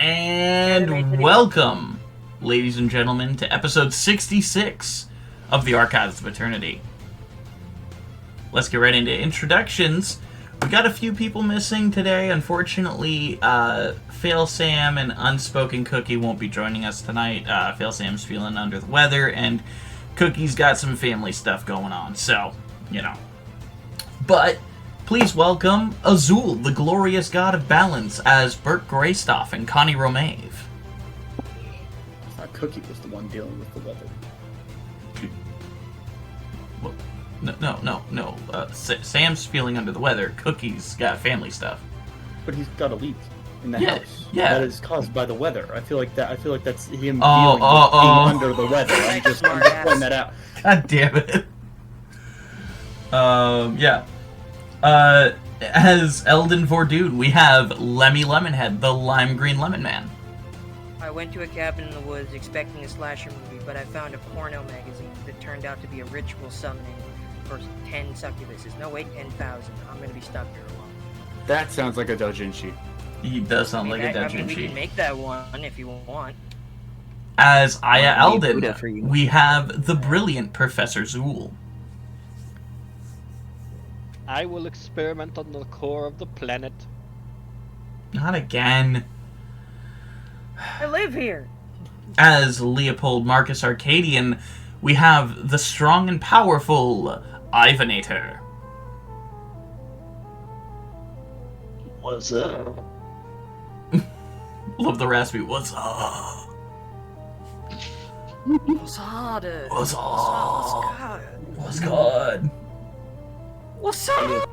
And welcome, ladies and gentlemen, to episode 66 of the Archives of Eternity. Let's get right into introductions. We got a few people missing today. Unfortunately, Fail Sam and Unspoken Cookie won't be joining us tonight. Fail Sam's feeling under the weather, and Cookie's got some family stuff going on, so, you know. But please welcome Azul, the glorious god of balance, as Bert Greystoff and Connie Romave. I thought Cookie was the one dealing with the weather. No. Sam's feeling under the weather. Cookie's got family stuff. But he's got a leak in the house. Yeah. That is caused by the weather. I feel like that's him dealing with being under the weather. I'm just pointing that out. God damn it. Yeah. As Eldon Vordoon, we have Lemmy Lemonhead, the lime green lemon man. I went to a cabin in the woods expecting a slasher movie, but I found a porno magazine that turned out to be a ritual summoning for 10 succubuses. No, wait, 10,000. I'm gonna be stuck here a while. That sounds like a doujinshi. He does sound like a doujinshi. We can make that one if you want. As Aya Eldon, we have the brilliant Professor Zool. I will experiment on the core of the planet. Not again. I live here. As Leopold Marcus Arcadian, we have the strong and powerful Ivanator. What's up? Love the raspy. What's up? What's harder? What's up? What's What's good? What's up,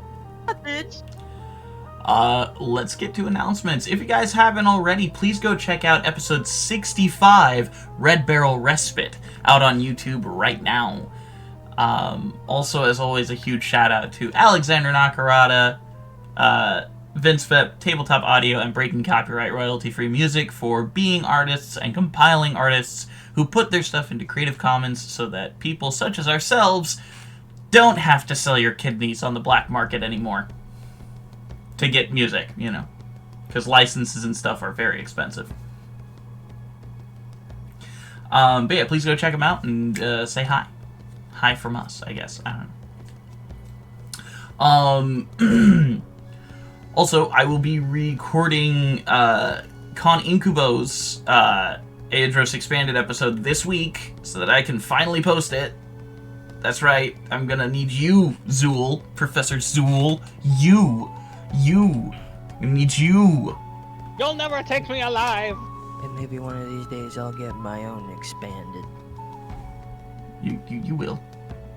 bitch? Let's get to announcements. If you guys haven't already, please go check out episode 65, Red Barrel Respite, out on YouTube right now. Also, as always, a huge shout out to Alexander Nakarada, vindsvept, Tabletop Audio, and Breaking Copyright royalty-free music for being artists and compiling artists who put their stuff into Creative Commons so that people such as ourselves don't have to sell your kidneys on the black market anymore to get music, you know, because licenses and stuff are very expensive. But yeah, please go check them out and say hi. Hi from us, I guess. I don't know. Also, I will be recording Con Incubo's Aeidros Expanded episode this week so that I can finally post it. That's right, I'm gonna need you, Zool, Professor Zool. You. I need you. You'll never take me alive. And maybe one of these days I'll get my own expanded. You will.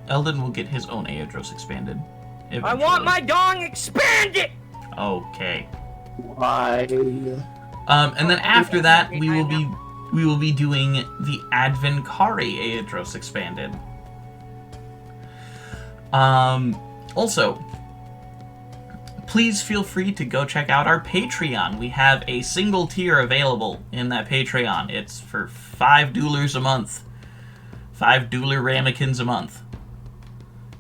Eldon will get his own Aeidros Expanded. Eventually. I want my dong expanded! Okay. Why? And then after that, we will be doing the Advenkari Aeidros Expanded. Also, please feel free to go check out our Patreon. We have a single tier available in that Patreon. It's for $5 a month. $5 ramekins a month.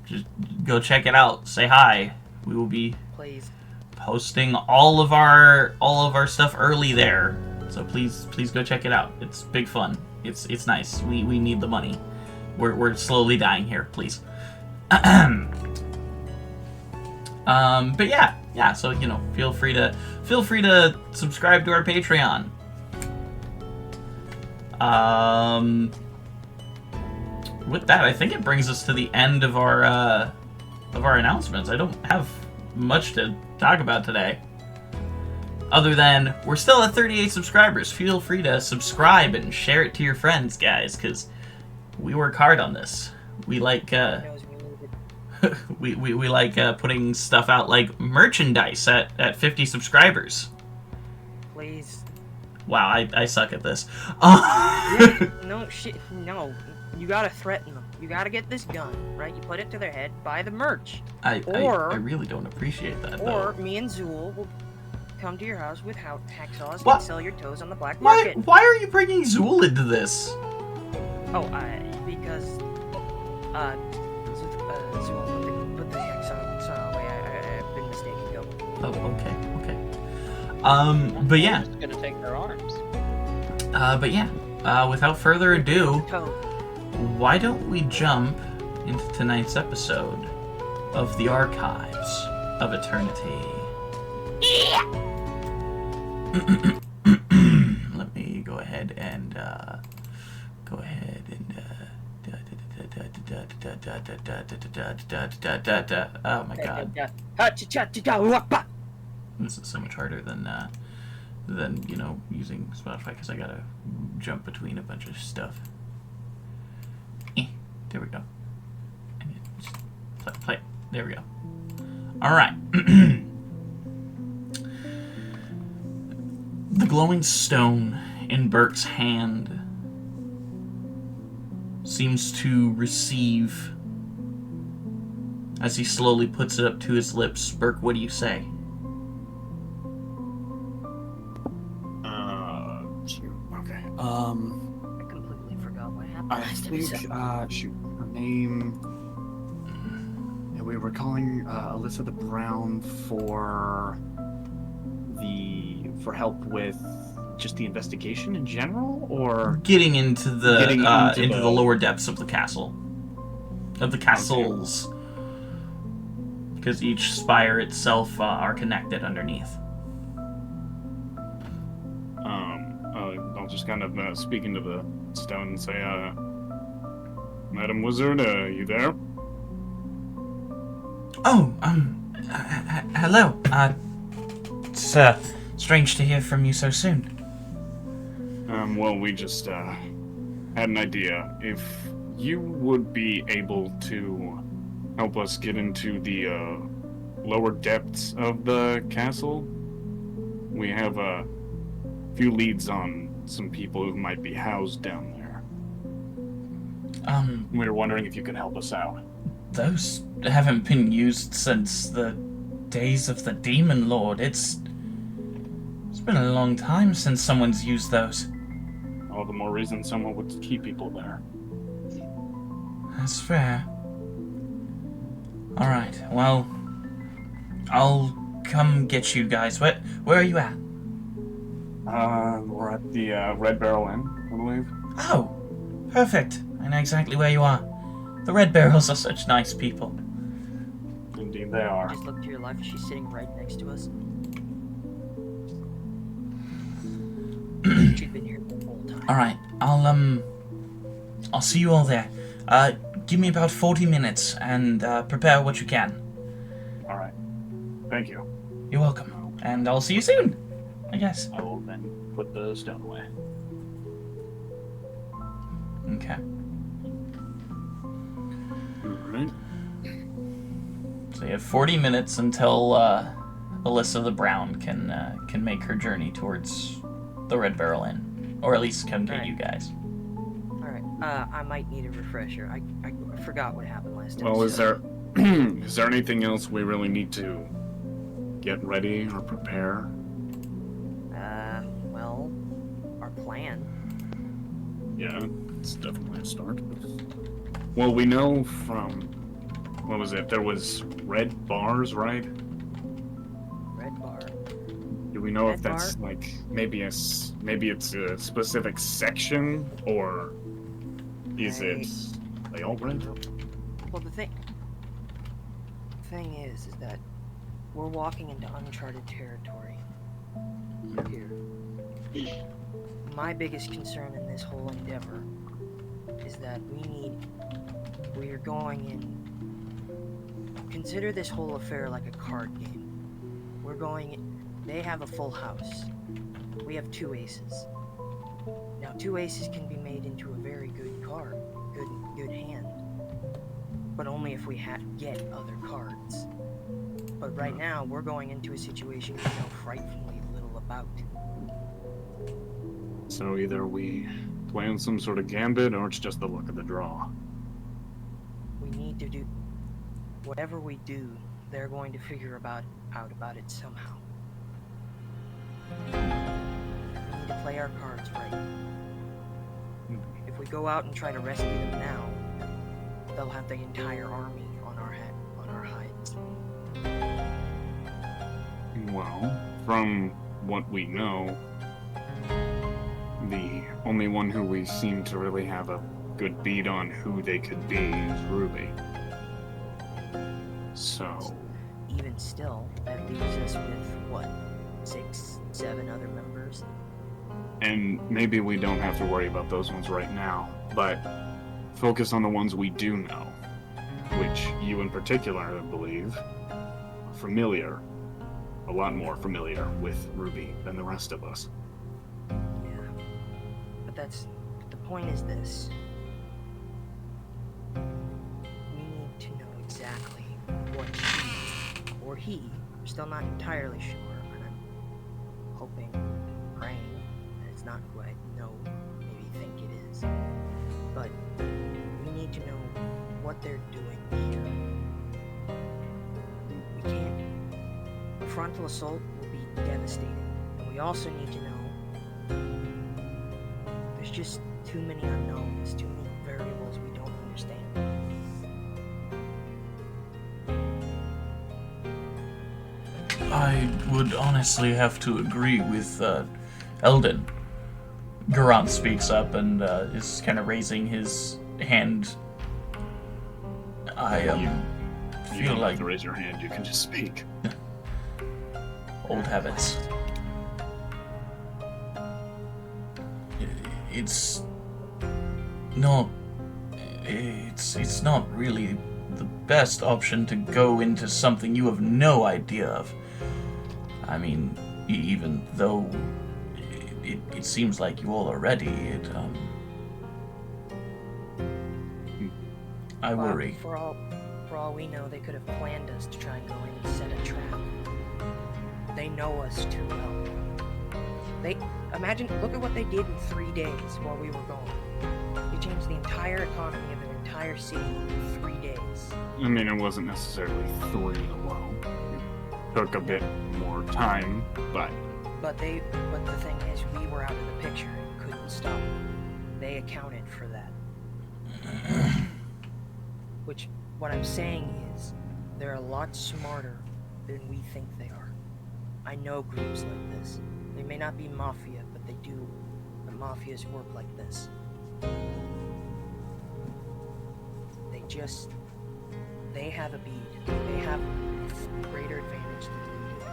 Just go check it out. Say hi. We will be posting all of our stuff early there. So please go check it out. It's big fun. It's nice. We need the money. We're slowly dying here, please. But yeah, so, you know, feel free to subscribe to our Patreon. With that, I think it brings us to the end of our announcements. I don't have much to talk about today. Other than, we're still at 38 subscribers. Feel free to subscribe and share it to your friends, guys, because we work hard on this. We like, we like putting stuff out like merchandise at 50 subscribers. Please. Wow, I suck at this. No, shit, no. You gotta threaten them. You gotta get this done, right? You put it to their head, buy the merch. I really don't appreciate that, though. Or me and Zool will come to your house with hacksaws What? and sell your toes on the black market. Why are you bringing Zool into this? Oh, because Zool put the hacksaw away. I've been mistaken. Go. Oh, okay. But yeah. I'm just gonna take their arms. But yeah, without further ado, Toad. why don't we jump into tonight's episode of the Archives of Eternity. Let me go ahead and oh my god, this is so much harder than you know, using Spotify, because I gotta jump between a bunch of stuff. There we go. Just play it. There we go. All right. The glowing stone in Burke's hand seems to receive as he slowly puts it up to his lips. Burke, what do you say? Okay. I completely forgot what happened I last think, episode. shoot, her name... Yeah, we were calling Alyssa the Brown for help with just the investigation in general, or Getting into the Getting into the lower depths of the castle, of the castles, because each spire itself are connected underneath. I'll just kind of speak into the stone and say, Madam Wizard, you there? Oh, hello. It's strange to hear from you so soon. Well, we just had an idea. If you would be able to help us get into the lower depths of the castle, we have a few leads on some people who might be housed down there. We were wondering if you could help us out. Those haven't been used since the days of the Demon Lord. It's been a long time since someone's used those. All the more reason someone would keep people there. That's fair. Alright, well, I'll come get you guys. Where are you at? We're at the Red Barrel Inn, I believe. Oh, perfect. I know exactly where you are. The Red Barrels are such nice people. Indeed they are. Just look to your left. She's sitting right next to us. She'd been here the whole time. Alright, I'll see you all there. Give me about 40 minutes and prepare what you can. Alright. Thank you. You're welcome. And I'll see you soon, I guess. I will then put the stone away. Okay. Alright. So you have 40 minutes until Alyssa the Brown can make her journey towards the Red Barrel Inn, or at least come get you guys. Alright, I might need a refresher. I forgot what happened last Well, episode. is there anything else we really need to get ready or prepare? Well, our plan. Yeah, it's definitely a start. Well, we know from, what was it? There was red bars, right? Red bar. Do we know Red if that's bar? like maybe it's a specific section, or is it they all red? Well, the thing is that we're walking into uncharted territory here. My biggest concern in this whole endeavor is that we are going in. Consider this whole affair like a card game. We're going in. They have a full house. We have 2 aces. Now, 2 aces can be made into a very good card, good hand, but only if we get other cards. But right now, we're going into a situation we know frightfully little about. So either we plan some sort of gambit, or it's just the luck of the draw. We need to do whatever we do. They're going to figure out about it somehow. We need to play our cards right. If we go out and try to rescue them now, they'll have the entire army on our hides. Well, from what we know, the only one who we seem to really have a good beat on who they could be is Ruby. So... Even still, that leaves us with, what, 6, 7 other members? And maybe we don't have to worry about those ones right now, but focus on the ones we do know, which you in particular, I believe, are familiar, a lot more familiar with Ruby than the rest of us. Yeah. But the point is this. We need to know exactly what she, or he, we're still not entirely sure, and I'm hoping, praying, that it's not who I know, maybe think it is. But we need to know what they're doing here. We can't. A frontal assault will be devastating. And we also need to know there's just too many unknowns, too many variables we don't understand. I would honestly have to agree with Eldon. Garan speaks up and is kind of raising his hand. I You feel don't like have to raise your hand, you can just speak. old habits. It's not really the best option to go into something you have no idea of. I mean, even though it seems like you all are ready, I worry. For all we know, they could have planned us to try and go in and set a trap. They know us too well. Look at what they did in 3 days while we were gone. They changed the entire economy of an entire city in 3 days. I mean, it wasn't necessarily 3 alone. It took a bit more time, but... But the thing is, we were out of the picture and couldn't stop them. They accounted for that. Which, what I'm saying is, they're a lot smarter than we think they are. I know groups like this. They may not be mafia, but they do. The mafias work like this. They have a bead. They have a greater advantage than we do.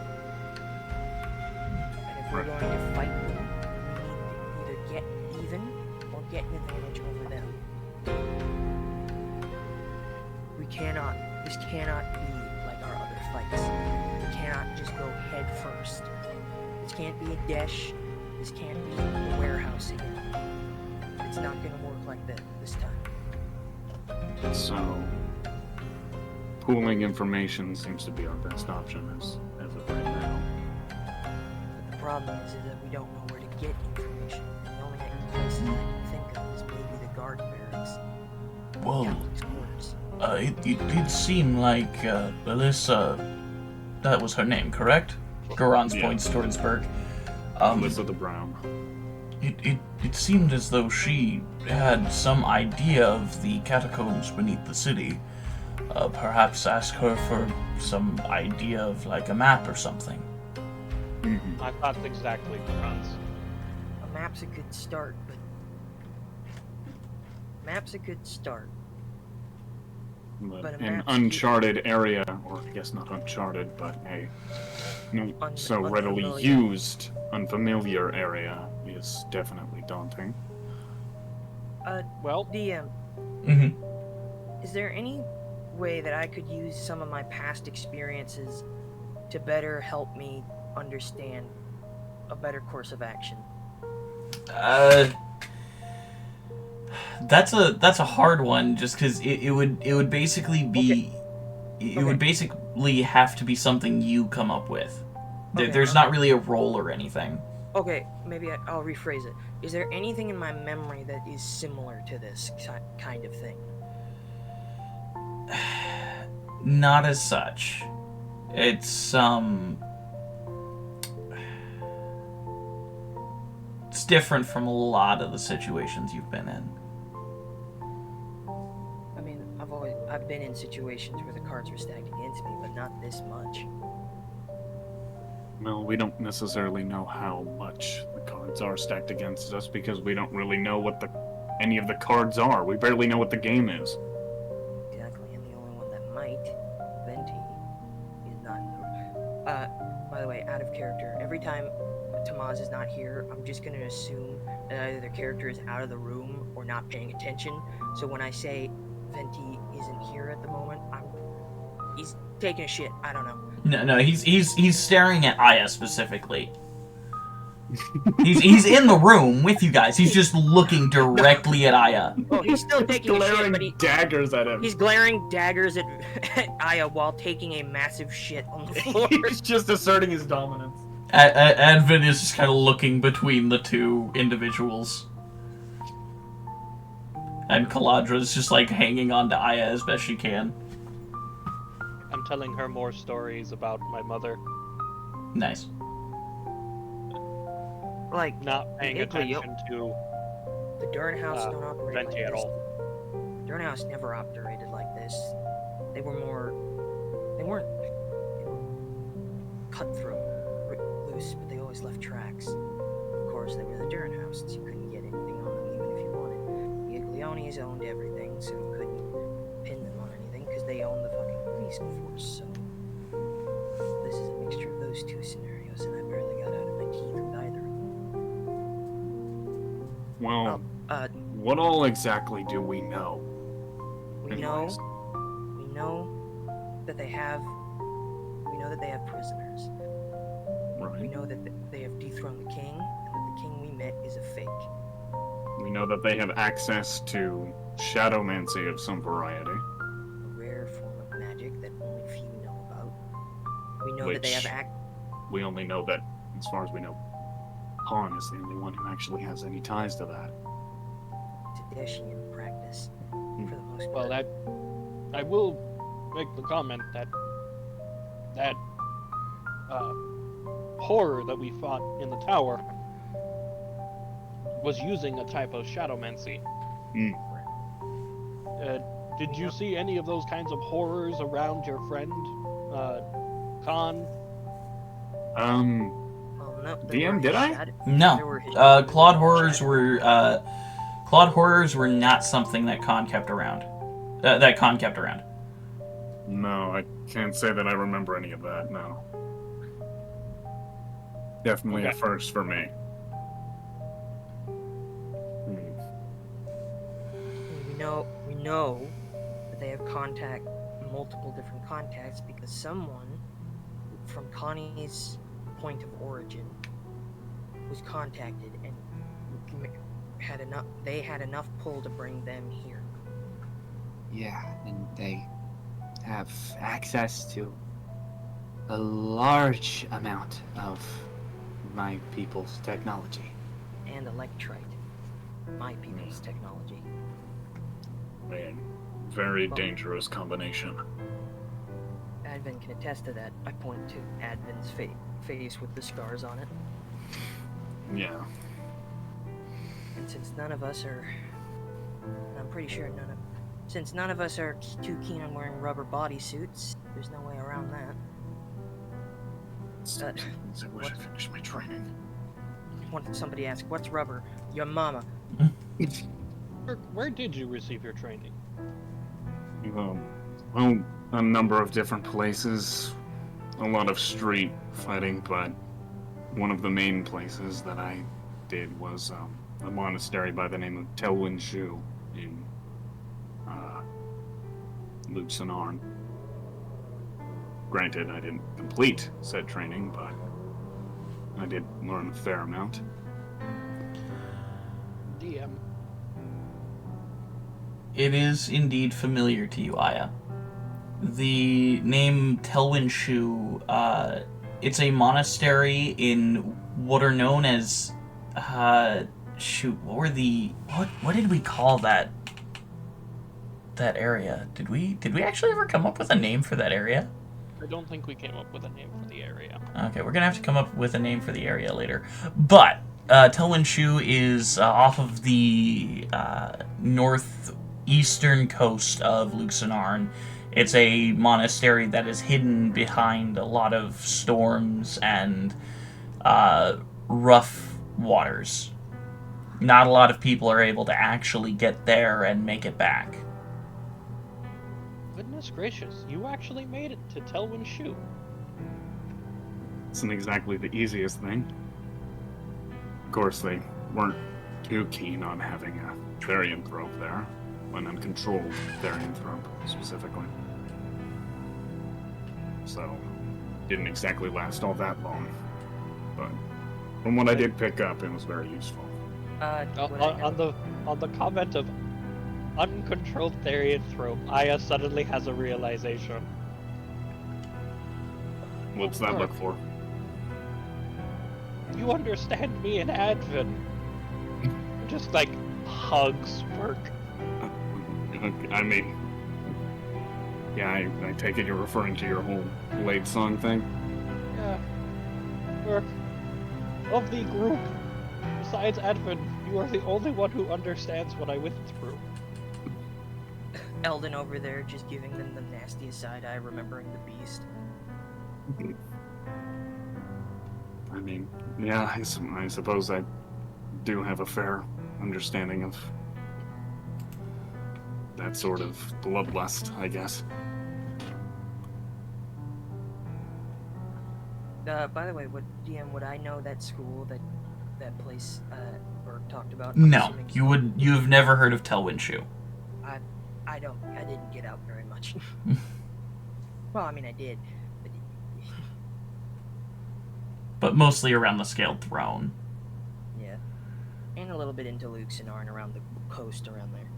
And if we're going to fight them, we need to either get even or get an advantage over them. This cannot be like our other fights. We cannot just go head first. This can't be a dash. This can't be a warehouse again. It's not gonna work like that this time. So, pooling information seems to be our best option as of right now. But the problem is that we don't know where to get information. The only places I can think of is maybe the guard barracks. Whoa. Captain's quarters. It did seem like Alyssa, that was her name, correct? Garan's points towards Burke. Alyssa the Brown. It seemed as though she had some idea of the catacombs beneath the city. Perhaps ask her for some idea of, like, a map or something. Mm-hmm. I thought exactly, Franz. A map's a good start, but... But a an map's uncharted area, or I guess not uncharted, but a not so readily unfamiliar. used, unfamiliar area is definitely daunting. Well, DM, Mm-hmm. is there any way that I could use some of my past experiences to better help me understand a better course of action? That's a hard one, just because it would basically be it would basically have to be something you come up with. There's not really a role or anything. Okay, maybe I'll rephrase it. Is there anything in my memory that is similar to this kind of thing? Not as such. It's it's different from a lot of the situations you've been in. I mean, I've been in situations where the cards were stacked against me, but not this much. Well, we don't necessarily know how much the cards are stacked against us because we don't really know what any of the cards are. We barely know what the game is. Exactly, and the only one that might, Venti, is not in the... by the way, out of character, every time Tamaz is not here, I'm just going to assume that either the character is out of the room or not paying attention. So when I say Venti isn't here at the moment, he's taking a shit. I don't know. No, he's staring at Aya specifically. He's in the room with you guys. He's just looking directly at Aya. Oh, he's still taking a shit, but daggers at him. he's glaring daggers at Aya while taking a massive shit on the floor. He's just asserting his dominance. Advin is just kind of looking between the two individuals. And Kaladra's just like hanging on to Aya as best she can. I'm telling her more stories about my mother. Nice. Like, Not paying Nicolai, attention to the Dern House don't operate like Venti at this. all. Dern House never operated like this. They weren't cutthroat, loose, but they always left tracks. Of course, they were the Dern House, so you couldn't get anything on them even if you wanted. The Iglionis owned everything, so you couldn't pin them on anything because they owned the fucking police force. So this is a mixture of those two scenarios, and I barely got out of my teeth with either of them. Well, what all exactly do we know? We Anyways. know that they have prisoners. We Right. know that they have dethroned the king, and that the king we met is a fake. We know that they have access to shadowmancy of some variety. A rare form of magic that only few know about. We know that they Which- have We only know that, as far as we know, Han is the only one who actually has any ties to that. Tedeschian practice, for the most Well, part. I will make the comment that horror that we fought in the tower was using a type of shadowmancy. Did you see any of those kinds of horrors around your friend, Khan? Well, no, they DM, were did his I? shadow- they No. were his- Claude horrors were not something that Khan kept around. No, I can't say that I remember any of that, no. Definitely a Okay. first for me. We know that they have multiple different contacts, because someone from Connie's point of origin was contacted and they had enough pull to bring them here. Yeah, and they have access to a large amount of my people's technology. And Electrite, my people's technology. Man, very dangerous combination. Advin can attest to that. I point to Advin's face with the scars on it. Yeah. And since none of us are, and I'm pretty sure since none of us are too keen on wearing rubber bodysuits, there's no way around that. I wish I finished my training. Somebody asked, "What's rubber?" Your mama. Where did you receive your training? Well, a number of different places. A lot of street fighting, but one of the main places that I did was a monastery by the name of Telwyn Shu in Lucernarn. Granted, I didn't complete said training, but I did learn a fair amount. DM. It is indeed familiar to you, Aya. The name Telwyn Shu, it's a monastery in what are known as, what did we call that area? Did we actually ever come up with a name for that area? I don't think we came up with a name for the area. Okay, we're gonna have to come up with a name for the area later. But Telwyn Shu is off of the northeastern coast of Lucernarn, It's a monastery that is hidden behind a lot of storms and rough waters. Not a lot of people are able to actually get there and make it back. Goodness gracious, you actually made it to Telwyn Shoe. Isn't exactly the easiest thing. Of course, they weren't too keen on having a therianthrope there, an uncontrolled therianthrope specifically. So, didn't exactly last all that long. But from what I did pick up, it was very useful. On the comment of uncontrolled therianthrope, Aya suddenly has a realization. What's that look for? You understand me in Advent. Just like hugs work. I mean, yeah, I take it you're referring to your whole Blade song thing? Yeah. Work. Of the group, besides Advent, you are the only one who understands what I went through. Eldon over there just giving them the nastiest side eye, remembering the beast. I mean, yeah, I suppose I do have a fair understanding of that sort of bloodlust, I guess. By the way, would I know that school, that place Berg talked about? No, you've never heard of Telwyn Shoe. I didn't get out very much. Well, I mean, I did. But mostly around the Scaled Throne. Yeah. And a little bit into Luxenar and around the coast around there.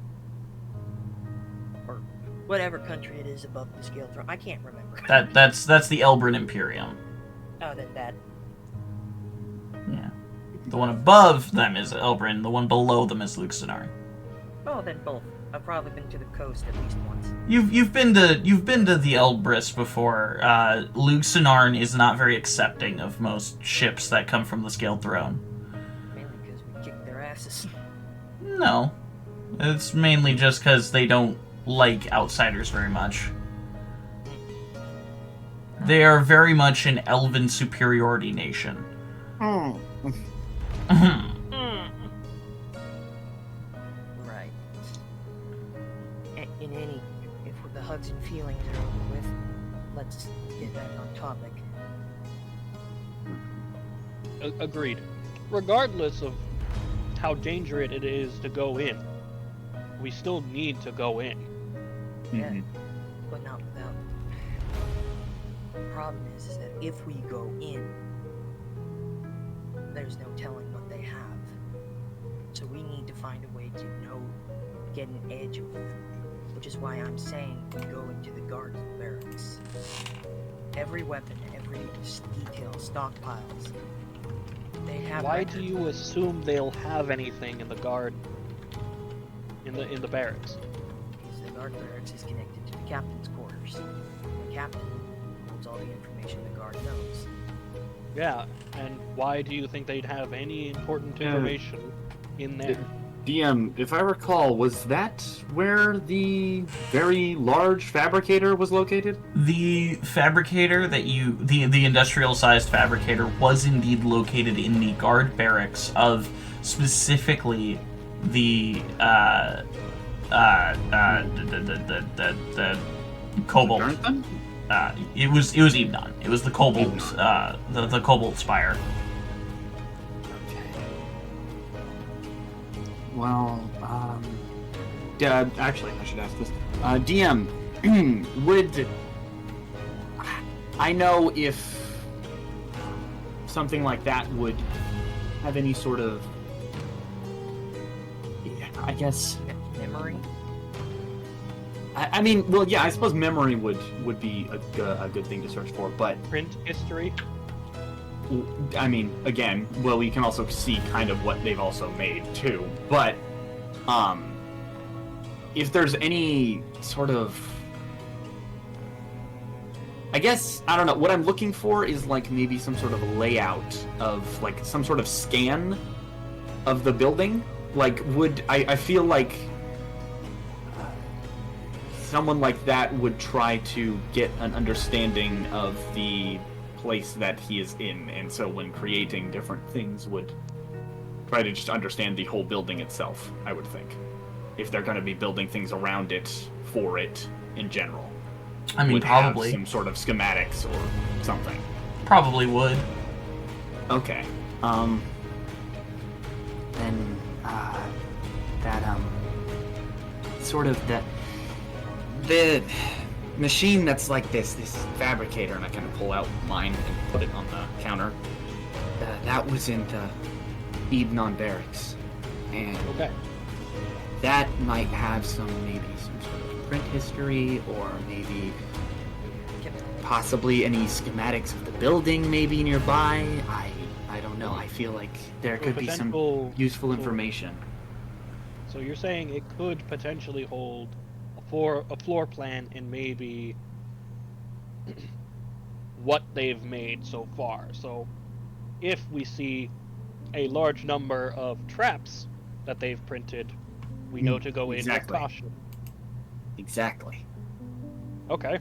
Or whatever country it is above the Scaled Throne. I can't remember. That's the Elbran Imperium. Oh, then that. Yeah. The one above them is Elbran, the one below them is Luxenar. Oh, then both. I've probably been to the coast at least once. You've been to the Elbris before. Luxenar is not very accepting of most ships that come from the Scaled Throne. Mainly because we kicked their asses. No. It's mainly just because they don't like outsiders very much. They are very much an elven superiority nation. Right. If the hugs and feelings are over with, let's get back on topic. Agreed. Regardless of how dangerous it is to go in, we still need to go in. Yeah, but not without. The problem is that if we go in, there's no telling what they have. So we need to find a way to get an edge of it. Which is why I'm saying we go into the guard barracks. Every weapon, every detail, stockpiles. They have. Why do you assume they'll have anything in the guard? In the barracks? Because the guard barracks is connected to the captain's quarters. The captain holds all the information the guard knows. Yeah, and why do you think they'd have any important information in there? DM, if I recall, was that where the very large fabricator was located? The fabricator the industrial-sized fabricator was indeed located in the guard barracks of specifically the Kobold. It was Ebnon. It was the Kobold, the Kobold Spire. Well, actually, I should ask this. DM, would I know if something like that would have any sort of, I guess, memory? I mean, well, yeah, I suppose memory would be a good thing to search for, but Print history? I mean, again, well, we can also see kind of what they've also made, too. But, if there's any sort of... I guess, I don't know, what I'm looking for is, like, maybe some sort of layout of, like, some sort of scan of the building. Like, I feel like... someone like that would try to get an understanding of the place that he is in, and so when creating different things would try to just understand the whole building itself, I would think. If they're going to be building things around it, for it, in general. I mean, would probably. have some sort of schematics or something. Probably would. Okay. Then, that, sort of that... The machine that's like this fabricator, and I kind of pull out mine and put it on the counter. That was in the Eidnos barracks. And Okay. that might have maybe some sort of print history, or maybe possibly any schematics of the building maybe nearby. I don't know. I feel like there could be some useful information. So you're saying it could potentially hold a floor plan and maybe what they've made so far. So if we see a large number of traps that they've printed, we know to go in with caution. Exactly. Okay.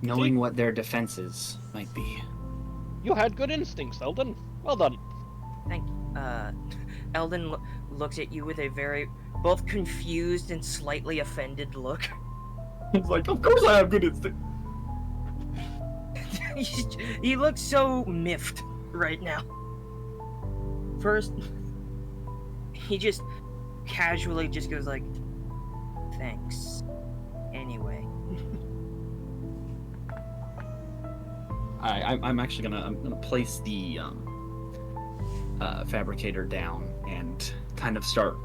Knowing what their defenses might be. You had good instincts, Eldon. Well done. Thank you. Eldon looks at you with a very, both confused and slightly offended look. It's like, of course I have good instincts. He looks so miffed right now. First, he just casually just goes like, thanks. Anyway. I'm actually gonna place the fabricator down and kind of start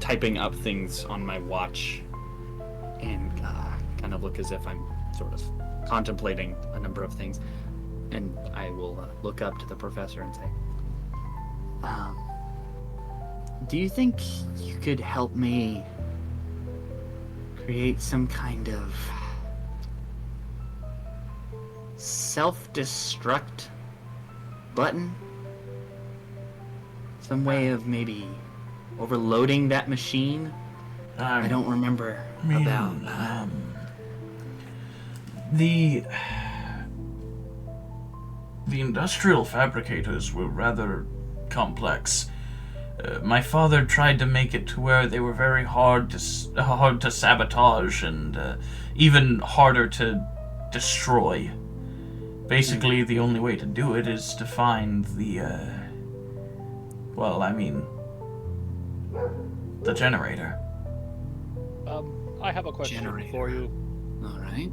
typing up things on my watch, and kind of look as if I'm sort of contemplating a number of things. And I will look up to the professor and say, do you think you could help me create some kind of self-destruct button? Some way of maybe overloading that machine? I don't remember about... The industrial fabricators were rather complex. My father tried to make it to where they were very hard to sabotage and even harder to destroy. Basically, the only way to do it is to find the the generator. I have a question for you. All right.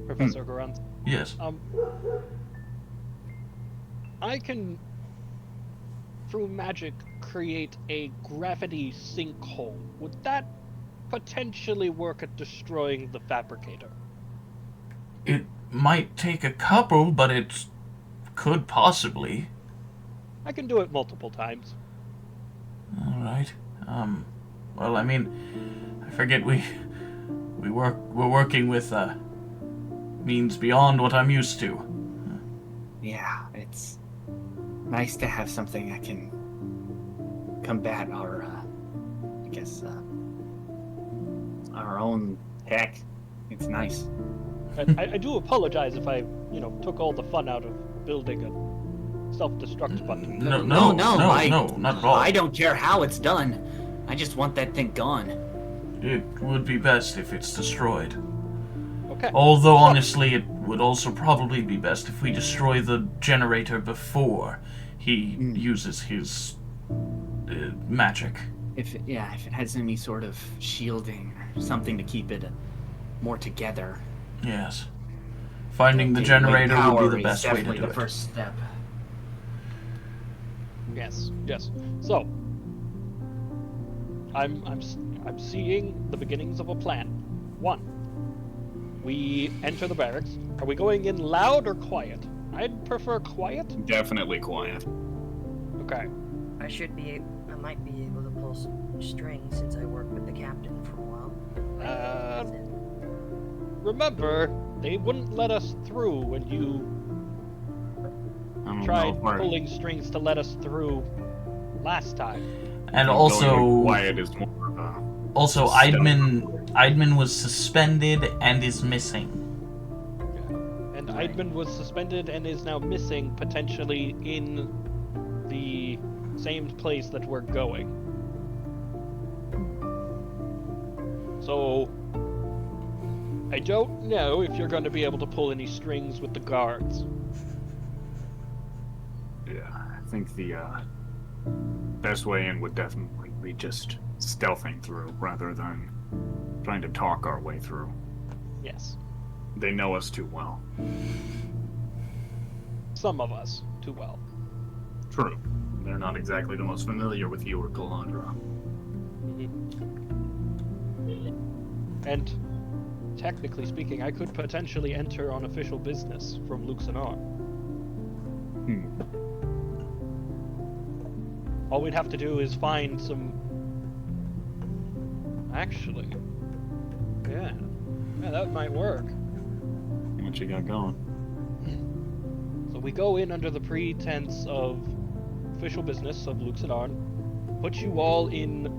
Professor Garant. Yes. I can, through magic, create a gravity sinkhole. Would that potentially work at destroying the fabricator? It might take a couple, but it could possibly. I can do it multiple times. All right. Well, I mean, I forget we're working with means beyond what I'm used to. Yeah, it's nice to have something that can combat our, our own tech. It's nice. I do apologize if I, took all the fun out of building a self-destruct button. No, not at all. I don't care how it's done. I just want that thing gone. It would be best if it's destroyed. Okay. Although, honestly, it would also probably be best if we destroy the generator before he uses his magic. If it has any sort of shielding or something to keep it more together. Yes. Finding the generator would be the best way to do the it. first step. Yes. So, I'm seeing the beginnings of a plan. 1, we enter the barracks. Are we going in loud or quiet? I'd prefer quiet. Definitely quiet. Okay. I might be able to pull some strings since I worked with the captain for a while. Remember, they wouldn't let us through when you tried pulling strings to let us through last time. And also, quiet is more Aeidman Eidman was suspended and is missing. And Eidman was suspended and is now missing, potentially in the same place that we're going. So, I don't know if you're going to be able to pull any strings with the guards. Yeah, I think the best way in would definitely be just stealthing through rather than trying to talk our way through. Yes. They know us too well. Some of us too well. True. They're not exactly the most familiar with you or Calandra. And, technically speaking, I could potentially enter on official business from Luxanar. All we'd have to do is find some... Actually... Yeah, that might work. What you got going? So we go in under the pretense of official business of Luxanar, put you all in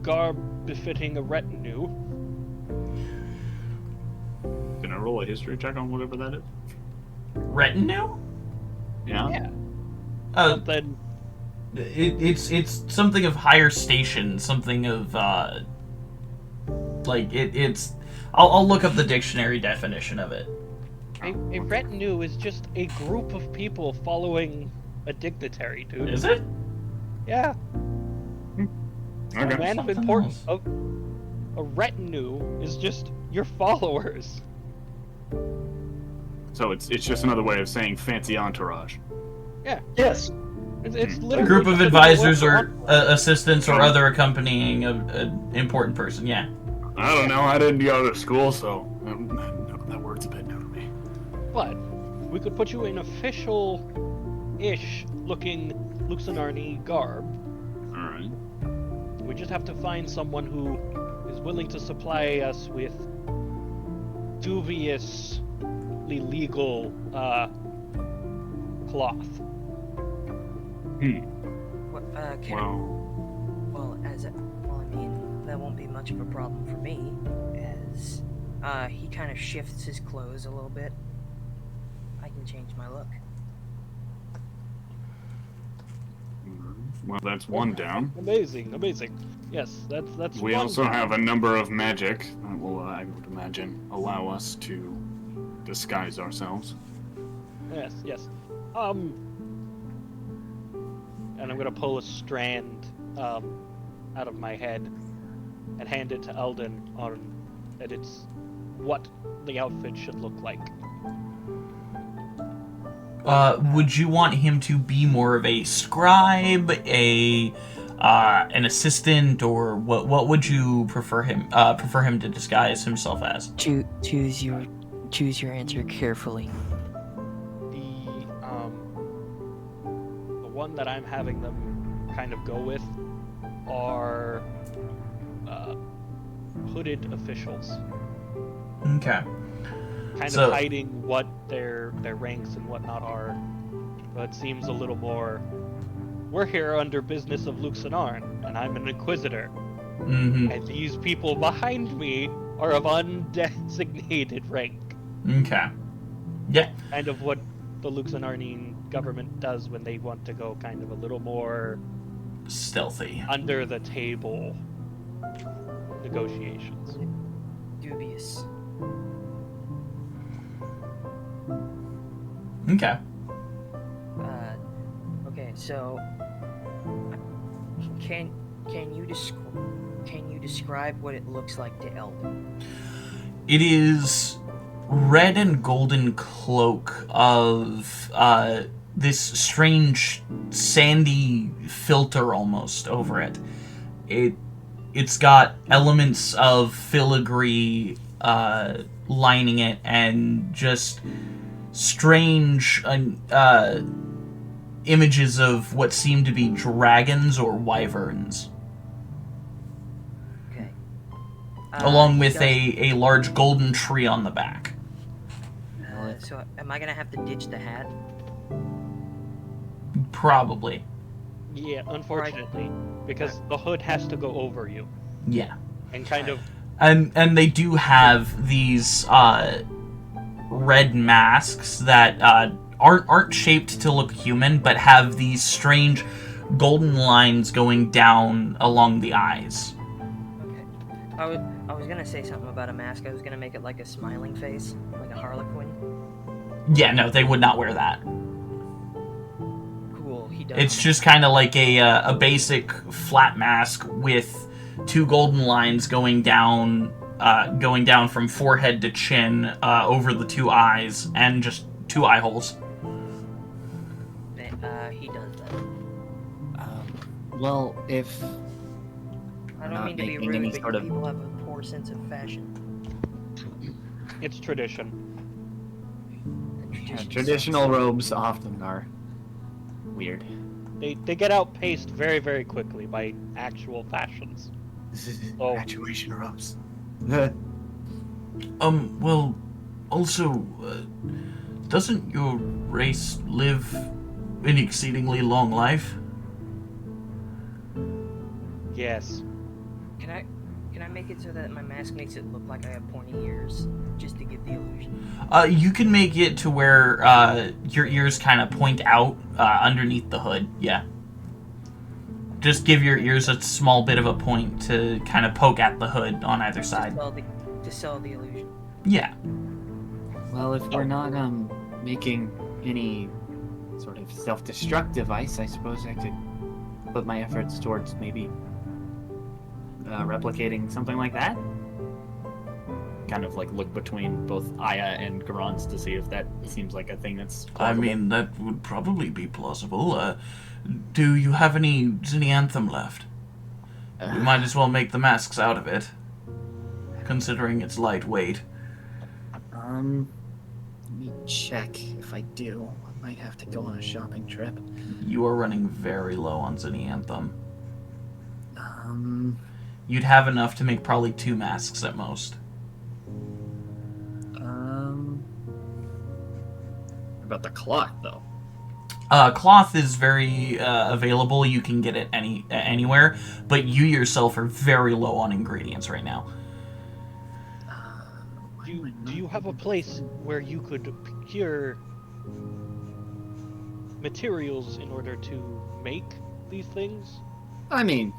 garb befitting a retinue. Can I roll a history check on whatever that is? Retinue? Yeah? Yeah. Then it's something of higher station, something of it's. I'll look up the dictionary definition of it. A retinue is just a group of people following a dignitary, dude. Is it? Yeah. Okay. A man of Something importance. else. A retinue is just your followers. So it's just another way of saying fancy entourage. Yeah. Yes. It's A literally group of just advisors another or one. assistants or other accompanying an important person. Yeah. I don't know. I didn't go to school, so that word's a bit new to me. But we could put you in official-ish looking Luxanarni garb. All right. We just have to find someone who is willing to supply us with dubiously legal cloth. That won't be much of a problem for me, as he kind of shifts his clothes a little bit. I can change my look. Well, that's one down. Amazing. Yes, that's. We one also down. have a number of magic that will, I would imagine, allow us to disguise ourselves. Yes. And I'm gonna pull a strand out of my head and hand it to Eldon and it's what the outfit should look like. Would you want him to be more of a scribe, an assistant, or what would you prefer him to disguise himself as? Choose your answer carefully. The one that I'm having them kind of go with are hooded officials. Okay. Kind of hiding what their ranks and whatnot are. But it seems a little more... We're here under business of Luxanar, and I'm an Inquisitor. Mm-hmm. And these people behind me are of undesignated rank. Okay. Yeah. Kind of what the Luxanarnian government does when they want to go kind of a little more... stealthy. under the table negotiations. Dubious. Okay. Okay, so can you describe what it looks like to Eldon? It is red and golden cloak of this strange sandy filter almost over it. It's got elements of filigree lining it and just strange images of what seem to be dragons or wyverns. Okay. Along with a large golden tree on the back. So am I gonna have to ditch the hat? Probably. Yeah, unfortunately, because the hood has to go over you. Yeah. And kind of And they do have these red masks that aren't shaped to look human, but have these strange golden lines going down along the eyes. Okay. I was gonna say something about a mask. I was gonna make it like a smiling face, like a harlequin. Yeah, no, they would not wear that. Cool. He does. It's just kind of like a basic flat mask with two golden lines going down from forehead to chin over the two eyes, and just two eye holes. He does that. Well, if I not don't mean to be making rude, any but sort you of- people have a poor sense of fashion. It's tradition. traditional robes often are weird. They get outpaced very, very quickly by actual fashions. This is Oh. graduation robes. Well, also, doesn't your race live an exceedingly long life? Yes. Can I make it so that my mask makes it look like I have pointy ears, just to give the illusion? You can make it to where your ears kind of point out underneath the hood. Yeah. Just give your ears a small bit of a point to kind of poke at the hood on either side. To sell the illusion. Yeah. Well, if we're not making any sort of self-destruct device, I suppose I could put my efforts towards maybe replicating something like that. Kind of like look between both Aya and Garance to see if that seems like a thing that's plausible. I mean, that would probably be plausible. Do you have any Xenanthem left? We might as well make the masks out of it, considering it's lightweight. Let me check if I do. I might have to go on a shopping trip. You are running very low on Xenanthem. Um, You'd have enough to make probably 2 masks at most. about the cloth though. Cloth is very available. You can get it anywhere, but you yourself are very low on ingredients right now. Do you have a place where you could procure materials in order to make these things? I mean,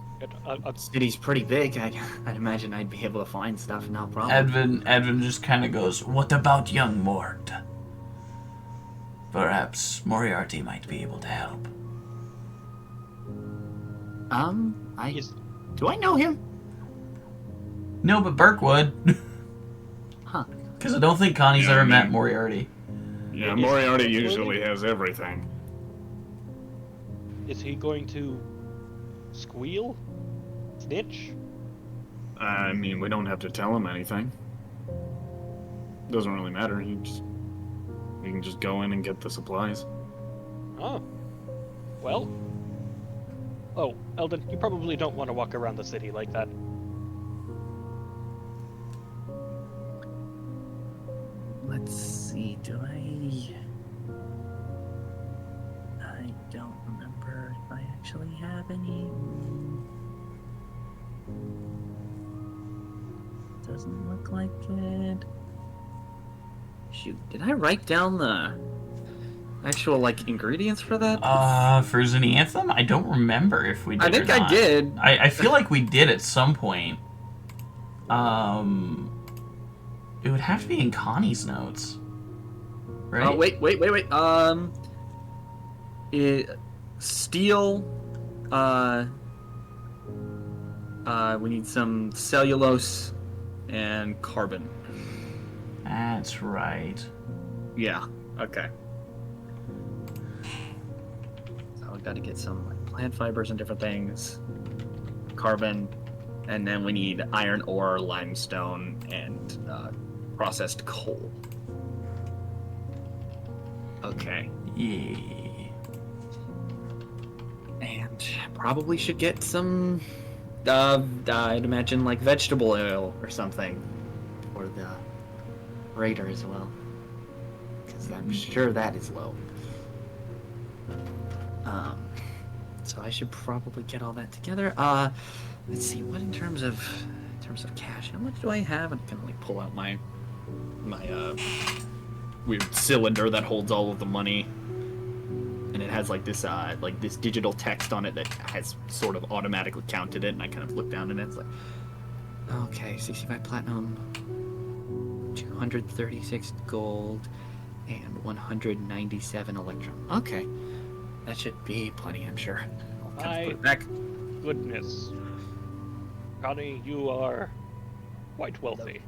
A city's pretty big. I'd imagine I'd be able to find stuff, no problem. Edvin just kind of goes, "What about young Mort? Perhaps Moriarty might be able to help." Do I know him? No, but Burke would. Huh. Because I don't think Connie's Yeah, ever I mean- met Moriarty. Yeah, Moriarty usually has everything. Is he going to squeal? Snitch? I mean, we don't have to tell him anything. Doesn't really matter. We can just go in and get the supplies. Oh. Well. Oh, Eldon, you probably don't want to walk around the city like that. Let's see, do I don't remember if I actually have any. Doesn't look like it. Shoot, did I write down the actual, like, ingredients for that? For Xenanthem? I don't remember if we did I think or I not. did. I feel like we did at some point. It would have to be in Connie's notes. Right? Oh, wait. Steel, we need some cellulose and carbon. That's right. Yeah, okay. So we gotta get some like plant fibers and different things, carbon, and then we need iron ore, limestone, and processed coal. Okay. Yeah. And probably should get some, I'd imagine, like vegetable oil or something for the raider as well. Because I'm sure that is low. So I should probably get all that together. Let's see, what in terms of in terms of cash, how much do I have? And kind of like pull out my weird cylinder that holds all of the money, and it has like this digital text on it that has sort of automatically counted it. And I kind of look down and it's like, okay, 65 platinum, 236 gold, and 197 electrum. Okay, that should be plenty, I'm sure. I'll kind of put it back. Goodness. Connie, you are quite wealthy.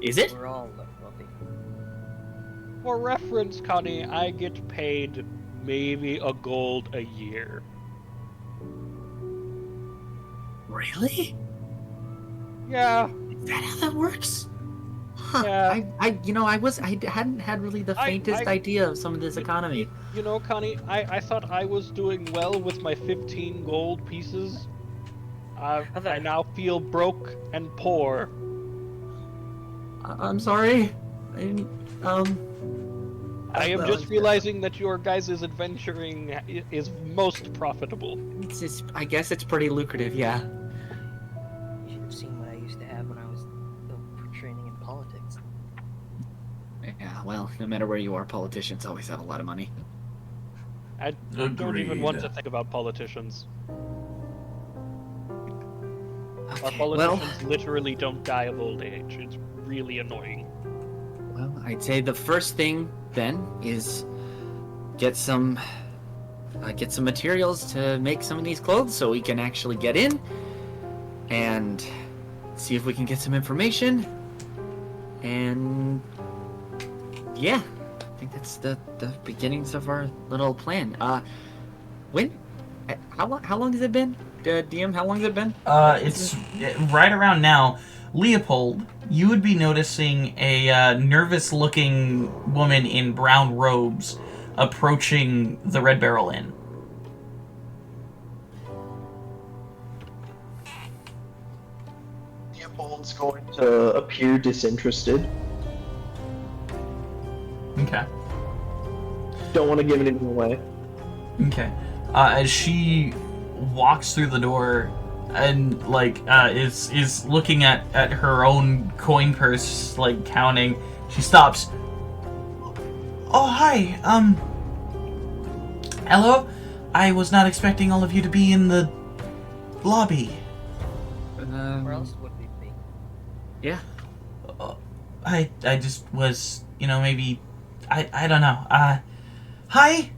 Is it? We're all wealthy. For reference, Connie, I get paid maybe a gold a year. Really? Yeah. Is that how that works? Huh. Yeah. I hadn't had really the faintest idea of some of this economy. You know, Connie, I thought I was doing well with my 15 gold pieces. I now feel broke and poor. I'm sorry. I am just realizing that your guys' adventuring is most profitable. I guess it's pretty lucrative, yeah. You should have seen what I used to have when I was training in politics. Yeah, well, no matter where you are, politicians always have a lot of money. I don't even want to think about politicians. Our politicians literally don't die of old age. It's really annoying. Well, I'd say the first thing then is get some materials to make some of these clothes so we can actually get in and see if we can get some information. And yeah, I think that's the beginnings of our little plan. How long has it been? DM, how long has it been? It's right around now. Leopold, you would be noticing a nervous-looking woman in brown robes approaching the Red Barrel Inn. Leopold's going to appear disinterested. Okay. Don't want to give anything away. Okay. As she walks through the door and is looking at her own coin purse, like counting, she stops. Oh, hi. Hello? I was not expecting all of you to be in the lobby. Where else would we be? Yeah. I just was, maybe, I don't know. Hi.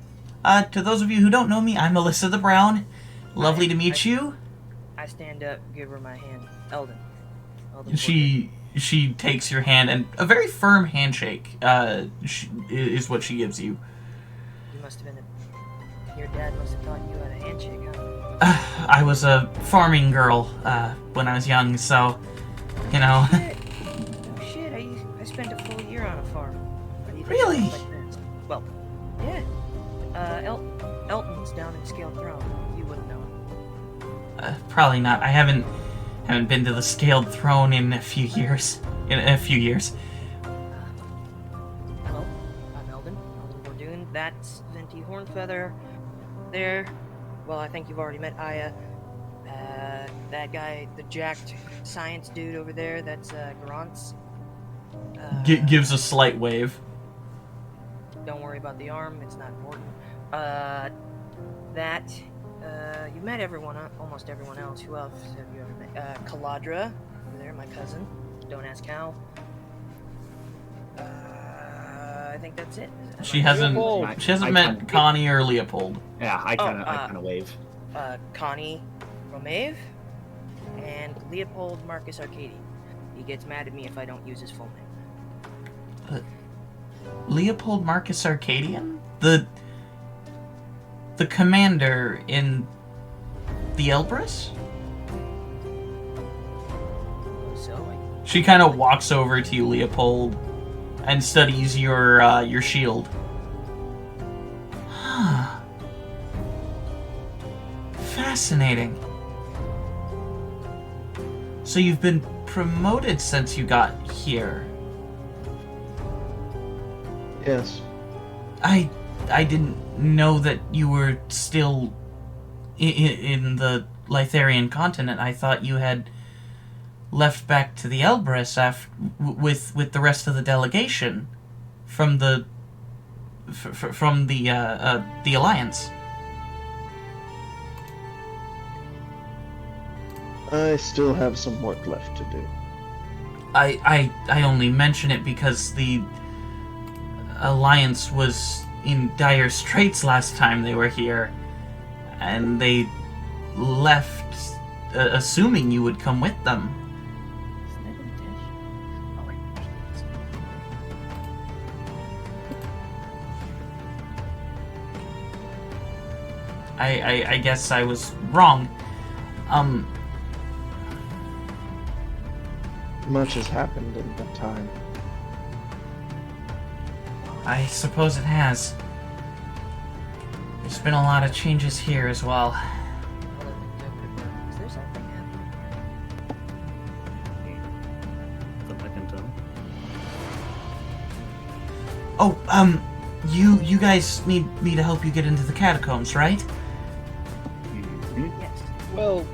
To those of you who don't know me, I'm Melissa the Brown. Lovely to meet you. I stand up, give her my hand. Eldon She takes your hand, and a very firm handshake is what she gives you. You must have been your dad must have taught you how to handshake, huh? I was a farming girl when I was young, so, Oh shit, I spent a full year on a farm. Really? Well, yeah. Elton's down in Scaled Throne. You wouldn't know him. Probably not. I haven't been to the Scaled Throne in a few years. Hello, I'm Eldon. Elden Bordoon. That's Venti Hornfeather. There. Well, I think you've already met Aya. That guy, the jacked science dude over there, that's Grantz. Gives a slight wave. Don't worry about the arm, it's not important. You met everyone, almost everyone else. Who else have you ever met? Caladra, over there, my cousin. Don't ask how. I think that's it. She hasn't met Connie or Leopold. Yeah, I kind of wave. Connie Romave and Leopold Marcus Arcady. He gets mad at me if I don't use his full name. Leopold Marcus Arcadian? The commander in the Elbrus? So, she kind of walks over to you, Leopold, and studies your shield. Huh. Fascinating. So you've been promoted since you got here. Yes. I didn't know that you were still in the Lytharian continent. I thought you had left back to the Elbrus with the rest of the delegation from the Alliance. I still have some work left to do. I only mention it because the Alliance was in dire straits last time they were here, and they left assuming you would come with them. Isn't that a dish? Oh, wait. I guess I was wrong. Much has happened in that time. I suppose it has. There's been a lot of changes here as well. Is there something happening here? That I can tell. Oh, you guys need me to help you get into the catacombs, right? Mhm. Yes. Well,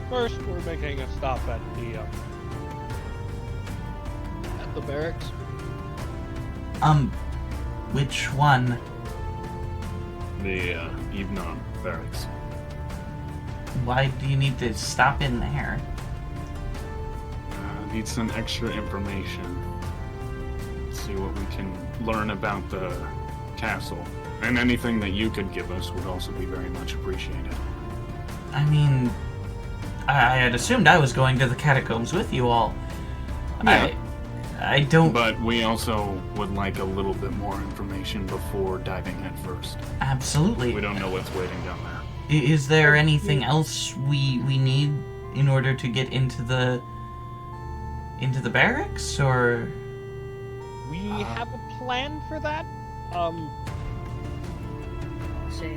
first we're making a stop at the barracks. Which one? The Evenon barracks. Why do you need to stop in there? Need some extra information. See what we can learn about the castle. And anything that you could give us would also be very much appreciated. I mean, I had assumed I was going to the catacombs with you all. Yeah. I don't... But we also would like a little bit more information before diving head first. Absolutely. We don't know what's waiting down there. Is there anything else we need in order to get into the barracks, or? We have a plan for that.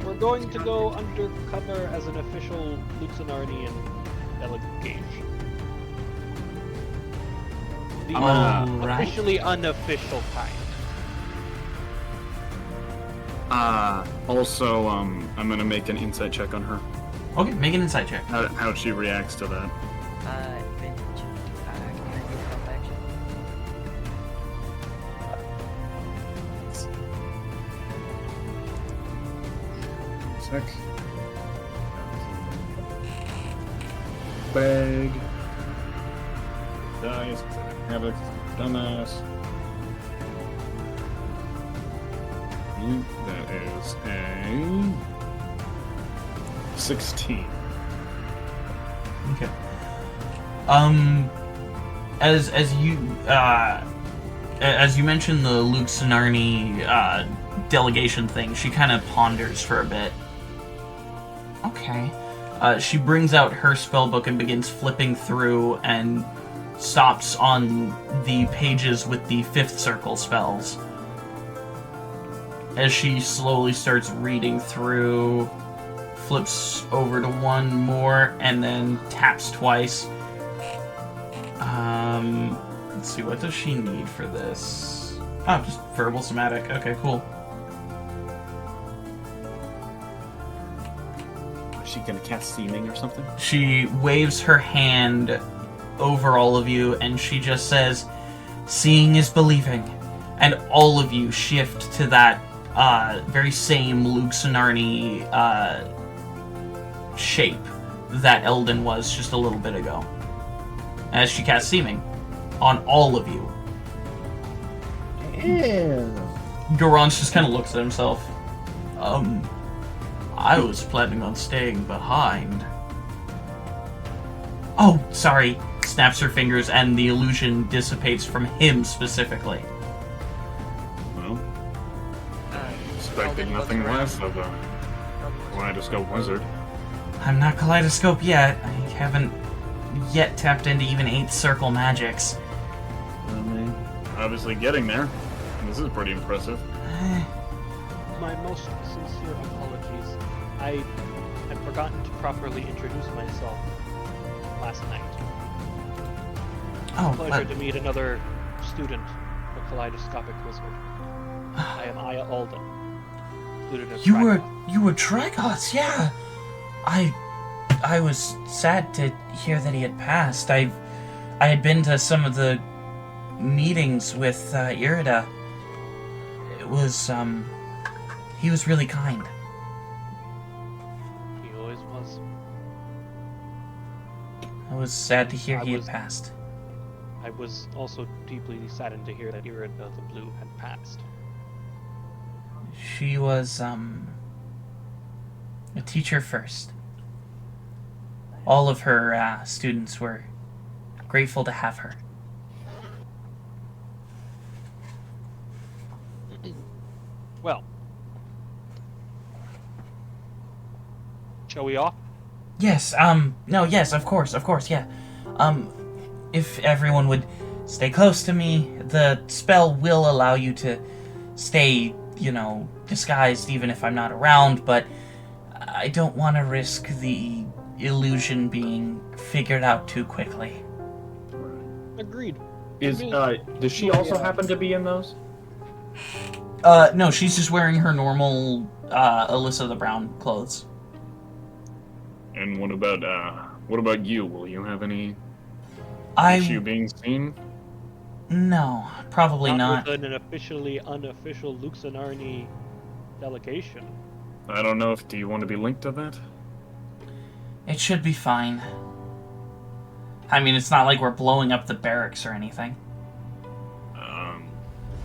We're going to go undercover as an official Luxonarnian delegation. The Alright. officially unofficial kind. Also, I'm gonna make an insight check on her. Okay, make an insight check. How she reacts to that. Vintage. Can I do help action? Sec. Bag. Dice. Havoc. Dumbass. That is a 16. Okay. As you mentioned the Luxonarni delegation thing, she kind of ponders for a bit. Okay. She brings out her spellbook and begins flipping through and stops on the pages with the 5th circle spells. As she slowly starts reading through, flips over to one more, and then taps twice. Let's see, what does she need for this? Oh, just verbal somatic. Okay, cool. Is she gonna cast seeming or something? She waves her hand over all of you, and she just says, "Seeing is believing." And all of you shift to that very same Luxonarni shape that Eldon was just a little bit ago. As she casts seeming on all of you. Yeah. Goran's just kind of looks at himself. I was planning on staying behind. Oh, sorry. Snaps her fingers and the illusion dissipates from him specifically. Well, expecting nothing less of a kaleidoscope wizard. I'm not Kaleidoscope yet. I haven't yet tapped into even 8th circle magics. Obviously getting there. This is pretty impressive. My most sincere apologies. I had forgotten to properly introduce myself last night. Oh, Pleasure to meet another student of Kaleidoscopic Wizard. I am Aya Alden, student of you Trigon. were Dragos, yeah. I I was sad to hear that he had passed. I had been to some of the meetings with Irida. It was, he was really kind. He always was. I was sad to hear he had passed. I was also deeply saddened to hear that Irida the Blue had passed. She was, a teacher first. All of her students were grateful to have her. Well, shall we off? Yes, no, yes, of course, yeah. If everyone would stay close to me, the spell will allow you to stay, disguised even if I'm not around, but I don't want to risk the illusion being figured out too quickly. Agreed. Does she also happen to be in those? No, she's just wearing her normal, Alyssa the Brown clothes. And what about you? Will you have any issue being seen? No, probably not. With an officially unofficial Luxanarni delegation. I don't know do you want to be linked to that? It should be fine. I mean, it's not like we're blowing up the barracks or anything.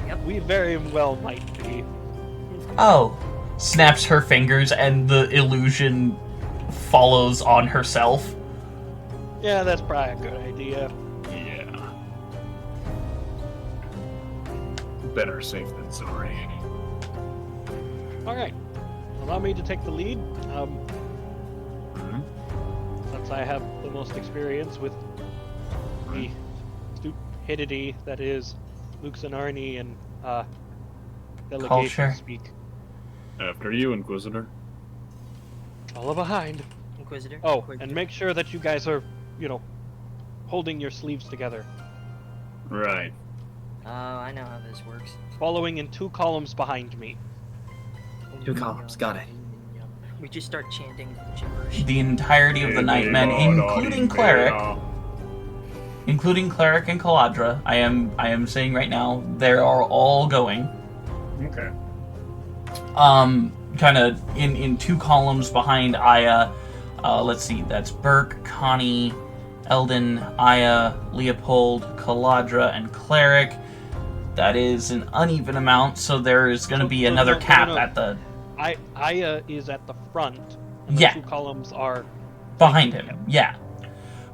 Yep. We very well might be. Oh. Snaps her fingers and the illusion follows on herself. Yeah, that's probably a good idea. Yeah. Better safe than sorry. Alright. Allow me to take the lead. Since I have the most experience with the stupidity that is Luxanarni and delegation Culture. speak. After you, Inquisitor. Follow behind. Inquisitor. Oh, Inquisitor. and make sure that you guys are, holding your sleeves together. Right. I know how this works. Following in 2 columns behind me. 2 columns, got it. We just start chanting gibberish. The entirety of the Nightmen, including Cleric, and Caladra, I am saying right now, they are all going. Okay. Kind of in 2 columns behind Aya. Let's see, that's Burke, Connie, Eldon, Aya, Leopold, Caladra, and Cleric. That is an uneven amount, so there is going to be another cap at the... Aya is at the front, and the Yeah. 2 columns are behind him, yeah.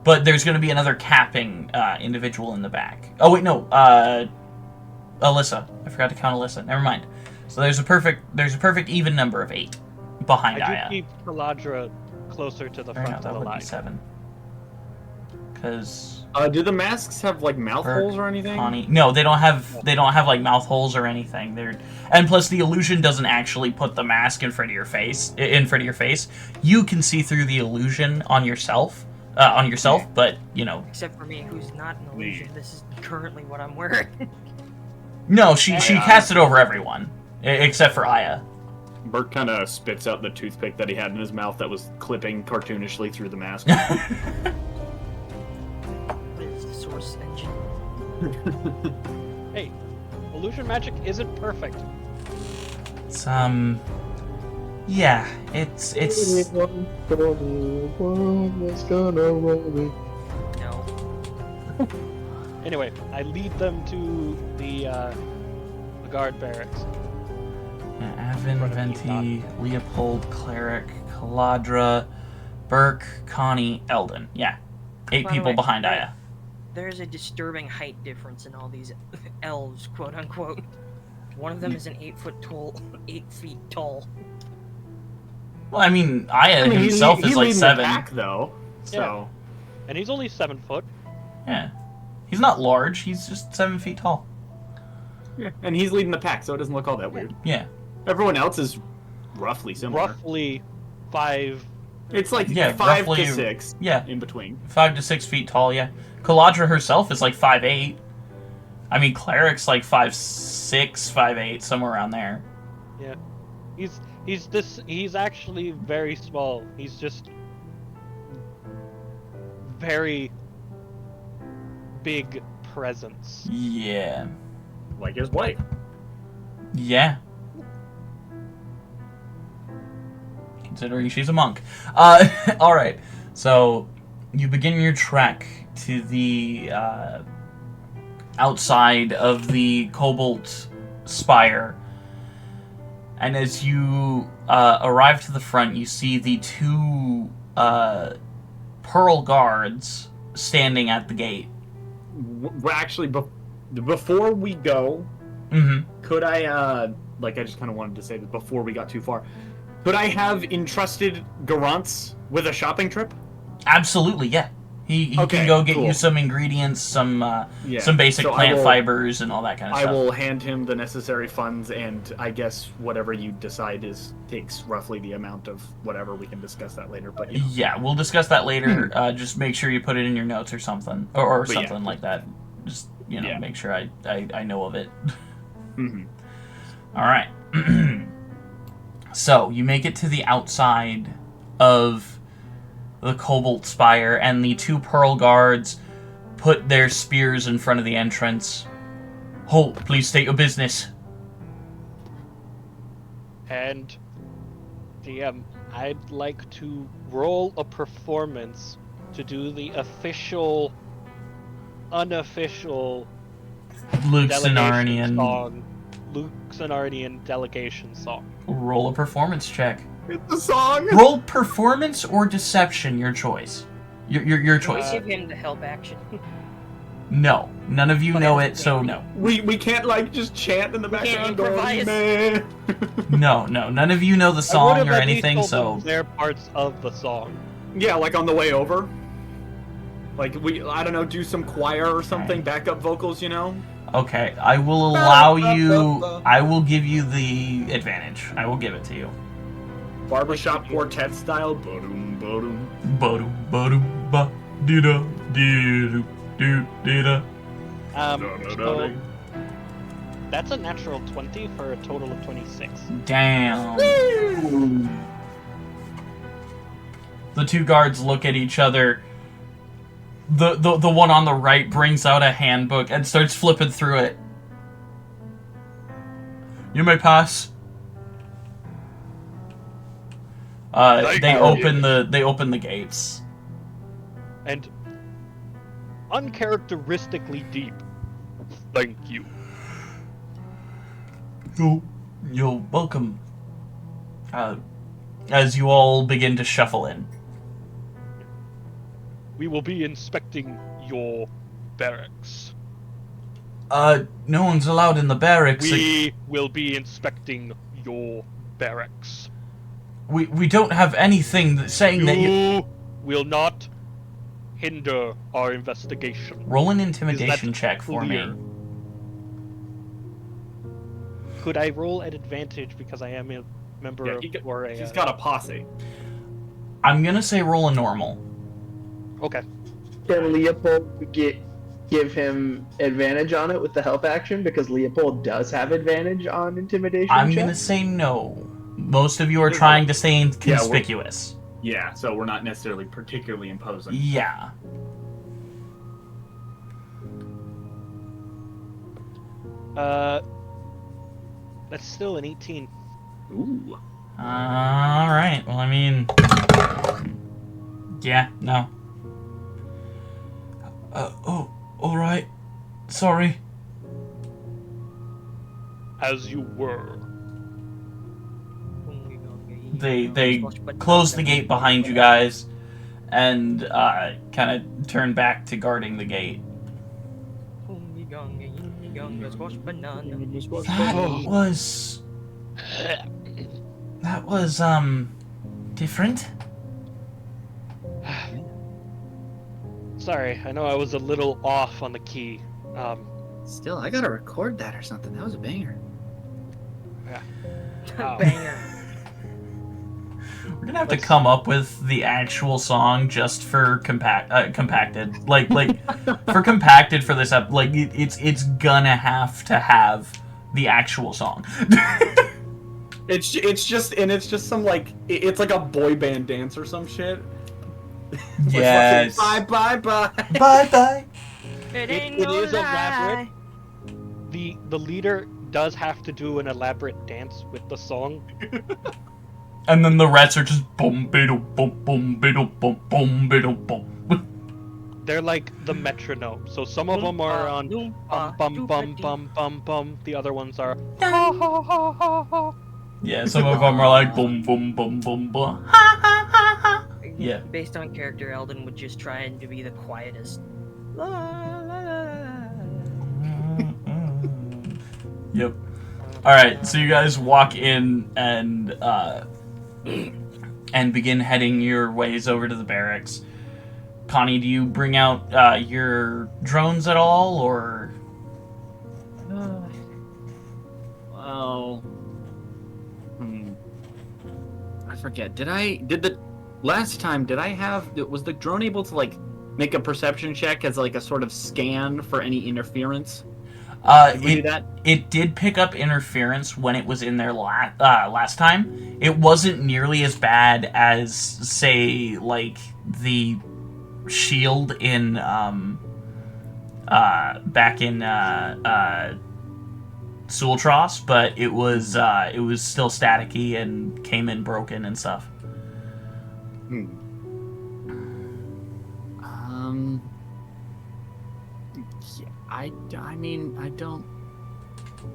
But there's going to be another capping individual in the back. Oh, wait, no. Alyssa. I forgot to count Alyssa. Never mind. So there's a perfect even number of 8 behind I Aya. do keep Caladra closer to the Or no, front that of the would line. be 7. Because... Do the masks have like mouth Burke, holes or anything? Connie. No, they don't have like mouth holes or anything. And plus the illusion doesn't actually put the mask in front of your face. You can see through the illusion on yourself, but Except for me, who's not an illusion. This is currently what I'm wearing. No, she cast it over everyone except for Aya. Burke kind of spits out the toothpick that he had in his mouth that was clipping cartoonishly through the mask. What is the source engine? Hey, illusion magic isn't perfect. It's yeah, it's No. Anyway, I lead them to the guard barracks. Avin, Venti, Leopold, Cleric, Caladra, Burke, Connie, Eldon. Yeah. 8 By the people way, behind Aya. There's a disturbing height difference in all these elves, quote unquote. One of them is an 8 feet tall. Well, I mean, Aya himself is like 7. The pack, though. So. Yeah. And he's only 7 foot. Yeah. He's not large, he's just 7 feet tall. Yeah, and he's leading the pack, so it doesn't look all that weird. Yeah. Everyone else is roughly similar. Roughly 5. It's like Yeah, 5 roughly- to 6 Yeah. in between. 5 to 6 feet tall, yeah. Caladra herself is like 5'8". I mean, Cleric's like 5'6", 5'8", somewhere around there. Yeah. He's actually very small. He's just very big presence. Yeah. Like his wife. Yeah. Considering she's a monk. Alright. So, you begin your trek to the outside of the Cobalt Spire. And as you arrive to the front, you see the two Pearl guards standing at the gate. We're actually, before we go, could I, I just kind of wanted to say that before we got too far, could I have entrusted Garance with a shopping trip? Absolutely, yeah. He can go get you some ingredients, some basic plant fibers, and all that kind of stuff. I will hand him the necessary funds, and I guess whatever you decide takes roughly the amount of whatever. We can discuss that later. But yeah, we'll discuss that later. Just make sure you put it in your notes or something, or something like that. Just make sure I know of it. All right. So you make it to the outside of the Cobalt Spire, and the two Pearl guards put their spears in front of the entrance. Halt, please state your business. And, DM, I'd like to roll a performance to do the official, unofficial Luxenarnian song. Luxenarnian delegation song. Roll a performance check. It's the song. Roll performance or deception, your choice. Your choice. Give him the help action. No, none of you know it, so no. We can't just chant in the background. No, none of you know the song or anything, so they're parts of the song. Yeah, like on the way over. Like I don't know, do some choir or something, backup vocals, Okay, I will allow you. I will give you the advantage. I will give it to you. Barbershop quartet style. Ba-doom, ba-doom. Ba-doom, ba-doom, ba-dee-da, dee-doo, doo-dee-da. So that's a natural 20 for a total of 26. Damn. The two guards look at each other. The one on the right brings out a handbook and starts flipping through it. You may pass. They open the gates. And uncharacteristically deep. Thank you. You're welcome. As you all begin to shuffle in. We will be inspecting your barracks. No one's allowed in the barracks. We will be inspecting your barracks. We don't have anything saying that you will not hinder our investigation. Roll an intimidation check for me. Could I roll at advantage because I am a member of He's got a posse. I'm gonna say roll a normal. Okay. Can Leopold give him advantage on it with the help action? Because Leopold does have advantage on intimidation. I'm gonna say no. Most of you are trying to stay inconspicuous. Yeah, so we're not necessarily particularly imposing. Yeah. That's still an 18. Ooh. Alright, well, I mean... Yeah, no. Alright. Sorry. As you were. They close the gate behind you guys and kind of turn back to guarding the gate. That was different. Sorry, I know I was a little off on the key. Still, I gotta record that or something. That was a banger. Yeah. Banger. We're gonna have to come up with the actual song just for compacted, like for compacted for this up. Like it's gonna have to have the actual song. It's just some like it's like a boy band dance or some shit. Yes. Bye, bye, bye. Bye bye. It It ain't no is elaborate. lie. The leader does have to do an elaborate dance with the song. And then the rest are just boom biddle boom boom biddle boom boom biddle boom. They're like the metronome. So some of them are on bum bum bum bum bum bum. The other ones are ha ha ha ha ha. Yeah, some of them are like boom boom boom boom boom. Ha ha ha ha. Yeah. Based on character, Eldon would just try to be the quietest. La, la, la, la. Yep. Alright, so you guys walk in and begin heading your ways over to the barracks. Connie, do you bring out your drones at all, or? Well, I forget. Did the last time? Was the drone able to like make a perception check as like a sort of scan for any interference? Did we do that? It did pick up interference when it was in there last time. It wasn't nearly as bad as, say, like the shield in back in Sultros, but it was still staticky and came in broken and stuff. Yeah, I mean, I don't.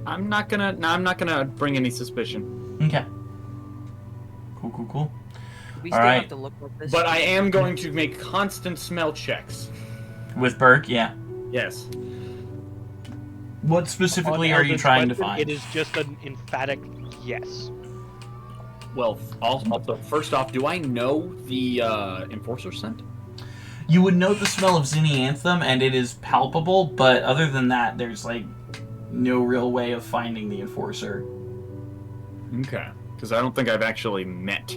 I'm not gonna bring any suspicion. Okay. Cool. We still Alright. have to look at this. But I am going to make constant smell checks. With Burke, yeah. Yes. What specifically On are you Eldritch trying to weapon, find? It is just an emphatic yes. Well, also, first off, do I know the enforcer scent? You would note the smell of Zinnianthem, and it is palpable, but other than that, there's, like, no real way of finding the Enforcer. Okay. Because I don't think I've actually met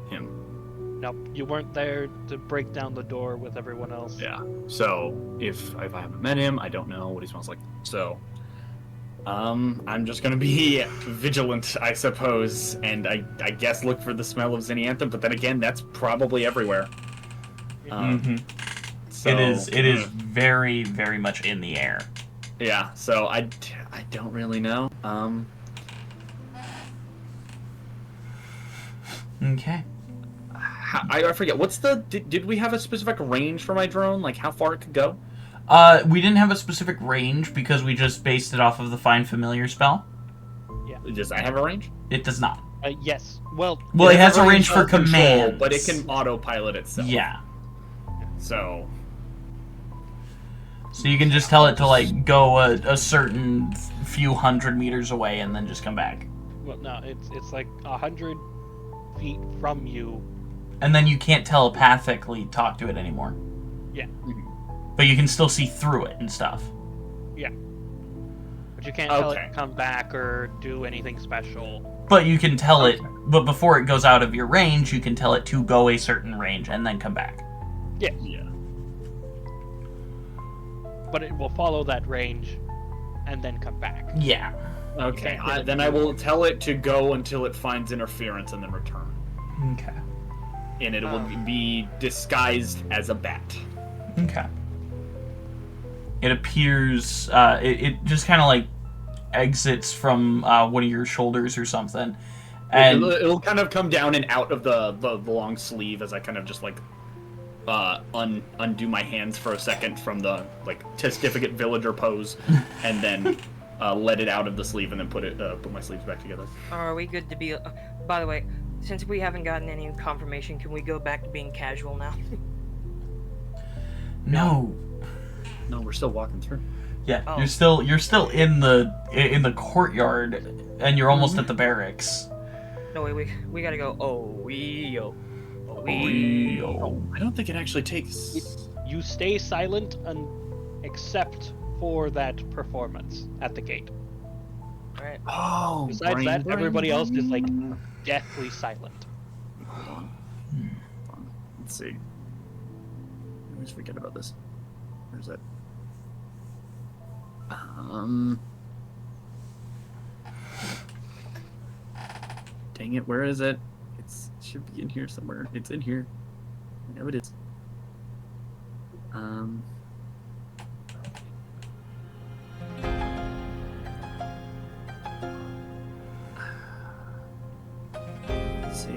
him. Nope, you weren't there to break down the door with everyone else. Yeah. So, if I haven't met him, I don't know what he smells like. So, I'm just gonna be vigilant, I suppose, and I guess look for the smell of Zinnianthem, but then again, that's probably everywhere. So, It is very, very much in the air. Yeah, so I don't really know. Okay. I forget, what's the... Did we have a specific range for my drone? Like, how far it could go? We didn't have a specific range because we just based it off of the Find Familiar spell. Does I have a range? It does not. Yes. Well, It has a range for of control, commands. but it can autopilot itself. Yeah. So... So you can just tell it to, like, go a certain few hundred meters away and then just come back. well, no, it's like 100 feet from you. And then you can't telepathically talk to it anymore. Yeah. But you can still see through it and stuff. Yeah. But you can't tell it Okay. to come back or do anything special. But you can tell it, but before it goes out of your range, you can tell it to go a certain range and then come back. Yeah. Yeah. But it will follow that range and then come back. Yeah. Okay, Okay. then I will tell it to go until it finds interference and then return. Okay. And it will be disguised as a bat. Okay. It appears, it just kind of like exits from one of your shoulders or something. And It'll kind of come down and out of the long sleeve as I kind of just like undo my hands for a second from the like testificate villager pose, and then let it out of the sleeve and then put my sleeves back together. Are we good to be... by the way, since we haven't gotten any confirmation, can we go back to being casual now? no. No, we're still walking through. Yeah, Oh. you're still in the courtyard, and you're almost at the barracks. No, wait, we gotta go. I don't think it actually takes. You stay silent except for that performance at the gate. Alright. Oh, Besides that, everybody else is like deathly silent. Hold on. Let's see. I always forget about this. Where's that? Dang it! Where is it? It should be in here somewhere. It's in here. know it is. Let's see.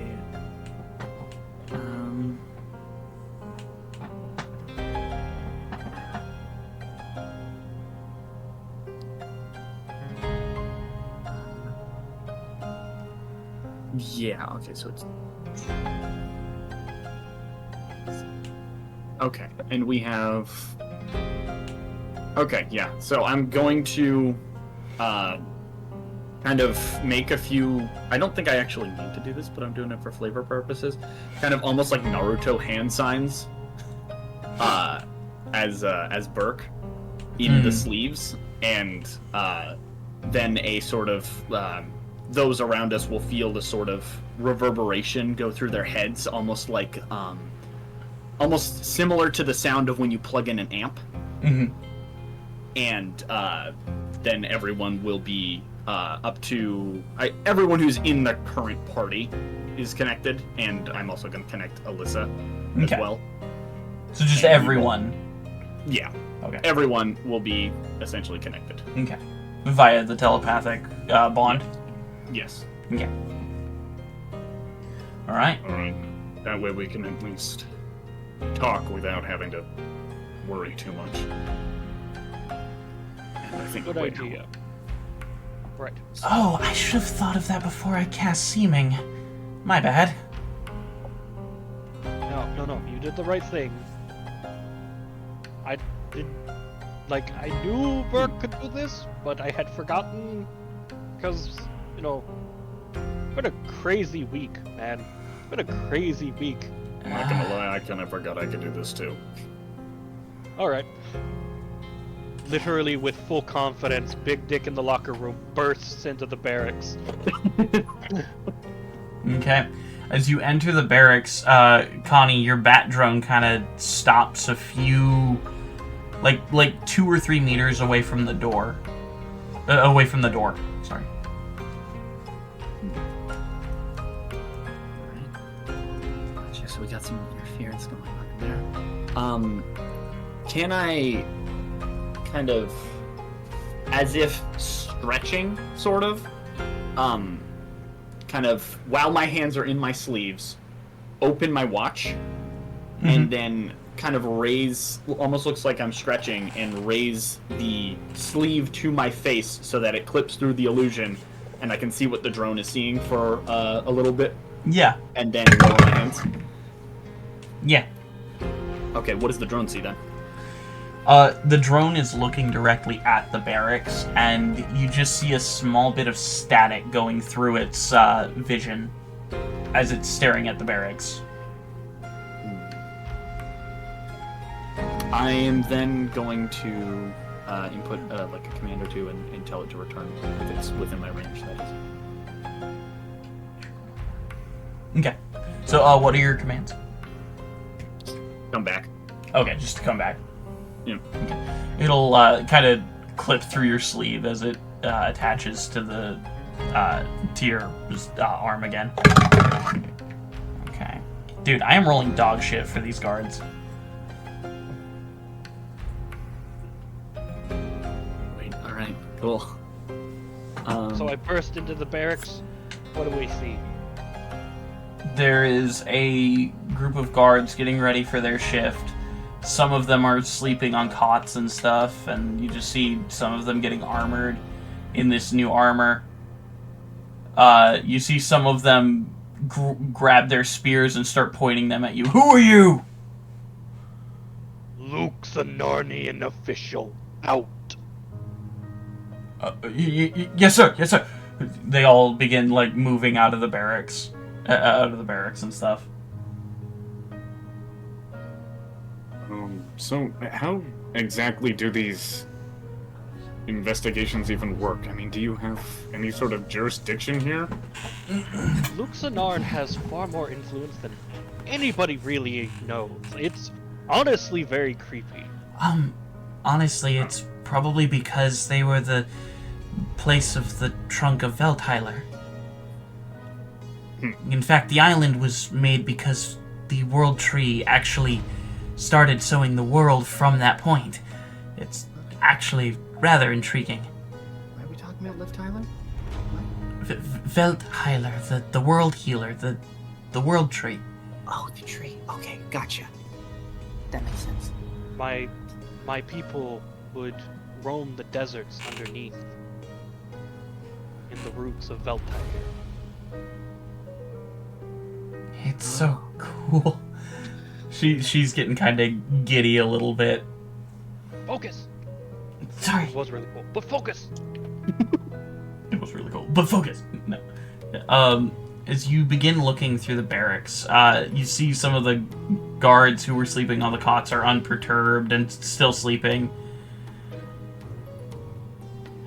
Yeah, okay, so it's... Okay, and we have... Okay, yeah, so I'm going to kind of make a few... I don't think I actually need to do this, but I'm doing it for flavor purposes. Kind of almost like Naruto hand signs as Burke in the sleeves, and then a sort of... those around us will feel the sort of reverberation go through their heads, almost like, almost similar to the sound of when you plug in an amp. Mm-hmm. And then everyone will be up to... everyone who's in the current party is connected, and I'm also going to connect Alyssa as well. So just everyone? Yeah. Okay. Everyone will be essentially connected. Okay. Via the telepathic bond? Yes. Okay. Alright. Alright. That way we can at least talk without having to worry too much. And I think Good idea. Right. Oh, I should have thought of that before I cast Seeming. My bad. No, you did the right thing. I did... Like, I knew Burke could do this, but I had forgotten, because, you know, it's been a crazy week, man. It's been a crazy week. I'm not gonna lie, I kind of forgot I could do this too. Alright. Literally with full confidence, Big Dick in the locker room bursts into the barracks. Okay. As you enter the barracks, Connie, your bat drone kind of stops a few, like 2 or 3 meters away from the door. Sorry. Gotcha, so we got some interference going on there. Can I kind of, as if stretching, sort of, kind of, while my hands are in my sleeves, open my watch, and then kind of raise, almost looks like I'm stretching, and raise the sleeve to my face so that it clips through the illusion, and I can see what the drone is seeing for a little bit. Yeah. And then lower my hands. Yeah. Okay, what does the drone see then? The drone is looking directly at the barracks, and you just see a small bit of static going through its vision as it's staring at the barracks. I am then going to input like a command or two and tell it to return if it's within my range, that is. Okay. So, what are your commands? Come back. Okay, just to come back. Yeah. Okay. It'll kind of clip through your sleeve as it attaches to the to your arm again. Okay. Dude, I am rolling dog shit for these guards. Wait, alright, cool. So I burst into the barracks. What do we see? There is a group of guards getting ready for their shift. Some of them are sleeping on cots and stuff, and you just see some of them getting armored in this new armor. You see some of them grab their spears and start pointing them at you. Who are you? Luke's a Narnian official. Out. Yes, sir. Yes, sir. They all begin like moving out of the barracks, and stuff. So how exactly do these investigations even work? I mean, do you have any sort of jurisdiction here? Luke Sanarn has far more influence than anybody really knows. It's honestly very creepy. Honestly, it's probably because they were the place of the trunk of Veltheiler. In fact, the island was made because the world tree actually started sowing the world from that point. It's actually rather intriguing. Why are we talking about Liv Tyler? Veltheiler, the world healer, the world tree. Oh, the tree. Okay, gotcha. That makes sense. My people would roam the deserts underneath in the roots of Veltheiler. It's so cool. She's getting kind of giddy a little bit. Focus! Sorry. It was really cool, but focus! It was really cool, but focus. No. As you begin looking through the barracks, you see some of the guards who were sleeping on the cots are unperturbed and still sleeping.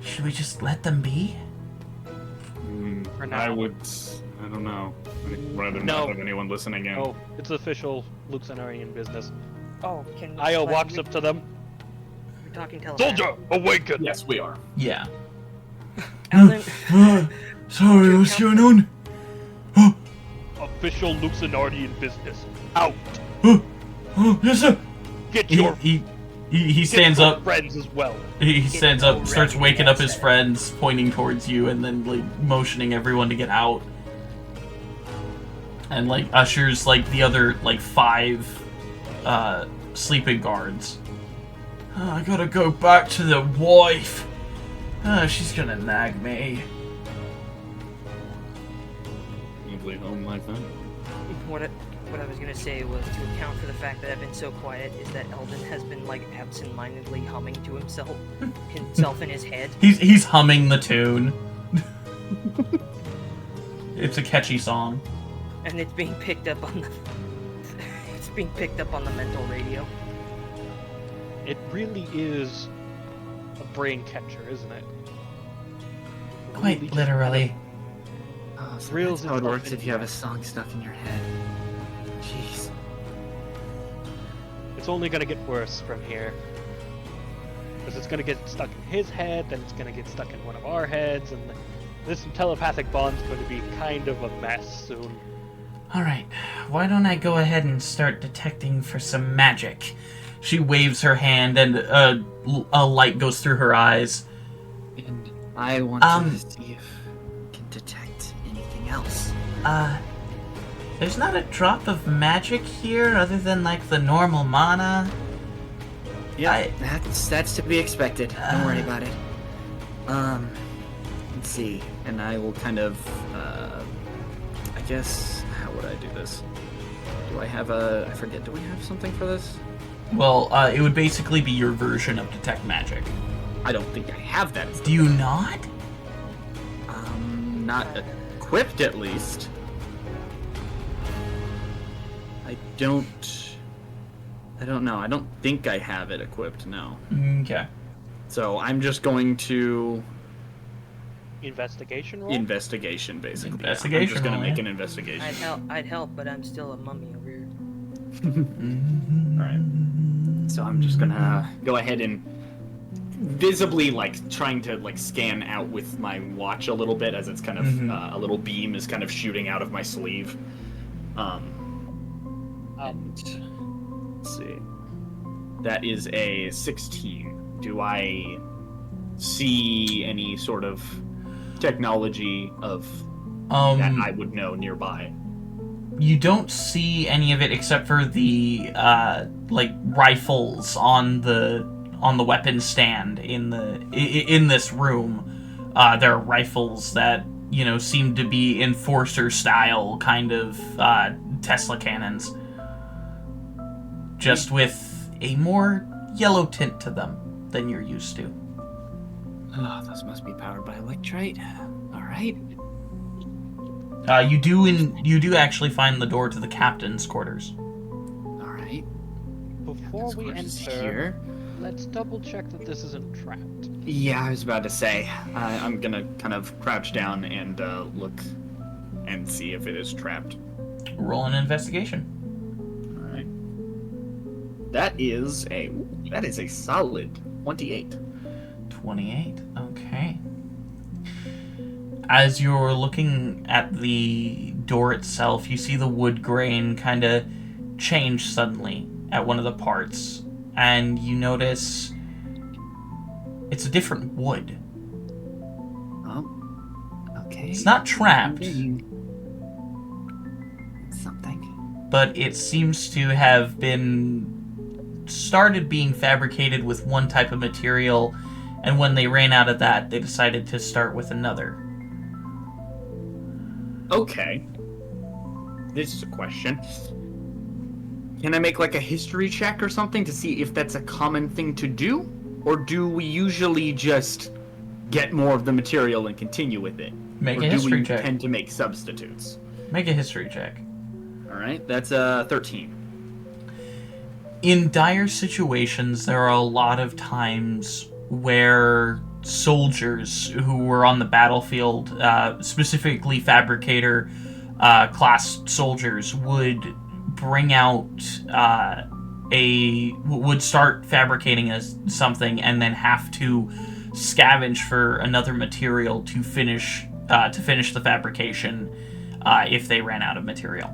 Should we just let them be? For now. I don't know. I'd rather No. not have anyone listening in. Oh, it's official Luxonarian business. Oh, can we Io let walks you- up to them. We're talking telepath. Soldier, awaken! Yes, we are. Yeah. Alan, Sorry, what's going on? Official Luxonarian business. Out! Yes, sir. Get He your stands get your up. friends as well. He stands up, starts already waking up his said. friends, pointing towards you, and then like motioning everyone to get out. And like ushers like the other like 5 sleeping guards. I gotta go back to the wife. She's gonna nag me. Lovely home like that. what I was gonna say was to account for the fact that I've been so quiet is that Eldon has been like absent-mindedly humming to himself in his head. He's humming the tune. It's a catchy song. And it's being picked up on the mental radio. It really is a brain catcher, isn't it? Quite Really just literally. Oh, so Reels that's how it itself works into if you have a that. song stuck in your head. Jeez. It's only gonna get worse from here. Because it's gonna get stuck in his head, then it's gonna get stuck in one of our heads, and this telepathic bond's going to be kind of a mess soon. Alright, why don't I go ahead and start detecting for some magic? She waves her hand and a light goes through her eyes. And I want to see if I can detect anything else. There's not a drop of magic here other than like the normal mana. Yeah, that's to be expected. Don't worry about it. Let's see. And I will kind of, I guess, how would I do this? Do I have I forget, do we have something for this? Well, it would basically be your version of detect magic. I don't think I have that. Do you not? Not equipped at least. I don't know. I don't think I have it equipped, no. Okay. So I'm just going to Investigation roll? investigation, basically. Investigation I'm just gonna roll, make yeah. an investigation. I'd help, but I'm still a mummy over here. Alright. So I'm just gonna go ahead and visibly trying to scan out with my watch a little bit as it's kind of a little beam is kind of shooting out of my sleeve. And let's see. That is a 16. Do I see any sort of technology of that I would know nearby? You don't see any of it except for the rifles on the weapon stand in this room. There are rifles that seem to be enforcer style kind of Tesla cannons, just with a more yellow tint to them than you're used to. Oh, those must be powered by electrite. All right. You do actually find the door to the captain's quarters. All right. Before we Captain's quarters enter, here. let's double check that this isn't trapped. Yeah, I was about to say. I'm gonna kind of crouch down and look and see if it is trapped. Roll an investigation. All right. That is a solid 28. 28. Okay. As you're looking at the door itself, you see the wood grain kind of change suddenly at one of the parts, and you notice it's a different wood. Oh, okay. It's not trapped, Something. but it seems to have started being fabricated with one type of material, and when they ran out of that, they decided to start with another. Okay. This is a question. Can I make like a history check or something to see if that's a common thing to do? Or do we usually just get more of the material and continue with it? Make or a history do we check. tend to make substitutes? Make a history check. Alright, that's 13. In dire situations, there are a lot of times where soldiers who were on the battlefield, specifically fabricator class soldiers, would bring out would start fabricating something and then have to scavenge for another material to finish the fabrication if they ran out of material.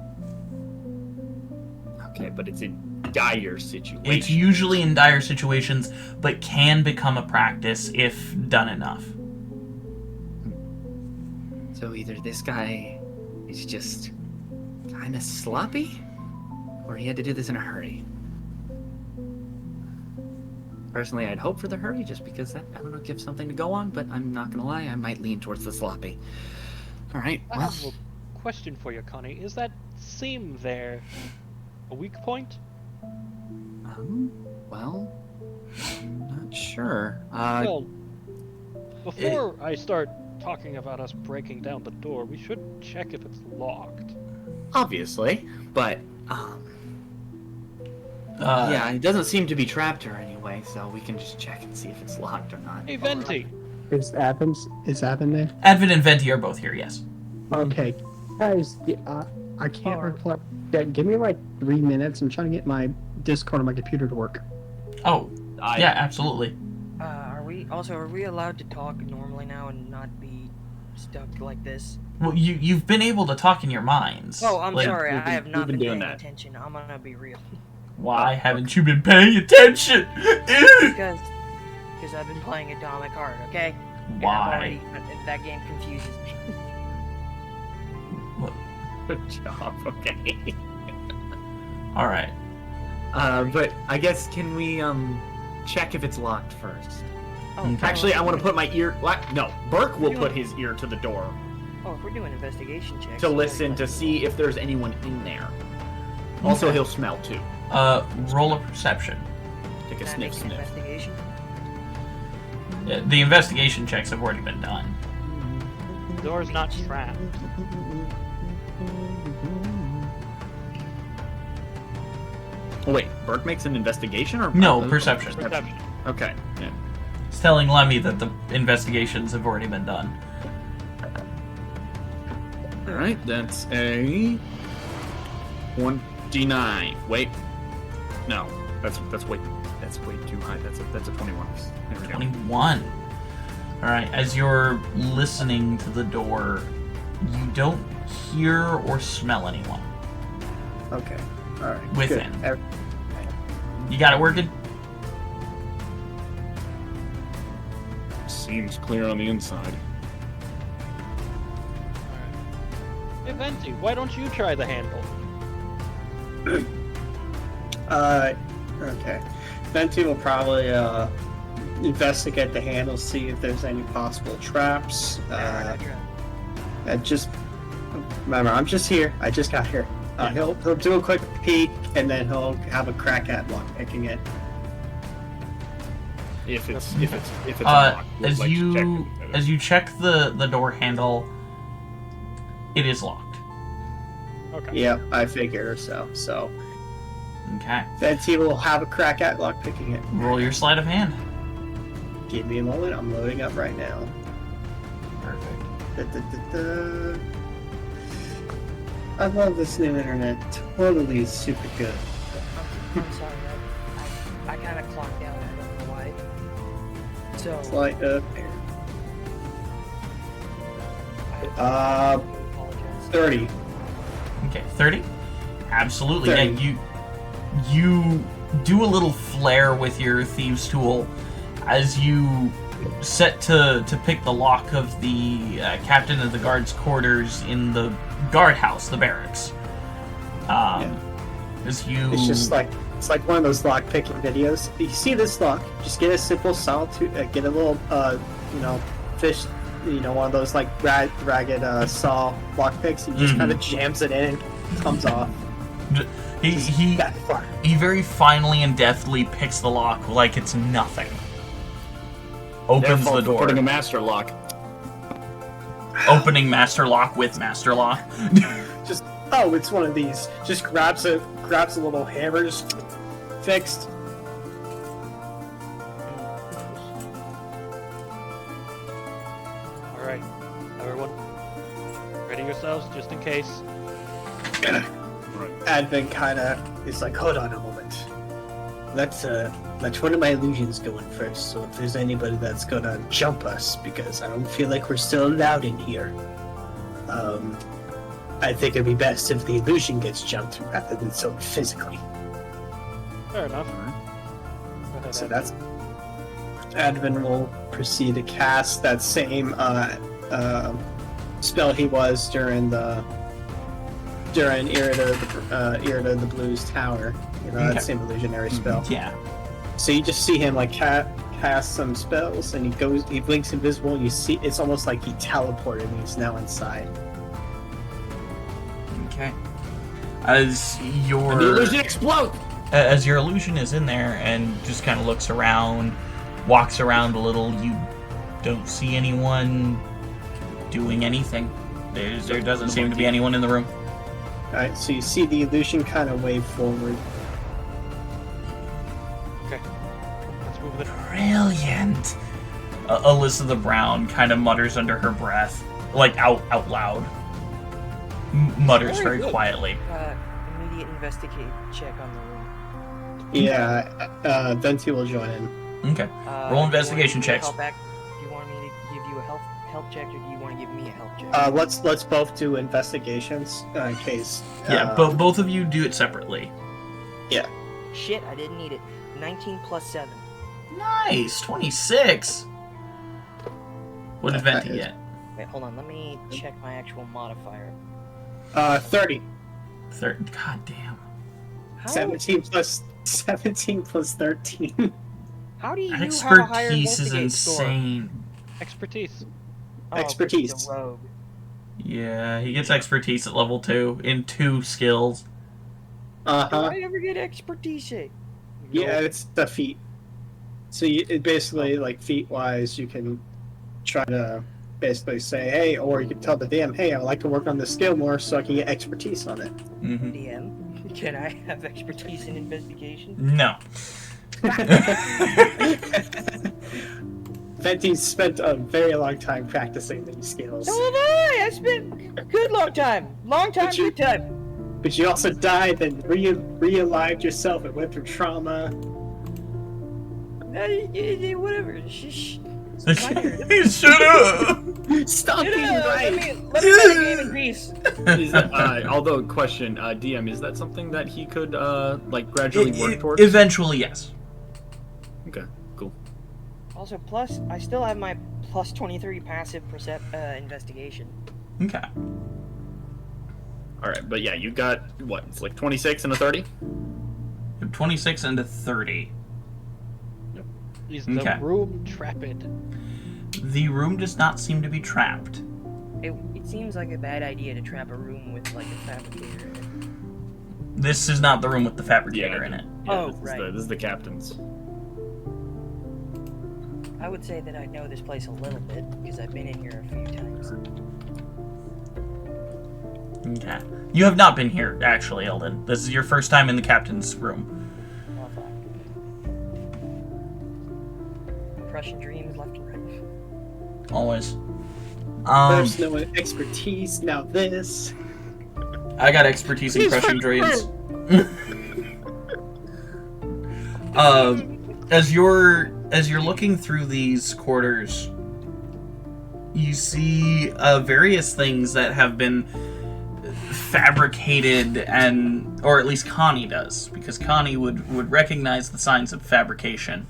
Okay, but it's in dire situations. It's usually in dire situations, but can become a practice if done enough. So either this guy is just kind of sloppy, or he had to do this in a hurry. Personally, I'd hope for the hurry, just because that, I don't know, gives something to go on, but I'm not gonna lie, I might lean towards the sloppy. Alright, I well, have a question for you, Connie. Is that seam there a weak point? well, I'm not sure. Well, before I start talking about us breaking down the door, we should check if it's locked. Obviously, but, yeah, it doesn't seem to be trapped here anyway, so we can just check and see if it's locked or not. Hey, Venti! Is Avin there? Advent and Venti are both here, yes. Okay. Guys, I can't reply. Give me like 3 minutes. I'm trying to get my Discord on my computer to work. Oh, yeah, absolutely. Are we allowed to talk normally now and not be stuck like this? Well, you've been able to talk in your minds. Oh, I'm Like, sorry, I have not been been doing paying that. attention. I'm gonna be real. Why haven't you been paying attention? Because I've been playing Atomic Heart, okay? Why? That game confuses me. Good job, okay. All right. But I guess, can we, check if it's locked first? Oh, Okay. Actually, I want to put my ear. What? No, Burke will put his ear to the door if we're doing investigation checks. to listen to see if there's anyone in there. Also, he'll smell too. Roll a perception. Take a Can I make sniff, an sniff. investigation? The investigation checks have already been done. The door's not trapped. Oh, wait, Burke makes an investigation or No, perception. Perception. Okay. Yeah. It's telling Lemmy that the investigations have already been done. All right, that's a 29. Wait, no, that's way too high. That's a 21. There we go. 21. All right. As you're listening to the door, you don't hear or smell anyone Okay. All right. within. Good. You got it working? Seems clear on the inside. Hey, Venti, why don't you try the handle? Okay. Venti will probably investigate the handle, see if there's any possible traps. Just remember, I'm just here. I just got here. He'll do a quick peek and then he'll have a crack at lockpicking it. If it's unlocked, we'd As like to check you it. as you check the door handle, it is locked. Okay. Yep, I figure so. So Okay. Venti will have a crack at lockpicking it. Roll your sleight of hand. Give me a moment. I'm loading up right now. Perfect. Da-da-da-da. I love this new internet. Totally is super good. I'm sorry, I kind of clocked out. I don't know why. So. It's like I apologize. 30. Okay. 30. Absolutely. 30. Yeah. you do a little flare with your thieves' tool as you set to pick the lock of the captain of the guard's quarters in the guardhouse, the barracks. As you, It's like one of those lock picking videos. You see this lock, just get a simple sawtooth, get a little fish, one of those like ragged saw lock picks. He just kind of jams it in and comes off. He very finely and deftly picks the lock like it's nothing. Opens the door. Putting a master lock. Opening master lock with master lock. It's one of these. Just grabs a little hammer, just fixed. All right, everyone, ready yourselves just in case. Advent kind of is like, hold on a moment. Let's one of my illusions go in first. So if there's anybody that's gonna jump us, because I don't feel like we're still allowed in here, I think it'd be best if the illusion gets jumped rather than so physically. Fair enough. So that's Advent will proceed to cast that same spell he was during Aeidros the Blues Tower. That same illusionary spell. Yeah. So you just see him like cast some spells, and he blinks invisible. And you see it's almost like he teleported, and he's now inside. Okay. As your The illusion explodes. As your illusion is in there and just kind of looks around, walks around a little, you don't see anyone doing anything. There doesn't seem to be anyone in the room. Alright, so you see the illusion kind of wave forward. Okay, let's move it. Brilliant! Alyssa the Brown kind of mutters under her breath, like out loud. Mutters very quietly. Immediate investigate check on the room. Yeah, Venti will join in. Okay. Roll investigation checks. Do you want me to give you a help check, or do you want to give me a help check? Let's both do investigations in case. Yeah, but both of you do it separately. Yeah. Shit, I didn't need it. 19 plus 7. Nice, 26. What did Venti get? Wait, hold on. Let me check my actual modifier. 30. 30. God damn. How, 17 plus 13. how do you have a higher Expertise is investigate score? insane. Expertise. Oh, Expertise. he's a rogue. Yeah, he gets expertise at level 2 in 2 skills. Do Uh-huh. I ever get expertise? Yeah, it's the feat. So it basically, like, feat-wise, you can try to basically say, hey, or you can tell the DM, hey, I'd like to work on this skill more so I can get expertise on it. Mm-hmm. DM, can I have expertise in investigation? No. Venti's spent a very long time practicing these skills. So have I! I spent a good long time. Long time, But you- good time. But you also died and re-alived yourself and went through trauma. Whatever. Shh. Shut up! Stop being Let right! me play the game in peace. Is that, although, question, DM, is that something that he could, gradually work towards? Eventually, yes. Okay, cool. Also, plus, I still have my plus 23 passive investigation. Okay. Alright, but yeah, you got, what, it's like 26 and a 30? 26 and a 30. Is the Okay. room trapped? The room does not seem to be trapped. It seems like a bad idea to trap a room with, like, a fabricator in it. This is not the room with the fabricator in it. Yeah, Oh, this right. This is the captain's. I would say that I know this place a little bit, because I've been in here a few times. Okay. You have not been here, actually, Eldon. This is your first time in the captain's room. Oh, fuck. Crushing dreams left and right. Always. First, no expertise, now this. I got expertise in crushing dreams. As you're looking through these quarters, you see various things that have been fabricated, or at least Connie does, because Connie would recognize the signs of fabrication.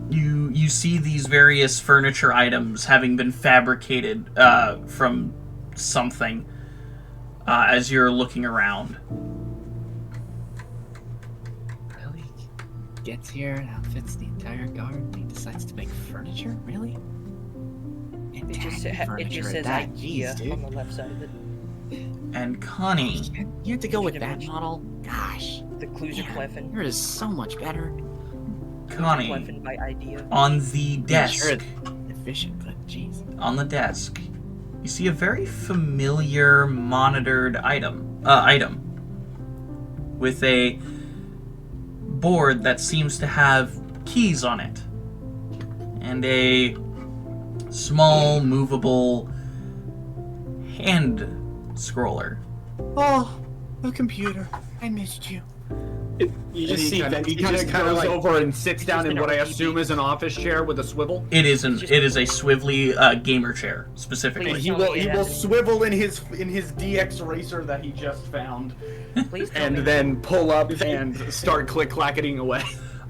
You see these various furniture items having been fabricated from something as you're looking around. Really? Gets here and outfits the entire guard and he decides to make furniture? Really? It just says IKEA on the left side of it. And Connie... You have to go with that model? Gosh. The Kluserkleffen. Yours is so much better. Connie, Kluserkleffen by idea. on the desk... Sure, efficient, but jeez. On the desk, you see a very familiar monitored item with a board that seems to have keys on it and a small movable hand scroller. Oh, a computer. I missed you. You just see that he kind of goes over and sits down in what I assume is an office chair with a swivel. It is a swivelly gamer chair specifically. And he will swivel in his DX racer that he just found, and then pull up and start click-clacketing away.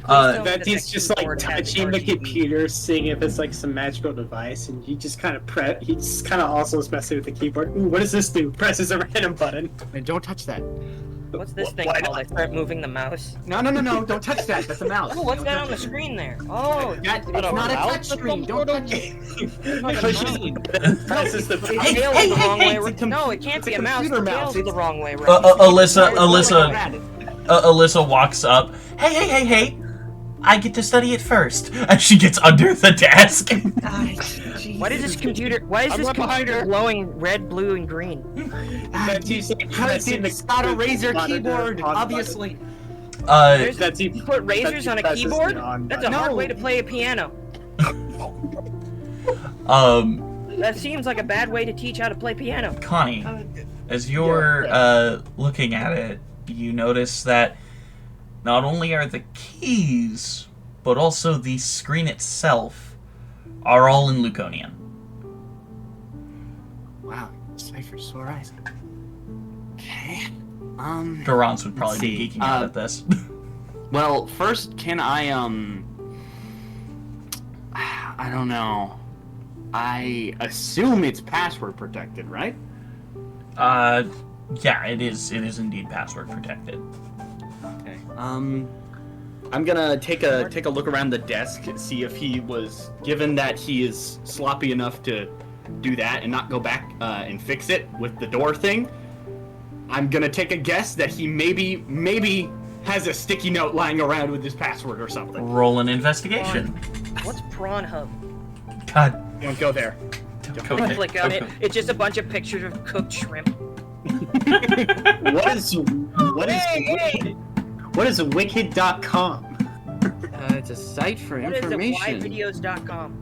That he's just like touching the computer, seeing if it's like some magical device, and he just kind of also is messing with the keyboard. Ooh, what does this do? Presses a random button. And don't touch that. What's this thing called? I start moving the mouse. No, don't touch that. That's a mouse. Oh, what's that on the screen there? Oh, It's not a touch screen. Don't touch it. Presses the The tail is the wrong way around. No, it can't be a mouse. The tail's the wrong way around. Alyssa walks up. Hey! I get to study it first. And she gets under the desk. Why is this computer glowing red, blue, and green? Because it's got a Razer keyboard, obviously. You put razors on a keyboard? That's a hard way to play a piano. That seems like a bad way to teach how to play piano. Connie, as you're looking at it, you notice that not only are the keys, but also the screen itself are all in Luconian. Wow, Cypher's sore eyes. Okay. Garance would probably be geeking out at this. Well, first, can I don't know. I assume it's password protected, right? Yeah, it is indeed password protected. Okay. I'm gonna take a look around the desk, see if he was, given that he is sloppy enough to do that and not go back and fix it with the door thing. I'm gonna take a guess that he maybe has a sticky note lying around with his password or something. Roll an investigation. What's Prawn Hub? God, Don't go there. I click on it. It's just a bunch of pictures of cooked shrimp. What is wicked.com? It's a site for information. What is yvideos.com?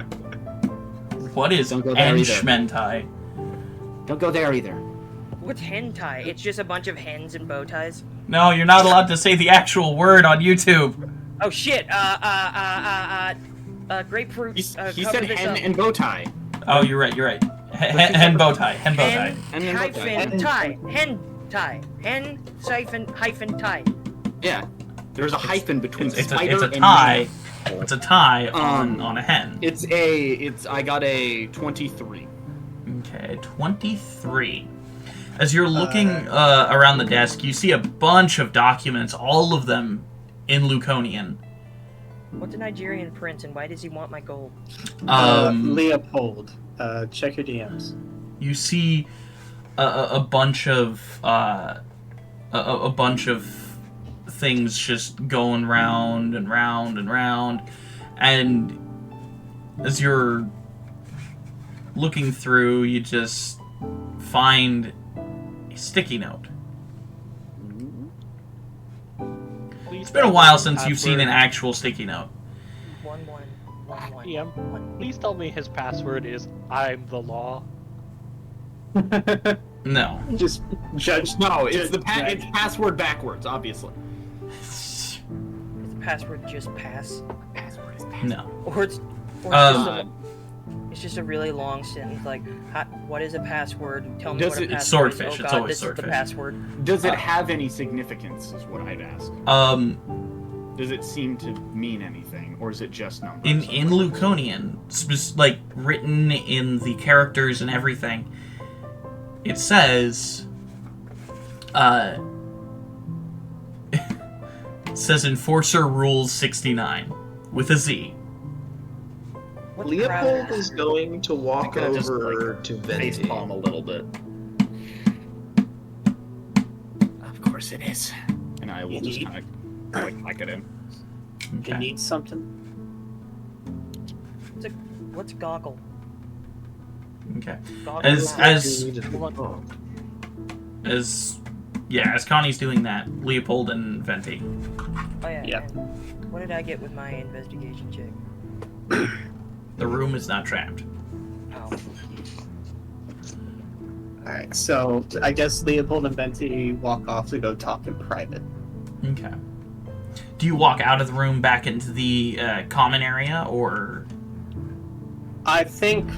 What is Don't go there either. Enshmentai? Don't go there either. What's hentai? It's just a bunch of hens and bow ties. No, you're not allowed to say the actual word on YouTube. Oh shit! Grapefruit. He said hen and bow tie. Oh, you're right. Hen bow tie. Hen bow tie. Hyphen tie. Hen tie. Hen hyphen tie. Yeah. There's a hyphen between It's spider a and tie. man. It's a tie on a hen. I got a 23. Okay, 23. As you're looking around the desk, you see a bunch of documents, all of them in Luconian. What's a Nigerian prince and why does he want my gold? Leopold. Check your DMs. You see a bunch of things just going round and round and round, and as you're looking through, you just find a sticky note. It's been a while since you've seen an actual sticky note. 1111. Please tell me his password is "I'm the law." No. Just judge. No, it's password backwards, obviously. Is the password just pass? Password is No. Or it's It's just a really long sentence like, what is a password? Tell me Does what a it- password It's swordfish, is. Oh it's god, always this is swordfish. the password. Does it have any significance? Is what I'd ask. Does it seem to mean anything, or is it just numbers? In Luconian, like written in the characters and everything, it says, it says Enforcer Rules 69 with a Z. What's Leopold crowd? is going to walk gonna just, over to Face Venti. palm a little bit. Of course it is. And I will just kind of like it in. You Okay. need something? What's goggle? Okay. Goggle. As Oh. as Connie's doing that, Leopold and Venti. Oh yeah. Yeah. And what did I get with my investigation check? The room is not trapped. Oh. Alright, so I guess Leopold and Venti walk off to go talk in private. Okay. Do you walk out of the room back into the common area, or? I think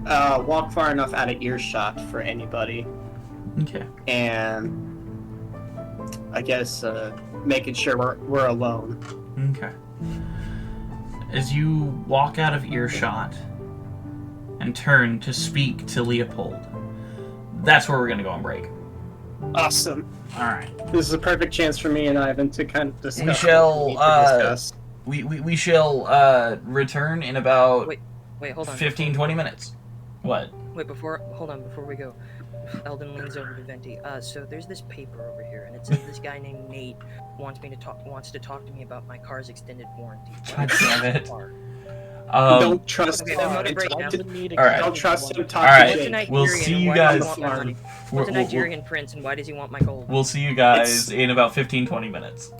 walk far enough out of earshot for anybody, Okay. and I guess making sure we're alone. Okay. As you walk out of earshot and turn to speak to Leopold, that's where we're gonna go on break. Awesome. All right. This is a perfect chance for me and Ivan to kind of discuss. We shall, what we need to discuss. We shall return in about Wait, hold on. 15, 20 minutes. What? Wait, before we go. Eldon leans over to Venti. So there's this paper over here, and it says this guy named Nate wants to talk to me about my car's extended warranty. God damn it. Don't trust Okay, him. I'm gonna break Talk now. to- All right. Don't trust him. Talk All right. to What's a Jake. We'll Nigerian see and you why does he guys. want my money? What's a Nigerian prince and why does he want my gold? We'll see you guys in about 15, 20 minutes.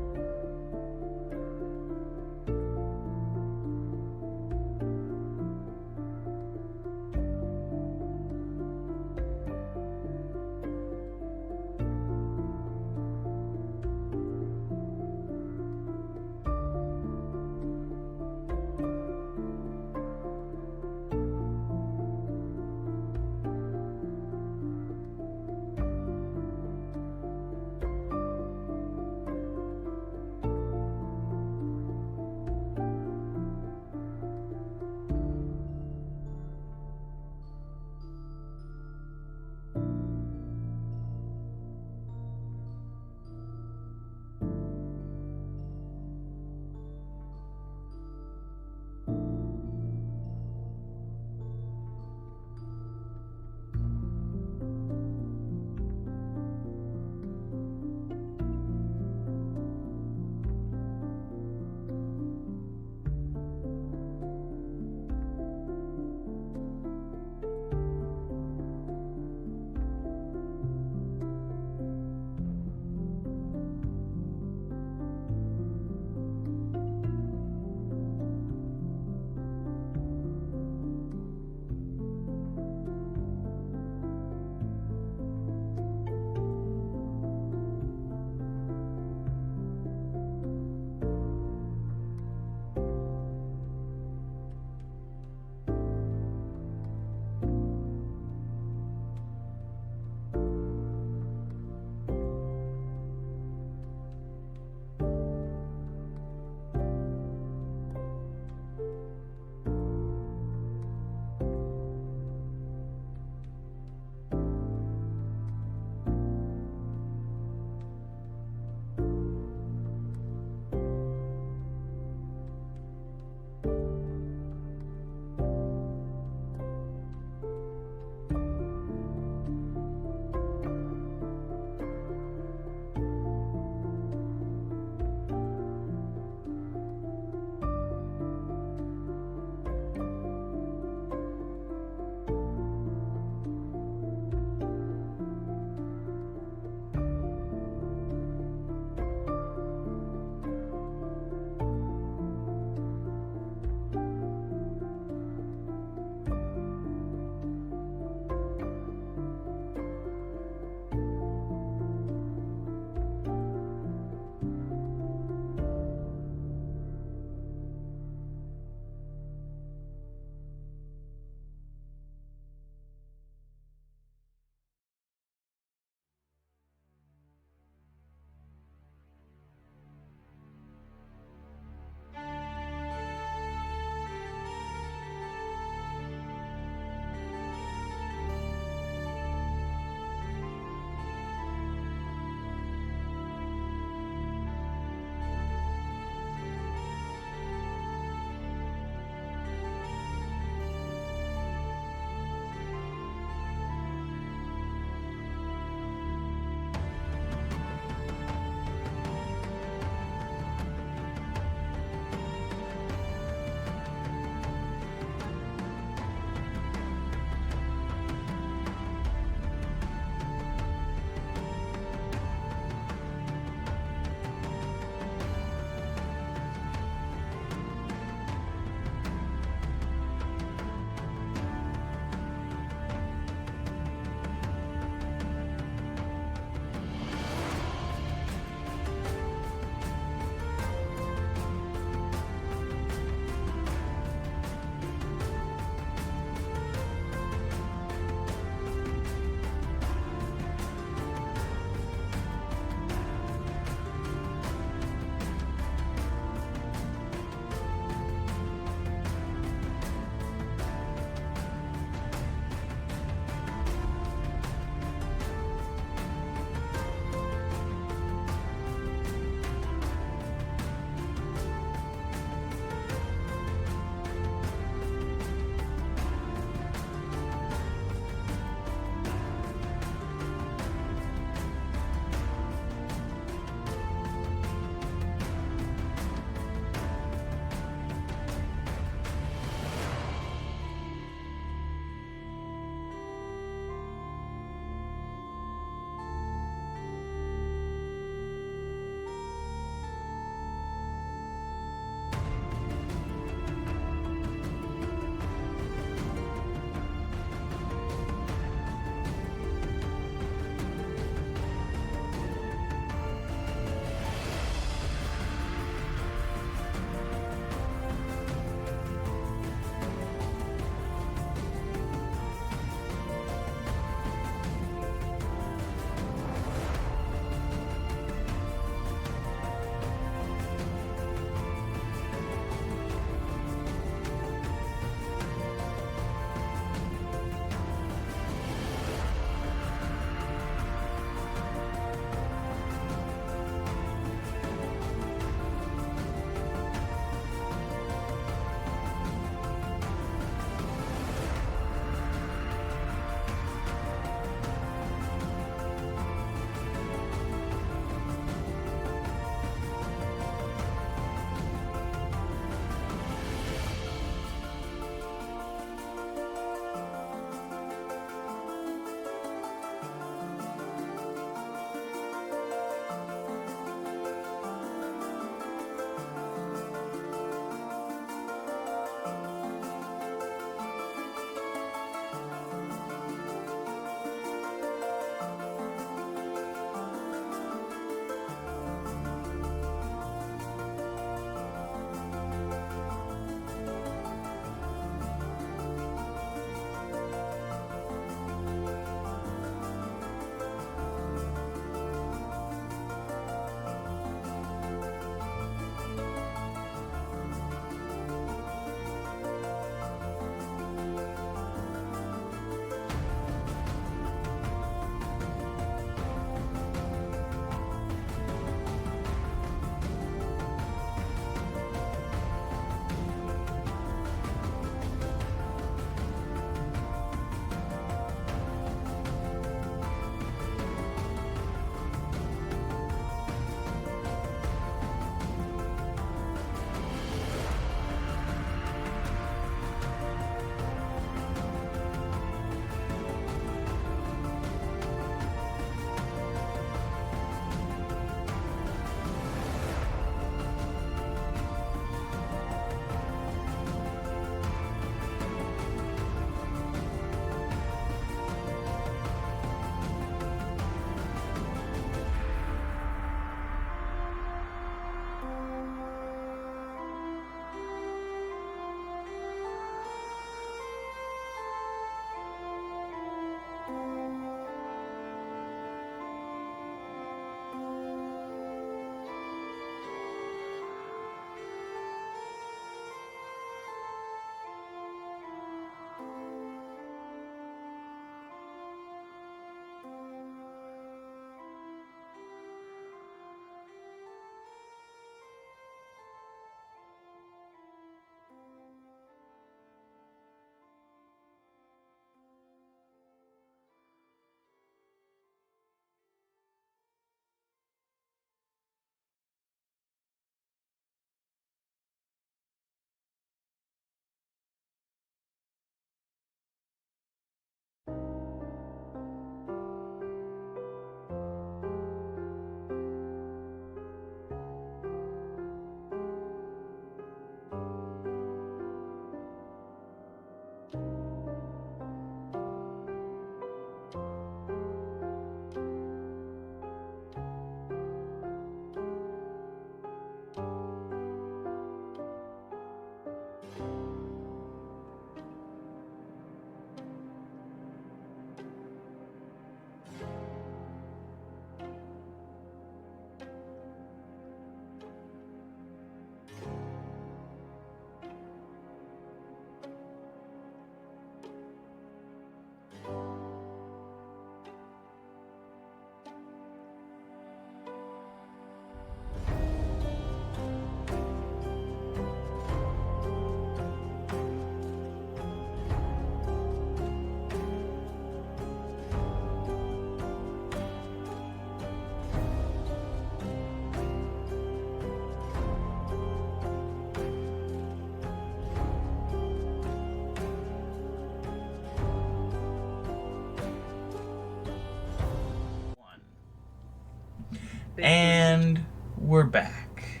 And we're back.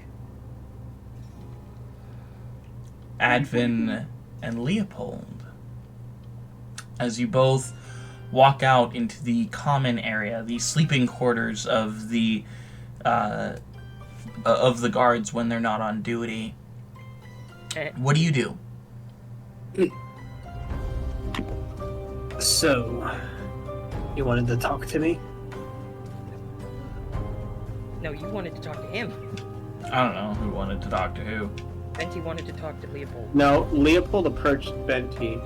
Advin and Leopold, as you both walk out into the common area, the sleeping quarters of the guards when they're not on duty. What do you do? So, you wanted to talk to me? No, you wanted to talk to him. I don't know who wanted to talk to who. Venti wanted to talk to Leopold. No, Leopold approached Venti,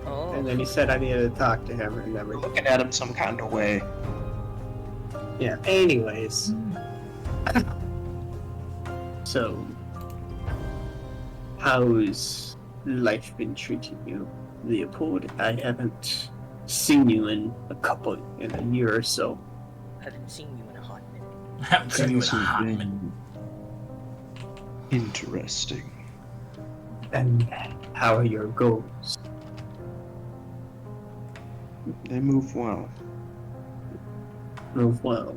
Oh. and then he said I needed to talk to him and everything. Looking at him some kind of way. Yeah, anyways. So, how's life been treating you, Leopold? I haven't seen you in a year or so. I haven't seen you in a hot minute. Haven't seen you in a Things hot have minute. been interesting. And how are your goals? They move well. Move well.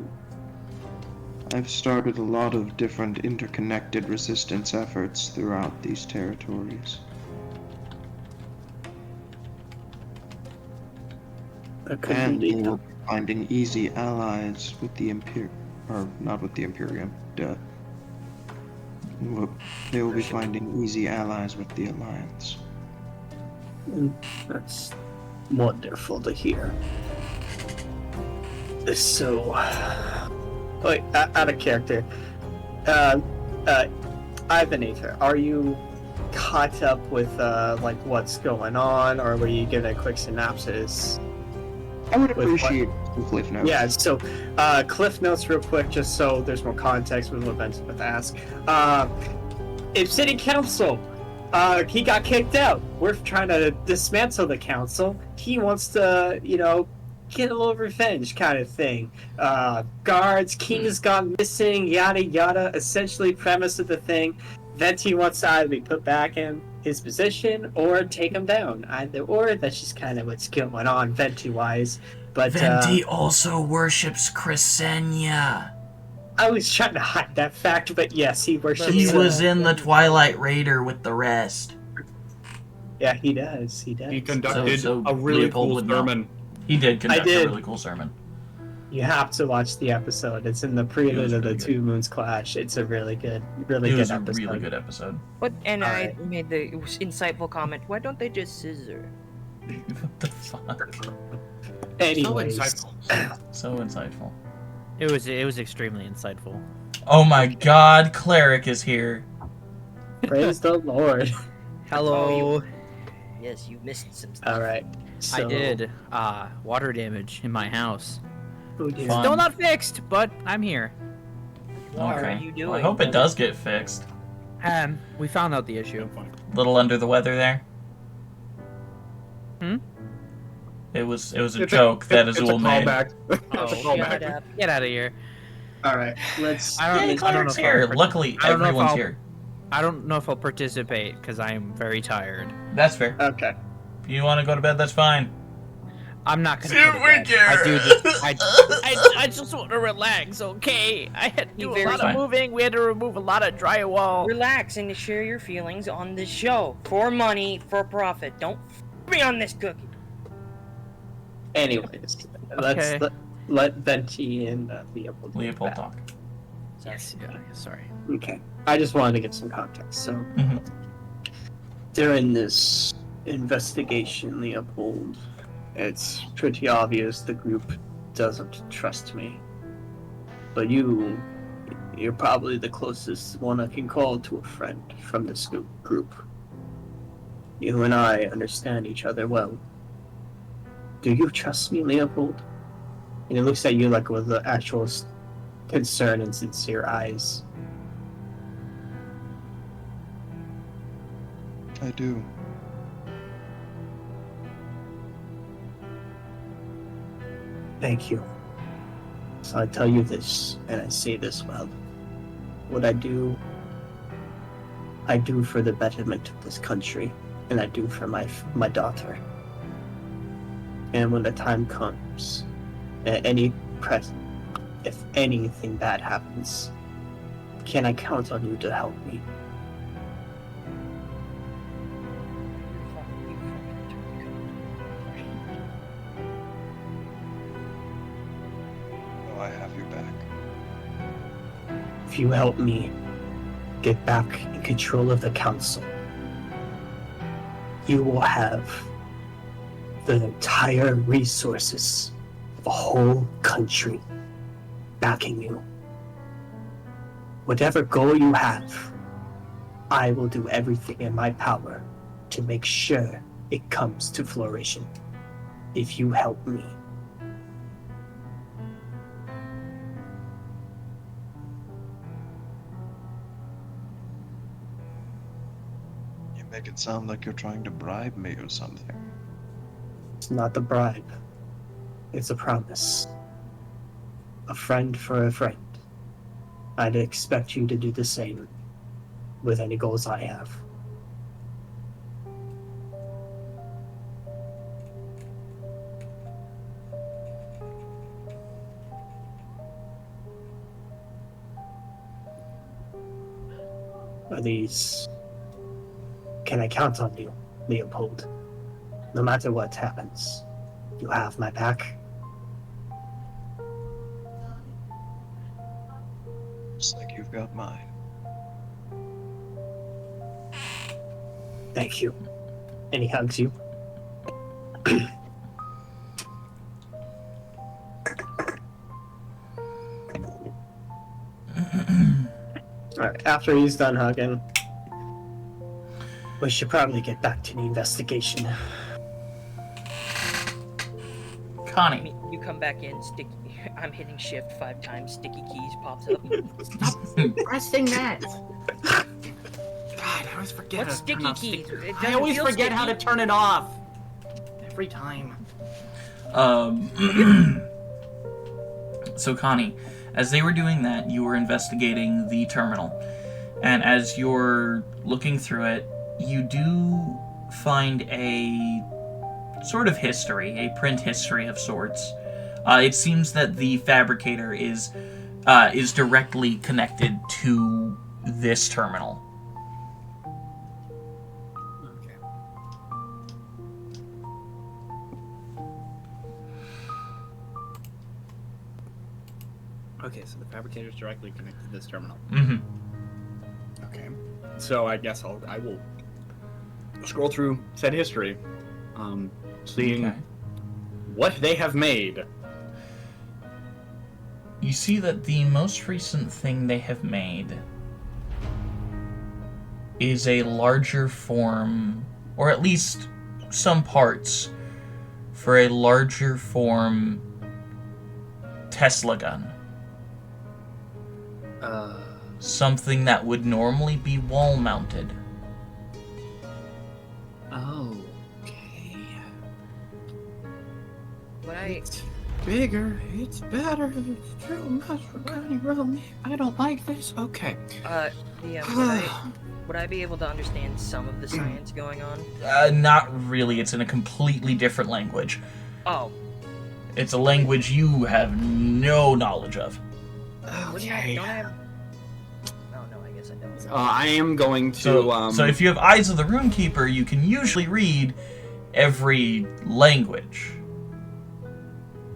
I've started a lot of different interconnected resistance efforts throughout these territories. And we're finding easy allies with the or not with the Imperium, duh. They will be finding easy allies with the Alliance. That's wonderful to hear. So, wait, out of character. Ivan, are you caught up with like what's going on, or were you given a quick synopsis? I would appreciate some cliff notes. Yeah, so cliff notes real quick, just so there's more context with what Ben's about to ask. In City Council, he got kicked out. We're trying to dismantle the council. He wants to, get a little revenge kind of thing. Guards, kings gone missing, yada yada. Essentially, premise of the thing. Venti wants to either be put back in his position or take him down. Either or, that's just kind of what's going on Venti-wise. But Venti also worships Crescenia. I was trying to hide that fact, but yes, he worships. He was in the Twilight Raider with the rest. Yeah, he does. He does. He conducted So a really Leopold cool would know. sermon. He did conduct I did. a really cool sermon. You have to watch the episode. It's in the prelude of the really good. Two Moons Clash. It's a really good It good was a episode. really good episode. But I Alright. made the insightful comment. Why don't they just scissor? What the fuck? Anyways, So insightful. It was extremely insightful. Oh my god, Cleric is here. praise the Lord. Hello. Yes, you missed some stuff. All right. So, I did water damage in my house. Oh dear. Fun. Still not fixed, but I'm here. What Okay. are you doing? Well, I hope it does get fixed. We found out the issue. Little under the weather there. Hmm? It was a joke that it's Azul a made. callback. It's a Oh, callback. Shut up. Get out of here. All right. Let's. I don't, Yay, I don't know Cleric's if here. I'll Luckily, I don't know if everyone's I'll- here. I don't know if I'll participate because I am very tired. That's fair. Okay. If you want to go to bed, that's fine. I'm not gonna. See go if to we bed. care. I do this. I just want to relax, okay? I had to do a lot Fine. of moving. We had to remove a lot of drywall. Relax and share your feelings on this show. For money, for profit. Don't f me on this cookie. Anyways, Okay. let Venti and Leopold. get Leopold back. talk. Yes. Yeah. Sorry. Okay. I just wanted to get some context. So, Mhm. during this investigation, Leopold, it's pretty obvious the group doesn't trust me. But you're probably the closest one I can call to a friend from this group. You and I understand each other well. Do you trust me, Leopold? And he looks at you like with the actual concern and sincere eyes. I do. Thank you. So I tell you this, and I say this well. What I do for the betterment of this country, and I do for my daughter. And when the time comes, at any if anything bad happens, can I count on you to help me? Oh, I have your back. If you help me get back in control of the council, you will have the entire resources of a whole country backing you. Whatever goal you have, I will do everything in my power to make sure it comes to fruition. If you help me. You make it sound like you're trying to bribe me or something. It's not a bribe. It's a promise. A friend for a friend. I'd expect you to do the same with any goals I have. Are these... Can I count on you, Leopold? No matter what happens, you have my back. Just like you've got mine. Thank you. And he hugs you. Alright, after he's done hugging, we should probably get back to the investigation. Connie. You come back in, sticky. I'm hitting shift 5 times, sticky keys pops up. Stop pressing that. God, I always forget. What's how to turn sticky off keys? sticky- It I doesn't always feel forget how to sticky. turn it off. Every time. So Connie, as they were doing that, you were investigating the terminal. And as you're looking through it, you do find a sort of history, a print history of sorts. It seems that the fabricator is directly connected to this terminal. Okay. Okay, so the fabricator is directly connected to this terminal. Mm-hmm. Okay. So I guess I will scroll through said history, seeing Okay. what they have made. You see that the most recent thing they have made is a larger form, or at least some parts, for a larger form Tesla gun. Something that would normally be wall-mounted. Oh, okay. What I It's bigger. It's better. It's too much for Connie Roll. I don't like this. Okay. would I be able to understand some of the science going on? Not really. It's in a completely different language. Oh, It's a language you have no knowledge of. wouldn't I, don't I have... Oh no, I guess I don't. I am going to. So if you have Eyes of the Runekeeper, you can usually read every language.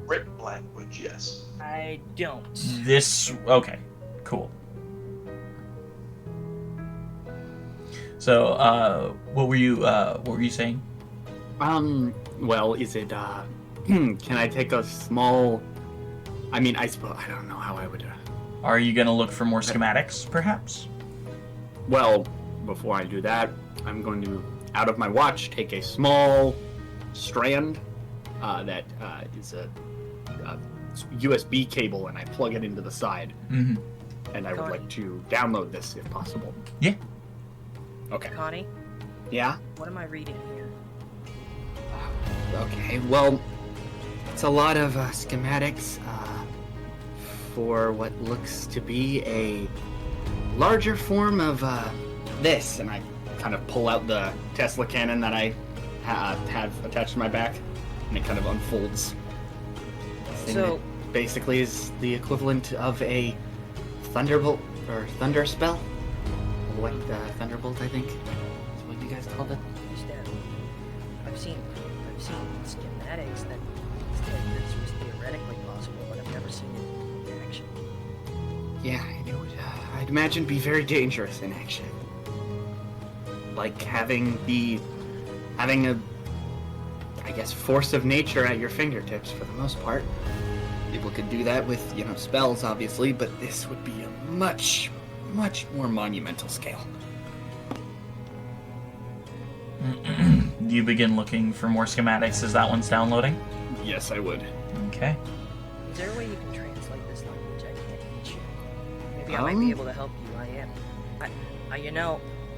Written language, yes. I don't. Okay, cool. So, what were you saying? Well, is it, can I take a small... I mean, I suppose, I don't know how I would, Are you gonna look for more schematics, perhaps? Well, before I do that, I'm going to, out of my watch, take a small strand, that, is a USB cable, and I plug it into the side. Mm-hmm. And I would Connie. like to download this, if possible. Yeah. Okay. Connie, Yeah? what am I reading here? Okay, well, it's a lot of schematics for what looks to be a larger form of this, and I kind of pull out the Tesla cannon that I have attached to my back, and it kind of unfolds. So, basically is the equivalent of a thunderbolt or thunder spell. What thunderbolt, I think, is what you guys called it. Understand. I've seen schematics that said this was theoretically possible, but I've never seen it in action. Yeah, it would. I'd imagine be very dangerous in action. Like having a, I guess, force of nature at your fingertips for the most part. People could do that with, spells, obviously, but this would be a much, much more monumental scale. You begin looking for more schematics as that one's downloading? Yes, I would. Okay. Is there a way you can translate this language? I can't reach you. Maybe I might be able to help you.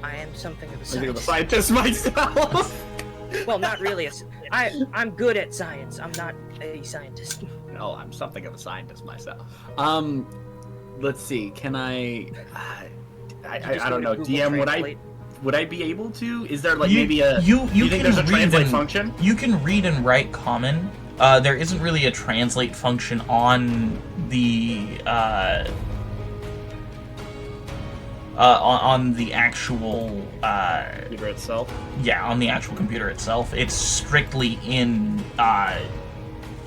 I am something of a scientist myself. Well, not really. I'm good at science. I'm not a scientist. No, I'm something of a scientist myself. Let's see. Can I don't know. DM, would I be able to? Is there maybe a? You think there's a translate function? You can read and write common. There isn't really a translate function on the on the actual computer itself. Yeah, on the actual computer itself. It's strictly in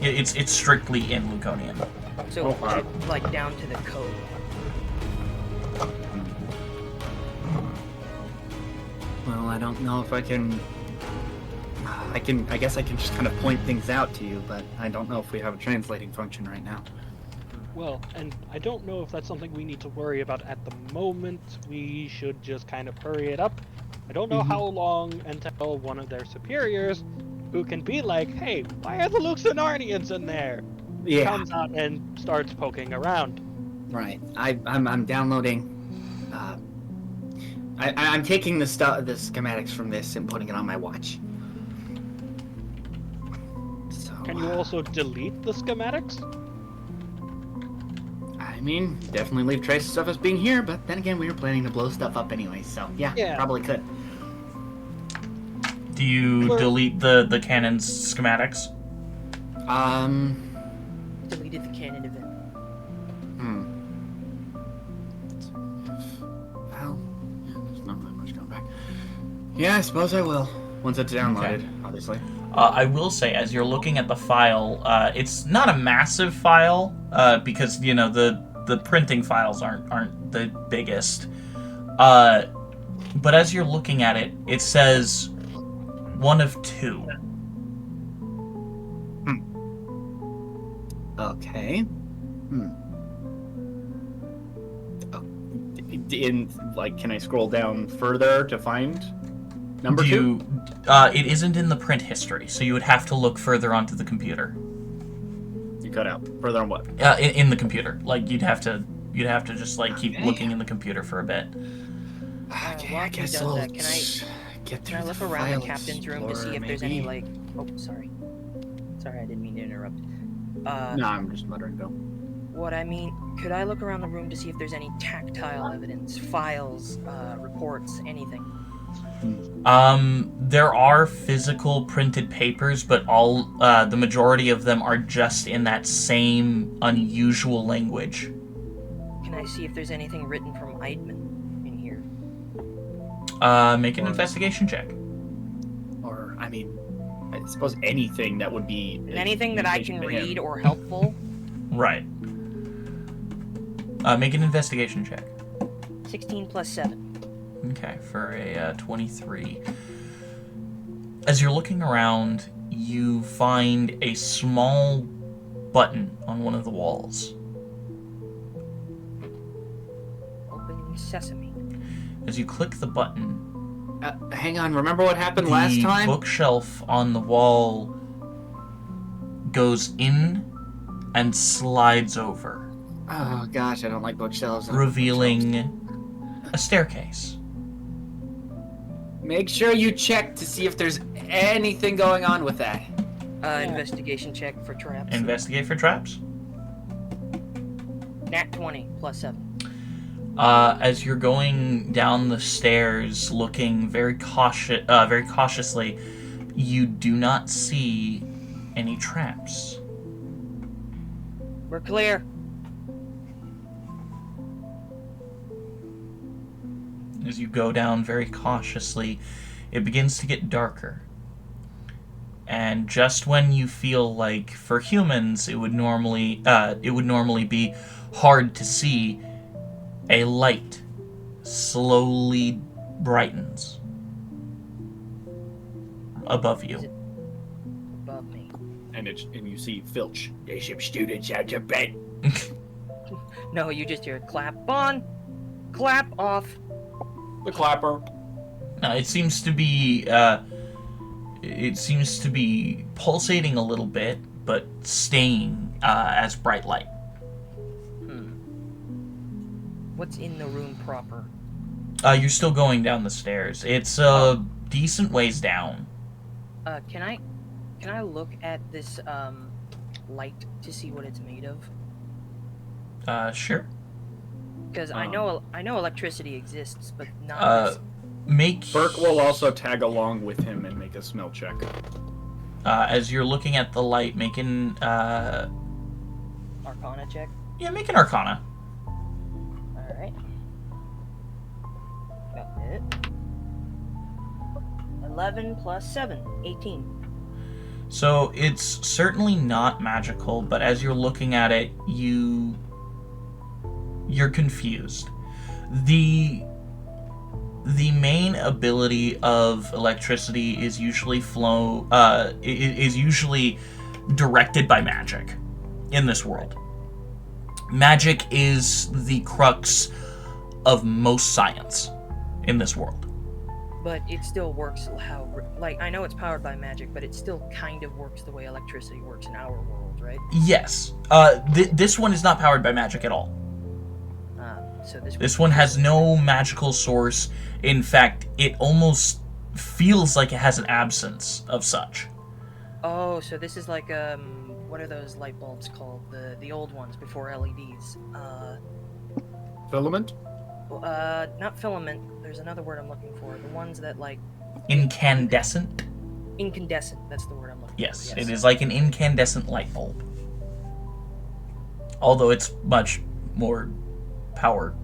it's strictly in Luconian. So like down to the code. Well, I don't know if I can. I guess I can just kind of point things out to you, but I don't know if we have a translating function right now. Well, and I don't know if that's something we need to worry about at the moment. We should just kind of hurry it up. I don't know how long until one of their superiors, who can be like, hey, why are the Luxonarnians in there? Yeah. Comes out and starts poking around. Right. I'm downloading. I'm taking the schematics from this and putting it on my watch. So, can you also delete the schematics? I mean, definitely leave traces of us being here, but then again, we were planning to blow stuff up anyway, so yeah. Probably could. Do you delete the cannon's schematics? Deleted the cannon event. Well, there's not really much going back. Yeah, I suppose I will. Once it's downloaded, obviously. I will say, as you're looking at the file, it's not a massive file, because, the printing files aren't the biggest. But as you're looking at it, it says 1 of 2. Okay. Can I scroll down further to find number 2? It isn't in the print history, so you would have to look further onto the computer. You cut out. Further on what? In the computer. Like, you'd have to just, keep looking in the computer for a bit. Okay, I guess I'll get through. Can I look around the captain's room to see if there's any, oh, sorry. Sorry, I didn't mean to interrupt. No, I'm just muttering, go. What I mean, could I look around the room to see if there's any tactile evidence, files, reports, anything? There are physical printed papers, but the majority of them are just in that same unusual language. Can I see if there's anything written from Nightmen in here? Make an investigation check. Or, I mean, I suppose anything that would be... Anything that I can read or helpful? Right. Make an investigation check. 16 plus 7. Okay, for a 23. As you're looking around, you find a small button on one of the walls. Open sesame. As you click the button... hang on, remember what happened last time? The bookshelf on the wall goes in and slides over. Oh gosh, I don't like bookshelves. Revealing a staircase. Make sure you check to see if there's anything going on with that. Investigation check for traps. Investigate for traps. Nat 20 plus 7. As you're going down the stairs, looking very cautiously, you do not see any traps. We're clear. As you go down very cautiously, it begins to get darker. And just when you feel like, for humans, it would normally be hard to see, a light slowly brightens above you. Above me. And you see Filch. They ship students out to bed. No, you just hear clap on, clap off. The clapper. It seems to be pulsating a little bit, but staying as bright light. What's in the room proper? You're still going down the stairs. It's a decent ways down. Can I look at this light to see what it's made of? Sure. Because I know electricity exists, but not. Burke will also tag along with him and make a smell check. As you're looking at the light, make an Arcana check. Yeah, make an Arcana. All right. Got it. 11 plus 7, 18. So it's certainly not magical, but as you're looking at it, you're confused. The main ability of electricity is usually directed by magic in this world. Magic is the crux of most science in this world. But it still works I know it's powered by magic, but it still kind of works the way electricity works in our world, right? Yes. This one is not powered by magic at all. So this one has no magical source. In fact, it almost feels like it has an absence of such. Oh, so this is like what are those light bulbs called? The old ones before LEDs. Filament? Not filament. There's another word I'm looking for. The ones that like incandescent. Incandescent. That's the word I'm looking for. Yes, it is like an incandescent light bulb. Although it's much more power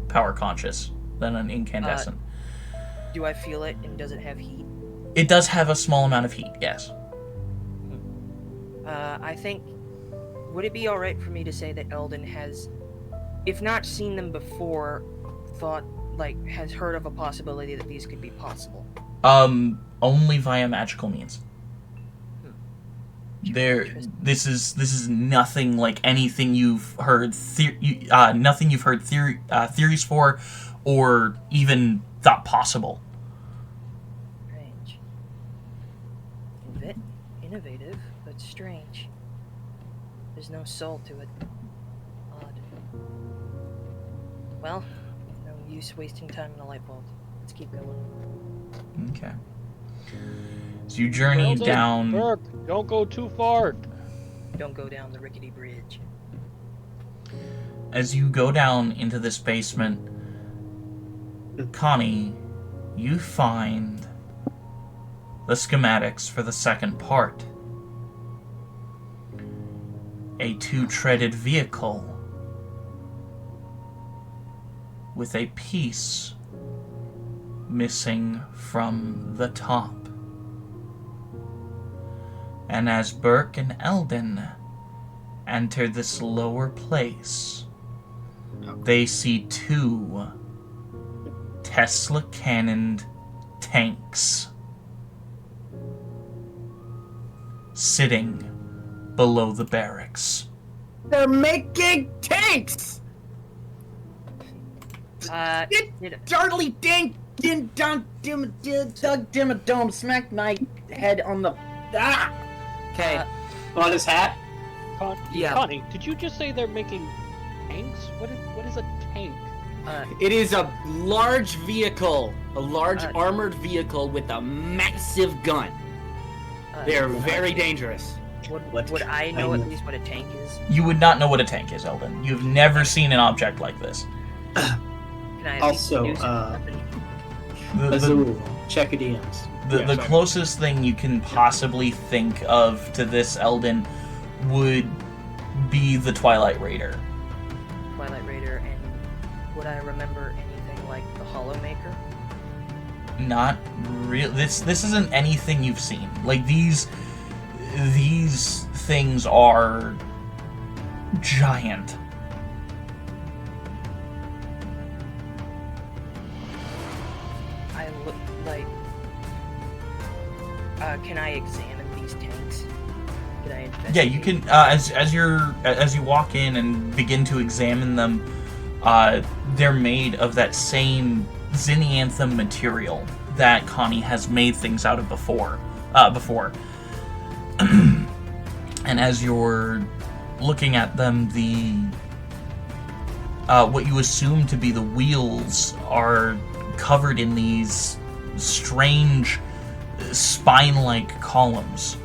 conscious than an incandescent. Do I feel it, and does it have heat? It does have a small amount of heat, yes. I think, would it be alright for me to say that Eldon has, if not seen them before, has heard of a possibility that these could be possible? Only via magical means. This is nothing like anything you've heard theories for, or even thought possible. Strange. Innovative, but strange. There's no soul to it. Odd. Well, no use wasting time in a light bulb. Let's keep going. Okay. So you journey down... Burke, don't go too far. Don't go down the rickety bridge. As you go down into this basement, Connie, you find the schematics for the second part. A two-treaded vehicle with a piece missing from the top. And as Burke and Eldon enter this lower place, they see two Tesla-cannoned tanks sitting below the barracks. They're making tanks! Charlie Dink Dunk Dimmadome smack my head on the... Ah! Okay. On his hat? Yeah. Connie, did you just say they're making tanks? What is a tank? It is a large vehicle. A large armored vehicle with a massive gun. They're very dangerous. Would I know at least what a tank is? You would not know what a tank is, Eldon. You've never seen an object like this. Can I Also, check your DMs. The closest thing you can possibly think of to this, Eldon, would be the Twilight Raider. Twilight Raider, and would I remember anything like the Hollow Maker? Not real. This isn't anything you've seen. Like these things are giant. I look like. Can I examine these tanks? Can I investigate? Yeah, you can. As you walk in and begin to examine them, they're made of that same Zinnianthem material that Connie has made things out of before. And as you're looking at them, the what you assume to be the wheels are covered in these strange spine-like columns.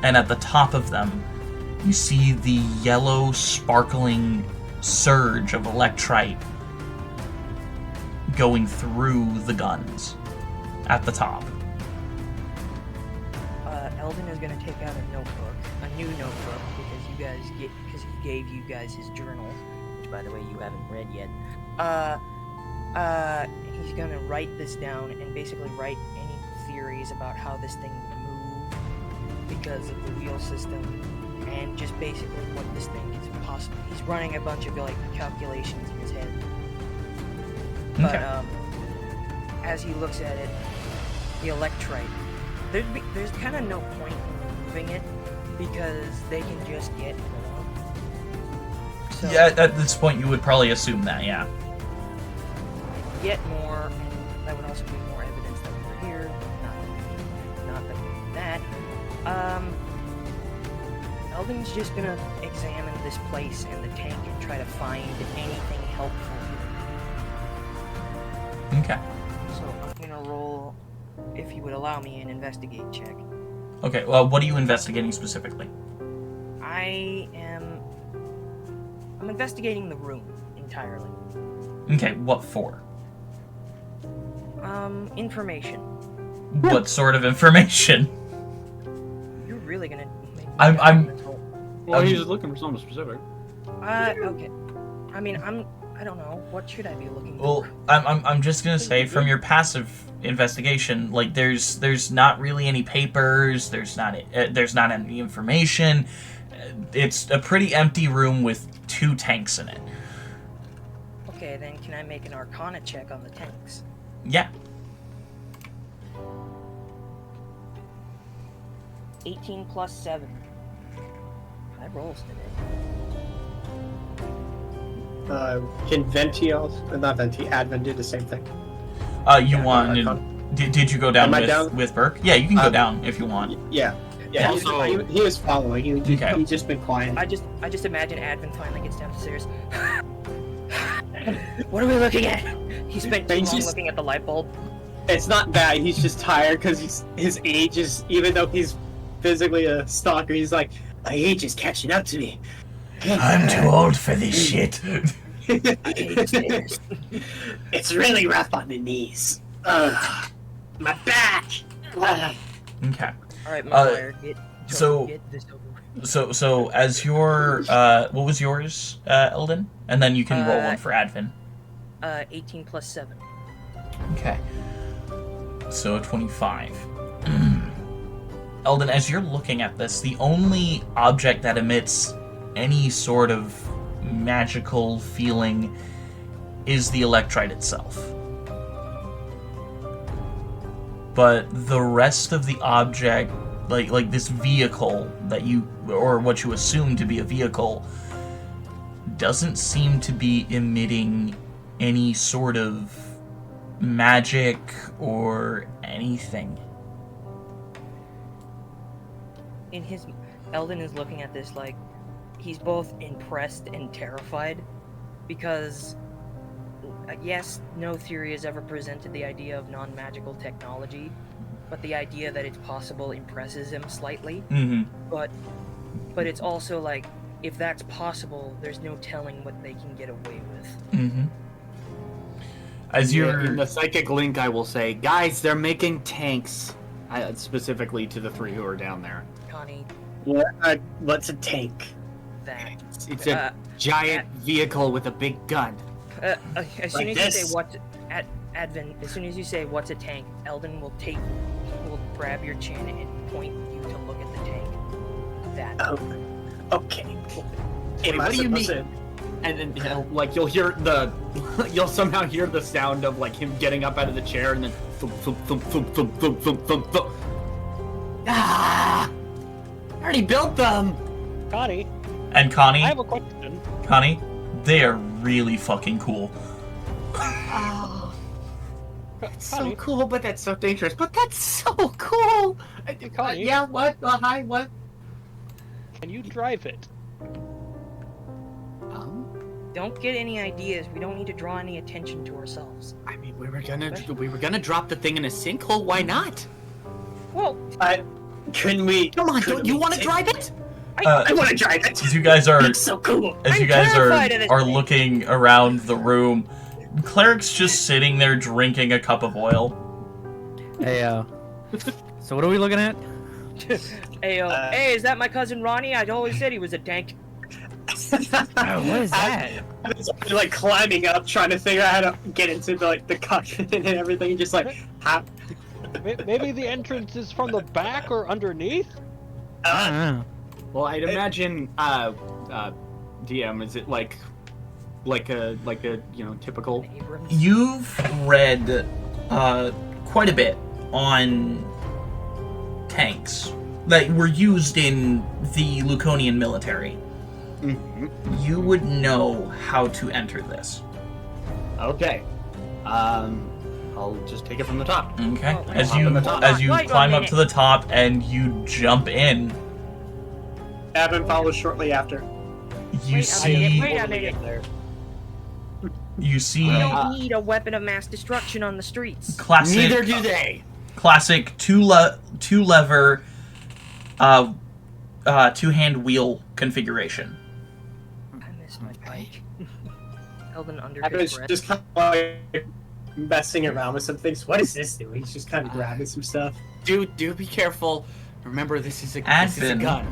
And at the top of them, you see the yellow, sparkling surge of electrite going through the guns at the top. Eldon is going to take out a new notebook, because he gave you guys his journal, which, by the way, you haven't read yet. He's going to write this down and basically write any theories about how this thing would move because of the wheel system, and just basically what this thing is possible. He's running a bunch of calculations in his head. But as he looks at it, the electrite, there's kind of no point in moving it because they can just get more. So, Yeah, at this point you would probably assume that, yeah. get more, and that would also be more evidence that we're here. Not that. Eldon's just gonna examine this place and the tank and try to find anything helpful here. Okay. So I'm gonna roll, if you would allow me, an investigate check. Okay, well, what are you investigating specifically? I'm investigating the room entirely. Okay, what for? Information. What sort of information? You're really gonna make me Well, he's looking for something specific. Okay. I mean, I don't know. What should I be looking Well, for? I'm just gonna say, from your passive investigation, like there's not really any papers. There's not any information. It's a pretty empty room with 2 tanks in it. Okay, then can I make an Arcana check on the tanks? Yeah. 18 plus 7. High rolls today. Can Venti also, not Venti, Advent do the same thing? Did you go down Am I with Burke? Yeah, you can go down if you want. Yeah. Yeah. He was following. He's just been quiet. I just imagine Advent finally gets down the stairs. What are we looking at? He spent too long looking at the light bulb. It's not that, he's just tired because his age is, even though he's physically a stalker, he's like, my age is catching up to me. I'm too old for this shit. It's really rough on the knees. My back. Okay. Alright, Meyer, get this over with. So as your what was yours, Eldon? And then you can roll one for Advin. 18 plus 7. Okay. So a 25. Eldon, as you're looking at this, the only object that emits any sort of magical feeling is the electrite itself. But the rest of the object, like this vehicle that you, or what you assume to be a vehicle, doesn't seem to be emitting any sort of magic or anything. Eldon is looking at this like he's both impressed and terrified, because yes, no theory has ever presented the idea of non-magical technology, but the idea that it's possible impresses him slightly. Mm-hmm. But it's also like, if that's possible, there's no telling what they can get away with. Mm-hmm. As you're in the psychic link, I will say, guys, they're making tanks. Specifically to the 3 who are down there. Connie, What's a tank? that. It's a giant vehicle with a big gun. As soon as you say what's Advin, as soon as you say what's a tank, Eldon will grab your chin and point you to look at the tank. That. Oh, okay. Wait, what do you mean? And then you'll hear you'll somehow hear the sound of like him getting up out of the chair and then thump thump thump thump thump thump thump thump thump. Ah! I already built them. Connie. And Connie. I have a question. Connie, they are really fucking cool. Oh, that's so cool, but that's so dangerous. But that's so cool. Connie. Yeah. What? Hi. What? Can you drive it? Don't get any ideas. We don't need to draw any attention to ourselves. I mean, we were gonna drop the thing in a sinkhole. Why not? Well, couldn't we? Come on, don't you want to drive it? I want to drive it. As you guys are, it's so cool. As you guys are looking around the room, Cleric's just sitting there drinking a cup of oil. Hey, so what are we looking at? Hey, is that my cousin Ronnie? I always said he was a tank. What is that? I was like climbing up, trying to figure out how to get into the cockpit and everything, just like, how? Maybe the entrance is from the back or underneath? I don't know. Well, I'd imagine, DM, is it like a typical? You've read quite a bit on tanks that were used in the Luconian military. Mm-hmm. You would know how to enter this. Okay. I'll just take it from the top. Okay. Oh, As you climb up to the top and you jump in, Evan follows shortly after. You see. Wait a minute. You see. We don't need a weapon of mass destruction on the streets. Classic. Neither do they. Classic two lever, two-hand wheel configuration. I missed my bike. Eldon under I his was breath. just kind of like messing around with some things. What is this doing? He's just kind of grabbing some stuff. Dude, do be careful. Remember, this is a Advin, gun.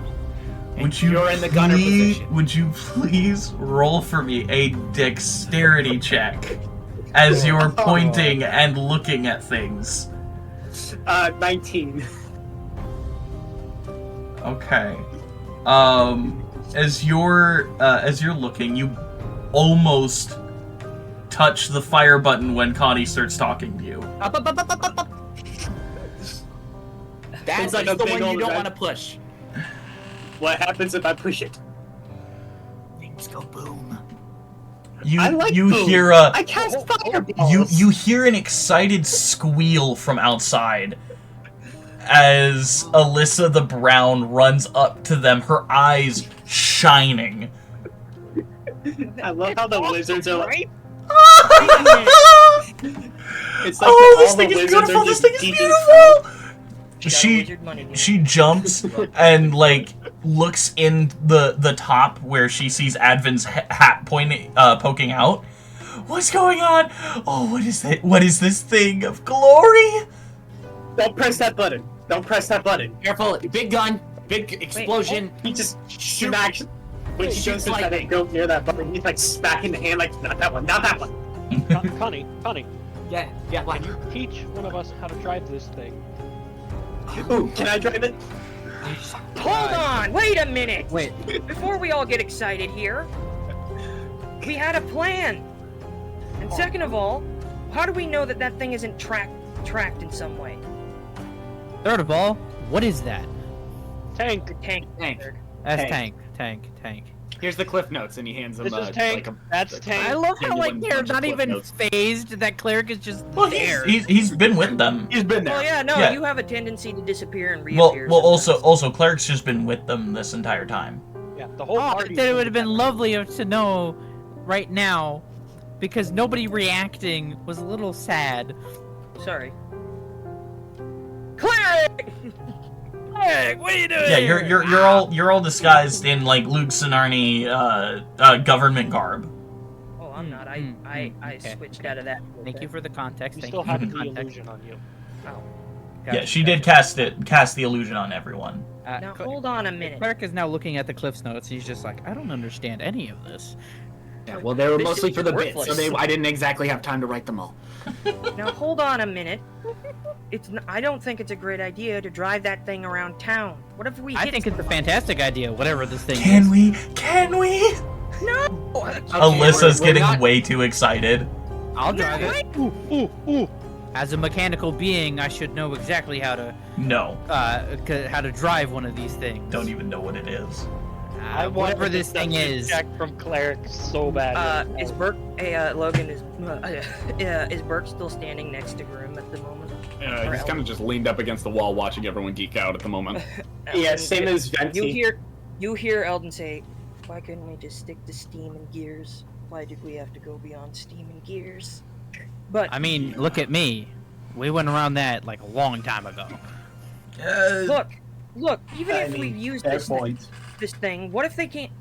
You're in the gunner position. Would you please roll for me a dexterity check as you're pointing and looking at things? 19. Okay. As you're looking, you almost touch the fire button when Connie starts talking to you. That's like the a big one you old don't red- want to push. What happens if I push it? Things go boom. You I like you boom. hear I cast fireballs. you hear an excited squeal from outside as Alyssa the Brown runs up to them, her eyes shining. I love how the lizards are like. It's like Oh, all this the thing is lizards beautiful! are This just thing is geeking beautiful! She got wizard money. She jumps and like looks in the top where she sees Advin's hat poking out. What's going on? Oh, what is that? What is this thing of glory? Don't press that button. Don't press that button. Careful, big gun, big explosion. He just smacks. When she Shoots goes to try to go near that button, he's like smacking the hand, like, not that one, not that one. Connie. Yeah, Can you teach one of us how to drive this thing? Ooh, can I drive it? Hold on! Wait a minute! Wait. Before we all get excited here, we had a plan. And second of all, how do we know that that thing isn't tracked in some way? Third of all, what is that? Tank. Tank. That's Tank. tank. Here's the cliff notes, and he hands them. This is tank. That's tank. I love how like genuine they're bunch of not cliff even notes. phased. That cleric is just Well, there. he's been with them. He's been there. Well, yeah, no, Yeah. you have a tendency to disappear and Well, reappear. also Cleric's just been with them this entire time. Yeah, the whole Oh, party. it would have been lovely to know right now, because nobody reacting was a little sad. Sorry. Cleric! Cleric, what are you doing? Yeah, here? you're all disguised in like Luke Sinarni government garb. Oh, I'm not. I Okay, switched okay. out of that. Thank you for the context. You Thank still you have for the the context. illusion on you. Oh. Yeah, she did cast the illusion on everyone Now hold on a minute. Cleric is now looking at the Cliff's notes. He's just like, I don't understand any of this. Yeah, well, they were This mostly is for the bits, so worthless. I didn't exactly have time to write them all. Now hold on a minute. I don't think it's a great idea to drive that thing around town. What if we? I think it's a fantastic idea, whatever this thing Can is. we? Can we? No. Alyssa's we're getting not- way too excited. I'll drive it. Ooh. As a mechanical being, I should know exactly how to No, drive one of these things. don't even know what it is. I want Whatever a this thing deception is. check from cleric so bad. Is Burke? Logan is Burke still standing next to Grim at the moment? He's kind of just leaned up against the wall, watching everyone geek out at the moment. Yeah, same as Venti. You hear Eldon say, "Why couldn't we just stick to steam and gears? Why did we have to go beyond steam and gears?" But I mean, look at me. We went around that like a long time ago. look. Even if we use this thing, what if they can't?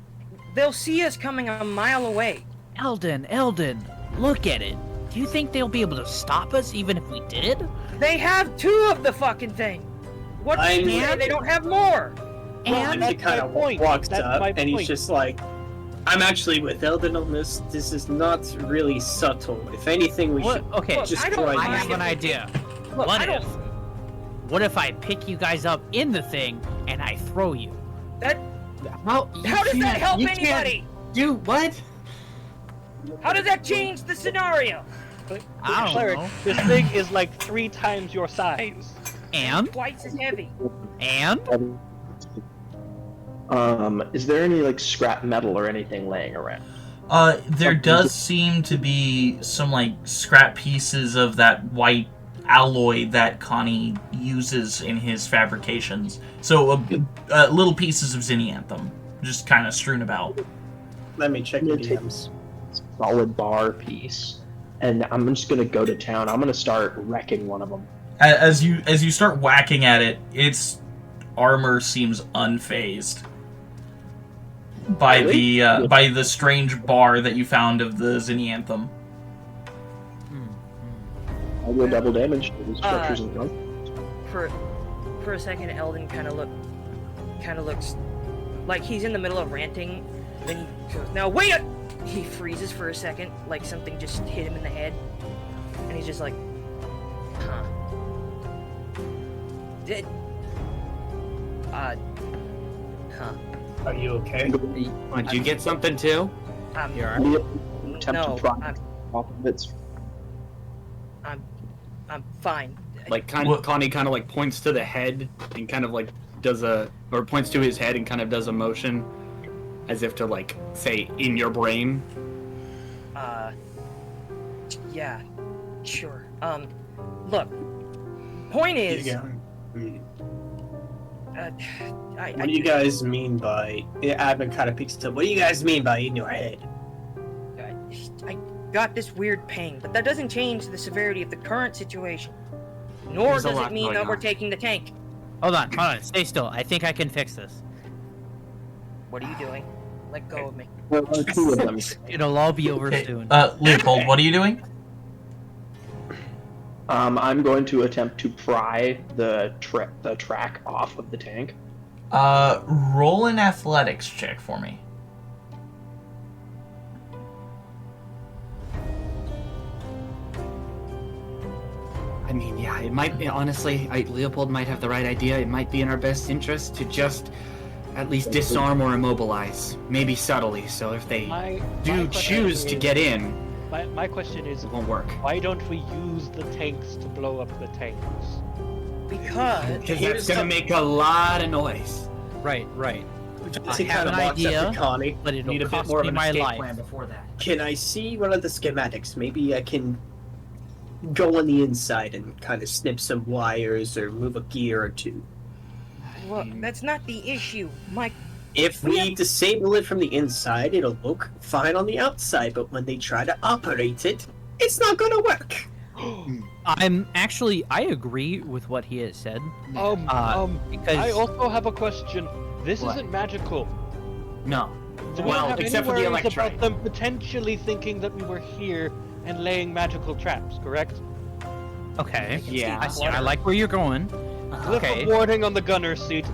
They'll see us coming a mile away. Eldon, look at it. Do you think they'll be able to stop us even if we did? They have 2 of the fucking thing. What do you say they don't have more? And he kind of walks up and he's just like, I'm actually with Eldon on this. This is not really subtle. If anything, we should just try. I have an idea. Look, What if I pick you guys up in the thing and I throw you? Well, How does that help anybody? Do what? How does that change the scenario? I don't Cleric, know. this thing is like 3 times your size. And? Twice as heavy. And? Is there any like scrap metal or anything laying around? There does seem to be some like scrap pieces of that white alloy that Connie uses in his fabrications. So little pieces of Zinnianthem, just kind of strewn about. Let me check the DMs. Solid bar piece, and I'm just gonna go to town. I'm gonna start wrecking one of them. As you start whacking at it, its armor seems unfazed by the strange bar that you found of the Zinnianthem. I will double damage to the structures in front. For a second, Eldon kind of looks like he's in the middle of ranting. Then he goes, "Now wait!" He freezes for a second, like something just hit him in the head, and he's just like, "Huh? Huh? Are you okay? Did you get something too? No, I'm fine." Like Connie kind of like points to the head and kind of like points to his head and kind of does a motion as if to like say in your brain. Yeah, sure. Look, point is, what do you guys mean by? Admin kind of picks it up. What do you guys mean by in your head? I got this weird pain, but that doesn't change the severity of the current situation. Nor does it mean that we're taking the tank. Hold on, stay still. I think I can fix this. What are you doing? Let go of me. It'll all be over soon. Leopold, what are you doing? I'm going to attempt to pry the track off of the tank. Roll an athletics check for me. I mean, yeah, it might be, honestly, Leopold might have the right idea. It might be in our best interest to just at least disarm or immobilize, maybe subtly, so if they do choose to get in, my question is, it won't work. Why don't we use the tanks to blow up the tanks? Because that's gonna make a lot of noise. Right. I have an idea, Connie, but it'll need a bit cost more of me an my escape life. plan before that. Can I see one of the schematics? Maybe I can go on the inside and kind of snip some wires or move a gear or two. Well, that's not the issue, Mike. If we disable it from the inside, it'll look fine on the outside, but when they try to operate it, it's not gonna work. I agree with what he has said. Because I also have a question. This isn't magical. No. Do we Well, have except any for the worries electrite. about them potentially thinking that we were here and laying magical traps, correct? okay, Yeah. I like where you're going. Clip Okay. of warning on the gunner's seat.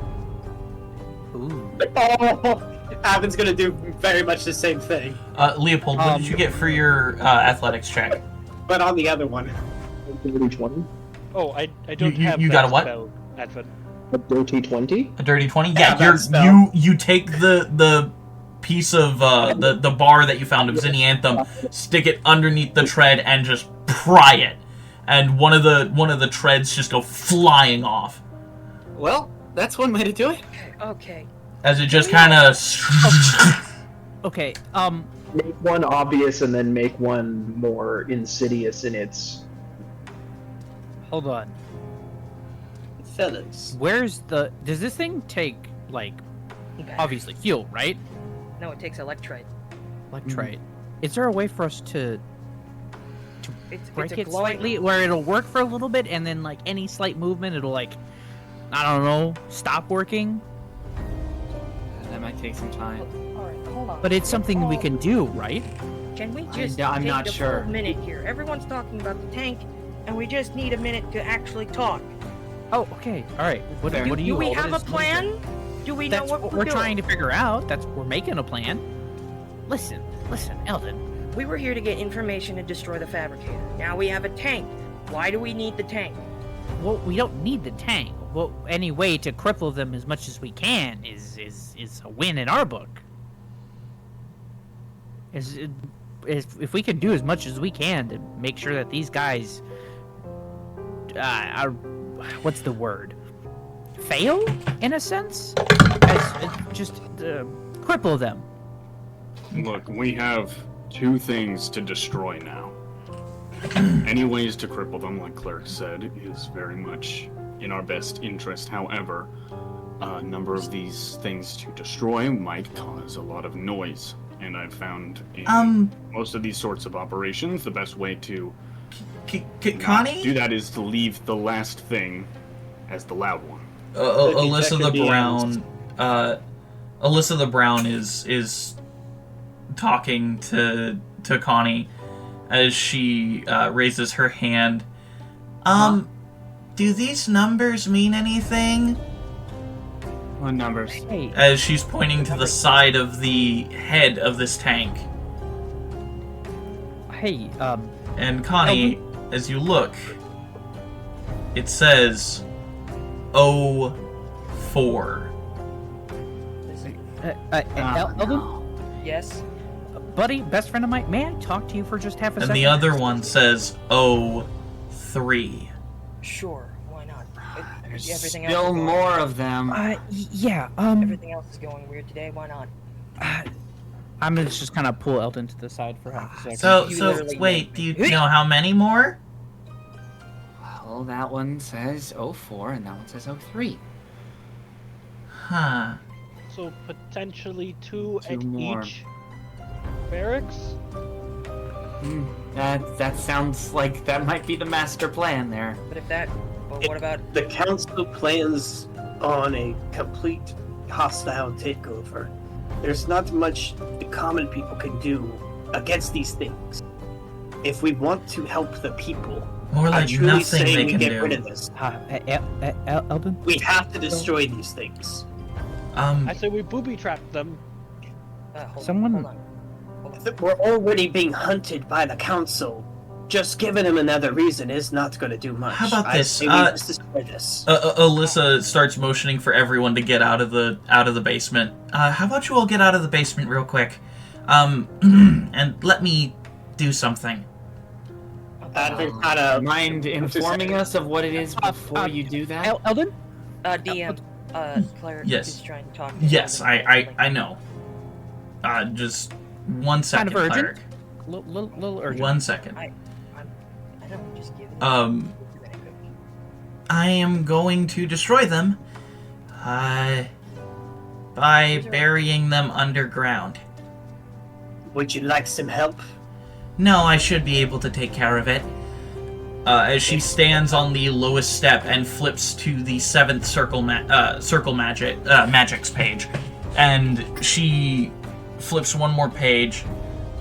Ooh. Oh, Avin's gonna do very much the same thing, Leopold, what did you get for your athletics check? but on the other one. Dirty 20? Oh, I don't have you that got a what? spell, Advent. A dirty 20? A dirty 20? Yeah, Yeah, that's spell. you take the piece of the bar that you found of Zinnianthum, stick it underneath the tread, and just pry it. And one of the treads just go flying off. Well, that's one way to do it. Okay. As it just kind of... Okay, Make one obvious and then make one more insidious in its... hold on. Fellas. Where's the... Does this thing take, like, obviously fuel, right? No, it takes electrite. Electrite. Is there a way for us to It's break a it glowing- slightly, where it'll work for a little bit, and then, like, any slight movement, it'll, like, I don't know, stop working? That might take some time. Alright, hold on. But it's something we can do, right? Can we just I'm take not a sure. full minute here? Everyone's talking about the tank, and we just need a minute to actually talk. Oh, okay. All right. What Fair. do you... Do we what have a is- plan? Do we know That's what what we're we're doing? trying to figure out. We're making a plan. Listen, Eldon. We were here to get information to destroy the fabricator. Now we have a tank. Why do we need the tank? Well, we don't need the tank. Well, any way to cripple them as much as we can is a win in our book. If we can do as much as we can to make sure that these guys are, what's the word? Fail in a sense, just cripple them. Look, we have two things to destroy now. Any ways to cripple them, like Cleric said, is very much in our best interest. However, a number of these things to destroy might cause a lot of noise. And I've found in most of these sorts of operations, the best way to Connie? do that is to leave the last thing as the loud one. Alyssa the Brown is talking to Connie as she raises her hand. Do these numbers mean anything? What numbers? Hey, As she's pointing to the side of the head of this tank. hey, And Connie, as you look, it says 04. Eldon, Yes? buddy, best friend of mine, may I talk to you for just half a And second? the other one says 03. Sure, why not? There's Everything else still is going- more of them. Yeah, Everything else is going weird today, why not? I'm gonna just kind of pull Eldon to the side for half a second. So You literally wait, made do me. you know how many more? Well, that one says 04 and that one says 03. Huh. So potentially two Two at more. each barracks? That sounds like that might be the master plan there. But what about... The council plans on a complete hostile takeover. There's not much the common people can do against these things. If we want to help the people, More I like truly nothing say they we can get do. rid of this. Eldon? We have to destroy these things. I say we booby trap them. Someone- Hold on. We're already being hunted by the council. Just giving them another reason is not going to do much. How about I this? say we just destroy this. Alyssa starts motioning for everyone to get out of the basement. How about you all get out of the basement real quick? And let me do something. Mind informing us of what it is before you do that? Eldon? DM, Cleric Yes. is trying to talk to Yes, him. I know. Just 1 second, Kind of urgent. Cleric. Little urgent. 1 second. I don't just give it. I am going to destroy them by burying them underground. Would you like some help? No, I should be able to take care of it. As she stands on the lowest step and flips to the 7th circle magics page, and she flips one more page,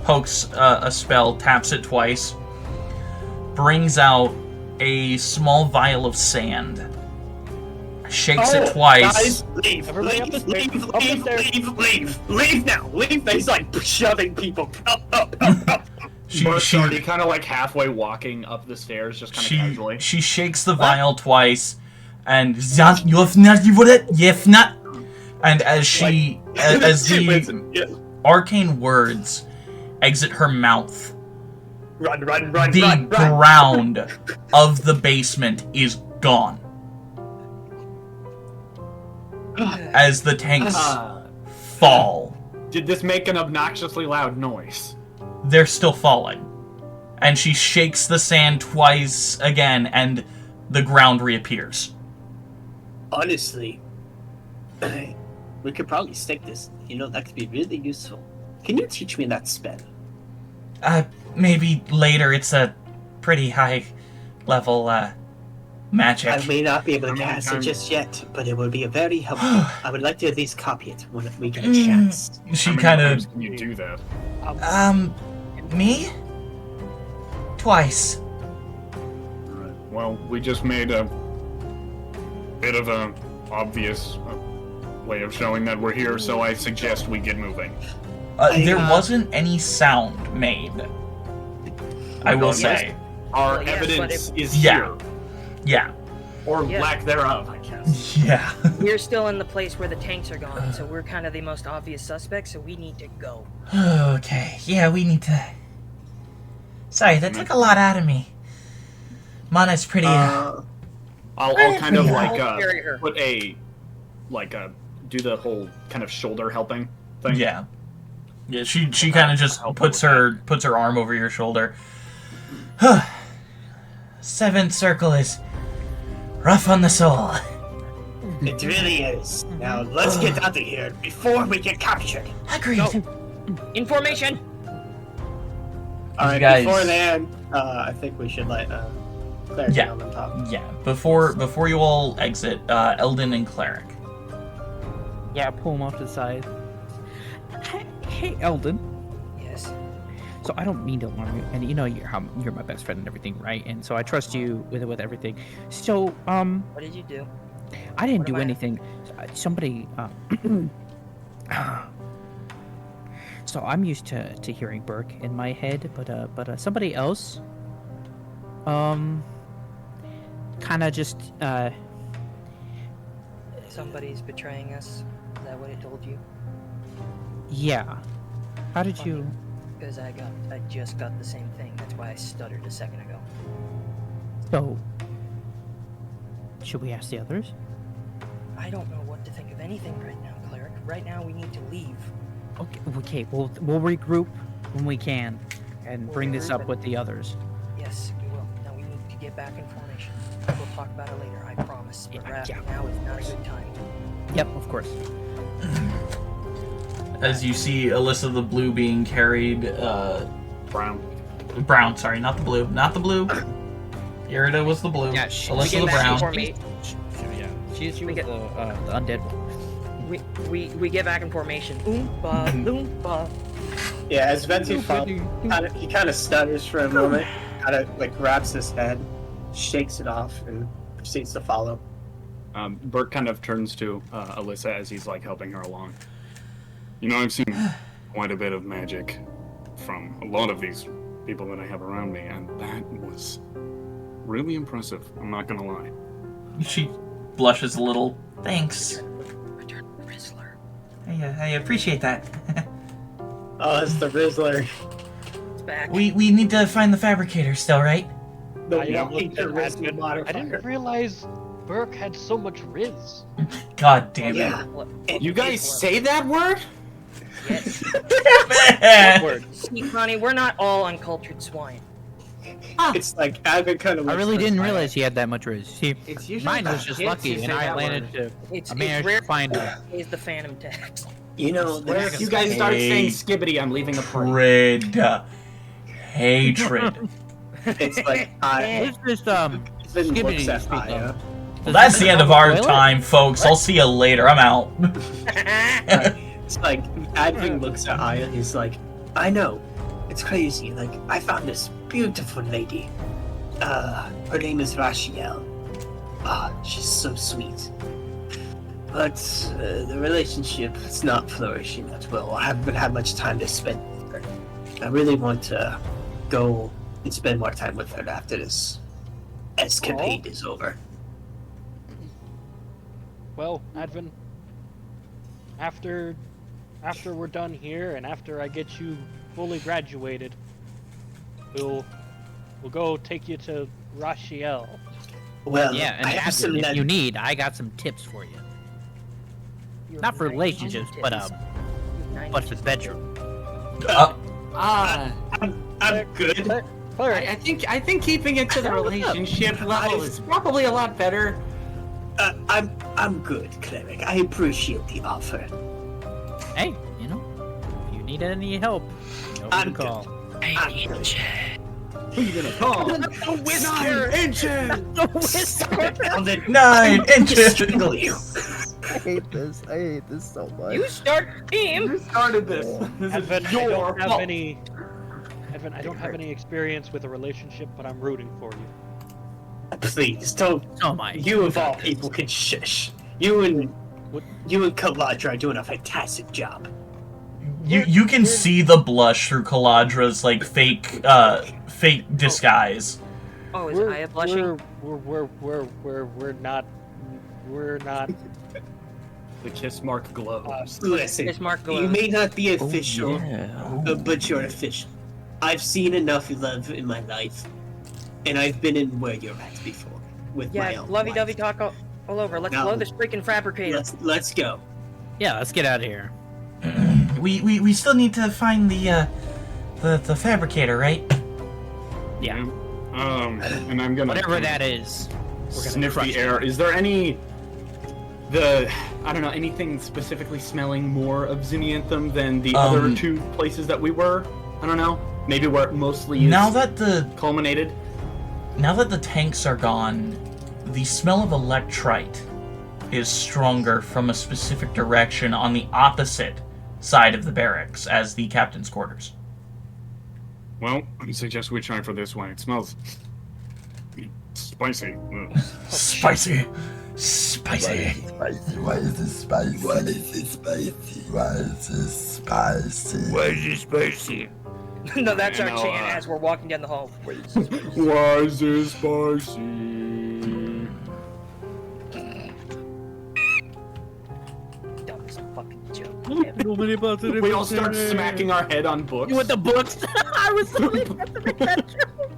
pokes a spell, taps it twice, brings out a small vial of sand. shakes it twice. Guys, leave, Everybody leave, up the stairs, leave, up the leave, stairs. leave now, leave. He's like shoving people. Up. Bert's already kind of like halfway walking up the stairs, just kind of casually. She shakes the vial twice, and and as she as the arcane words exit her mouth, Run, the ground of the basement is gone. As the tanks fall. Did this make an obnoxiously loud noise? They're still falling. And she shakes the sand twice again, and the ground reappears. Honestly, we could probably stick this. That could be really useful. Can you teach me that spell? Maybe later. It's a pretty high level, magic. I may not be able to cast it just yet, but it will be a very helpful. I would like to at least copy it when we get a chance. She kind of... Can you do that? Me? Twice. Well, we just made a bit of a obvious way of showing that we're here, so I suggest we get moving. There wasn't any sound made. I will say. Our evidence is here. Yeah. Or Yeah. lack thereof, I guess. Yeah. We're still in the place where the tanks are gone, so we're kind of the most obvious suspects, so we need to go. Okay. Yeah, we need to... Sorry, that took a lot out of me. Mana's pretty... I'll kind of like carry her. put a do the whole kind of shoulder helping thing. Yeah. Yeah, she kind of just puts her arm over your shoulder. Seventh circle is rough on the soul. It really is. Now let's get out of here before we get captured. Agreed. Information! Alright, guys- before then, I think we should let Cleric Yeah. on the top. Yeah. Before you all exit, Eldon and Cleric. Yeah, pull him off to the side. Hey, Eldon. Yes. So I don't mean to alarm you, and you're my best friend and everything, right? And so I trust you with everything. So What did you do? I didn't What do am I- anything. Somebody So I'm used to hearing Burke in my head, but somebody else kind of just Somebody's betraying us. Is that what it told you? yeah. How did you? Because I just got the same thing. That's why I stuttered a second ago. So should we ask the others? I don't know what to think of anything right now, Cleric. Right now, we need to leave. Okay. We'll regroup when we can, and We'll bring this regroup up and- with the others. Yes, we will. Now we need to get back in formation. We'll talk about it later, I promise. But right now is not a good time. Yep, of course. As you see Alyssa the Blue being carried, Brown, sorry, not the blue. Irida was the blue. Yeah, Alyssa the brown. She was the undead one. We get back in formation. Oompa, loompa. Yeah, as Venti falls, he kind of stutters for a moment, kind of like grabs his head, shakes it off, and proceeds to follow. Bert kind of turns to Alyssa as he's like helping her along. I've seen quite a bit of magic from a lot of these people that I have around me, and that was really impressive. I'm not gonna lie. She blushes a little. Thanks. Return the Rizzler. I appreciate that. Oh, it's the Rizzler. It's back. We need to find the fabricator still, right? The I walking Rizzler modifier. I didn't realize Burke had so much Riz. God damn it. Yeah. You guys say that word? Yes. Man. See, Connie, we're not all uncultured swine. It's like I've been kind of. I really didn't realize he had that much riz. See, It's usually mine the was just kids lucky, who and say I that landed word. to. It's I managed rare to find it. is the phantom text. there's You guys start saying skibbity, I'm leaving the party. Hatred. It's like I. It's just Then looks skibbity at speak Aya. of. Well, that's the end of our time, folks. I'll see you later. I'm out. It's like Advin looks at Aya. He's like, I know, it's crazy. Like I found this beautiful lady. Her name is Rashiel. She's so sweet. but the relationship is not flourishing that well. I haven't had much time to spend with her. I really want to go and spend more time with her after this escapade is over. Well, Advin, after we're done here and after I get you fully graduated, we'll go take you to Rachiel. Well, Yeah, and I have some Advin, if you need, I got some tips for you. Not for relationships, but for the bedroom. I'm good. I think keeping it to the relationship level is probably a lot better. I'm good, Cleric. I appreciate the offer. Hey, you know, if you need any help, you know who to call. Who you gonna call? The Whisker! 9 inches! 9 inches! Strangle you. I hate this so much. You start the team. You started this. This Advin, is your fault. Advin, I don't have any experience with a relationship, but I'm rooting for you. Please don't. Oh my! You of all people can shush. You and Kaladra are doing a fantastic job. You can see the blush through Kaladra's like fake disguise. Oh, is Aya blushing? We're not. The kiss mark glows. Listen, Kiss mark you glows. may not be official, yeah. but you're official. I've seen enough love in my life, and I've been in where you're at before with my Yeah, own lovey-dovey wife. talk all over. Let's No. blow this freaking fabricator. Let's go. Yeah, let's get out of here. We still need to find the fabricator, right? Yeah. And I'm gonna Whatever that is. We're gonna Sniff crush the air. Is there any I don't know, anything specifically smelling more of Xenianthum than the other two places that we were? I don't know. Maybe where it mostly is Now that the tanks are gone, the smell of electrite is stronger from a specific direction on the opposite side of the barracks as the captain's quarters. Well, I suggest we try for this one. It smells spicy. Ugh. Spicy. Spicy. Why is it spicy? Why is it spicy? Why is it spicy? Why is it spicy? No, that's our I know, chant as we're walking down the hall. Why is this spicy? Dumbest fucking joke. We all start smacking our head on books. You with the books? I was totally about to make that joke.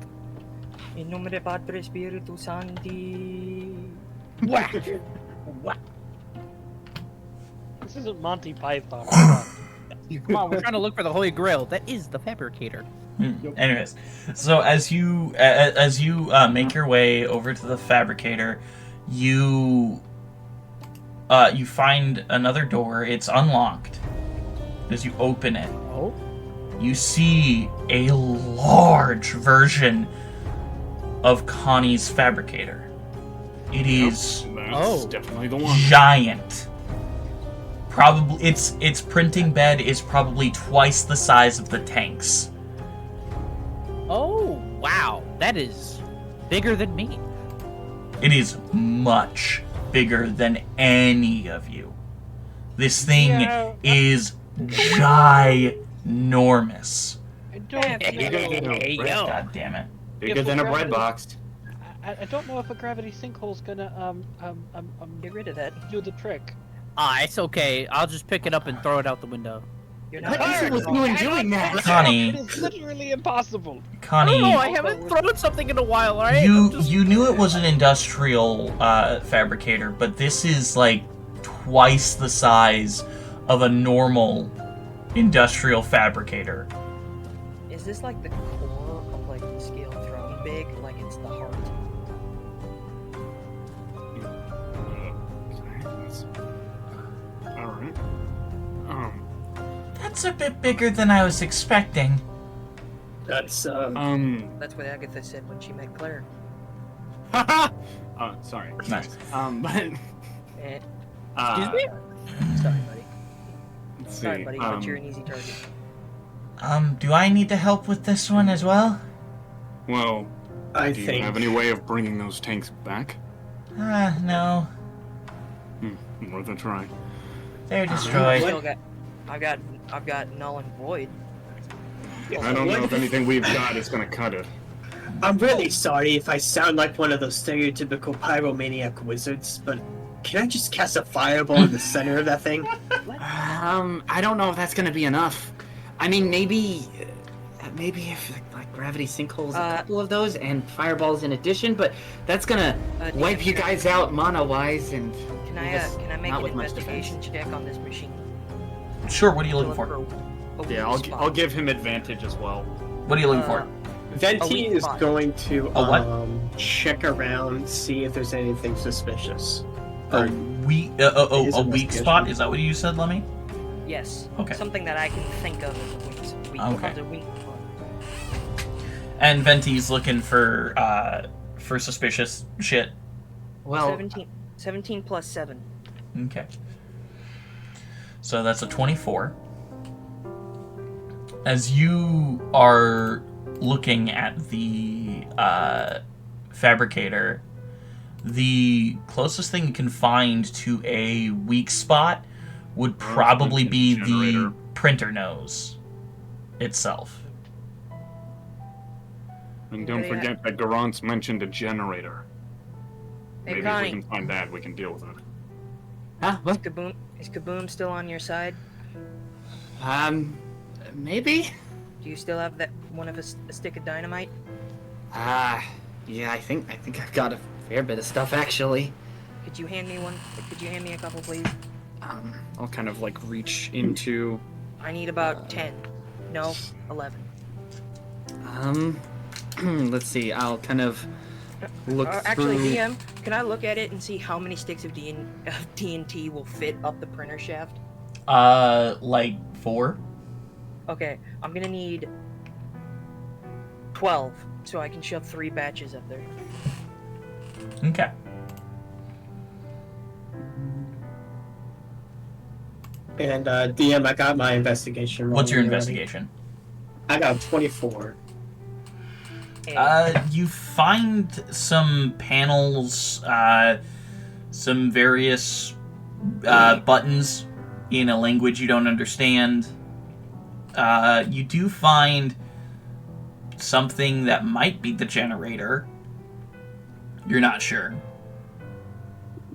In nomine Patri Spiritus Sancti. Whack. This isn't Monty Python. Come on, we're trying to look for the Holy Grail. That is the fabricator. Anyways, so as you make your way over to the fabricator, you find another door. It's unlocked. As you open it, you see a large version of Connie's fabricator. It is That's definitely the one. giant. Probably its printing bed is probably twice the size of the tanks. Oh, wow. That is bigger than me. It is much bigger than any of you. This thing is ginormous. I don't Hey, yo. God damn it. Bigger than a bread box. I don't know if a gravity sinkhole's gonna Get rid of that. do the trick. It's okay. I'll just pick it up and throw it out the window. You're not What is it with you and doing that? Connie. It is literally impossible. Connie, No, I haven't thrown something in a while, alright? you knew it was an industrial fabricator, but this is like twice the size of a normal industrial fabricator. Is this like the core of like the scale throne big? Like it's the heart? Alright. That's a bit bigger than I was expecting. That's That's what Agatha said when she met Claire. Sorry. Nice. But Eh. Excuse me? Sorry, buddy. Let's Sorry, see. buddy, but you're an easy target. Do I need to help with this one as well? Well, I do you have any way of bringing those tanks back? No. Worth a try. They're destroyed. I've got null and void. I don't know if anything we've got is gonna cut it. I'm really sorry if I sound like one of those stereotypical pyromaniac wizards, but can I just cast a fireball in the center of that thing? I don't know if that's gonna be enough. I mean, maybe if like gravity sinkholes, a couple of those, and fireballs in addition, but that's gonna wipe you guys out mana-wise, and can I make an investigation check on this machine? Sure. What are you looking for? Yeah, I'll give him advantage as well. What are you looking for? Venti is going to what? check around, see if there's anything suspicious. A weak spot? Is that what you said, Lemmy? Yes. Okay. Something that I can think of as a weak spot. And Venti's looking for suspicious shit. Well, 17 plus 7. Okay. So that's a 24. As you are looking at the fabricator, the closest thing you can find to a weak spot would probably be the printer nose itself. And don't forget that Garant's mentioned a generator. Hey, Maybe Connie. if we can find that, we can deal with it. Huh? What? Is Kaboom still on your side? Maybe? Do you still have that a stick of dynamite? Yeah, I think I've got a fair bit of stuff, actually. Could you hand me one? Could you hand me a couple, please? I'll kind of, like, reach into... I need about 10. No, 11. Let's see, I'll kind of look Actually, through... DM, can I look at it and see how many sticks of TNT will fit up the printer shaft? Like 4? Okay, I'm gonna need 12, so I can shove 3 batches up there. Okay. And DM, I got my investigation roll. What's your investigation? I got 24. You find some panels, some various buttons in a language you don't understand. You do find something that might be the generator. You're not sure.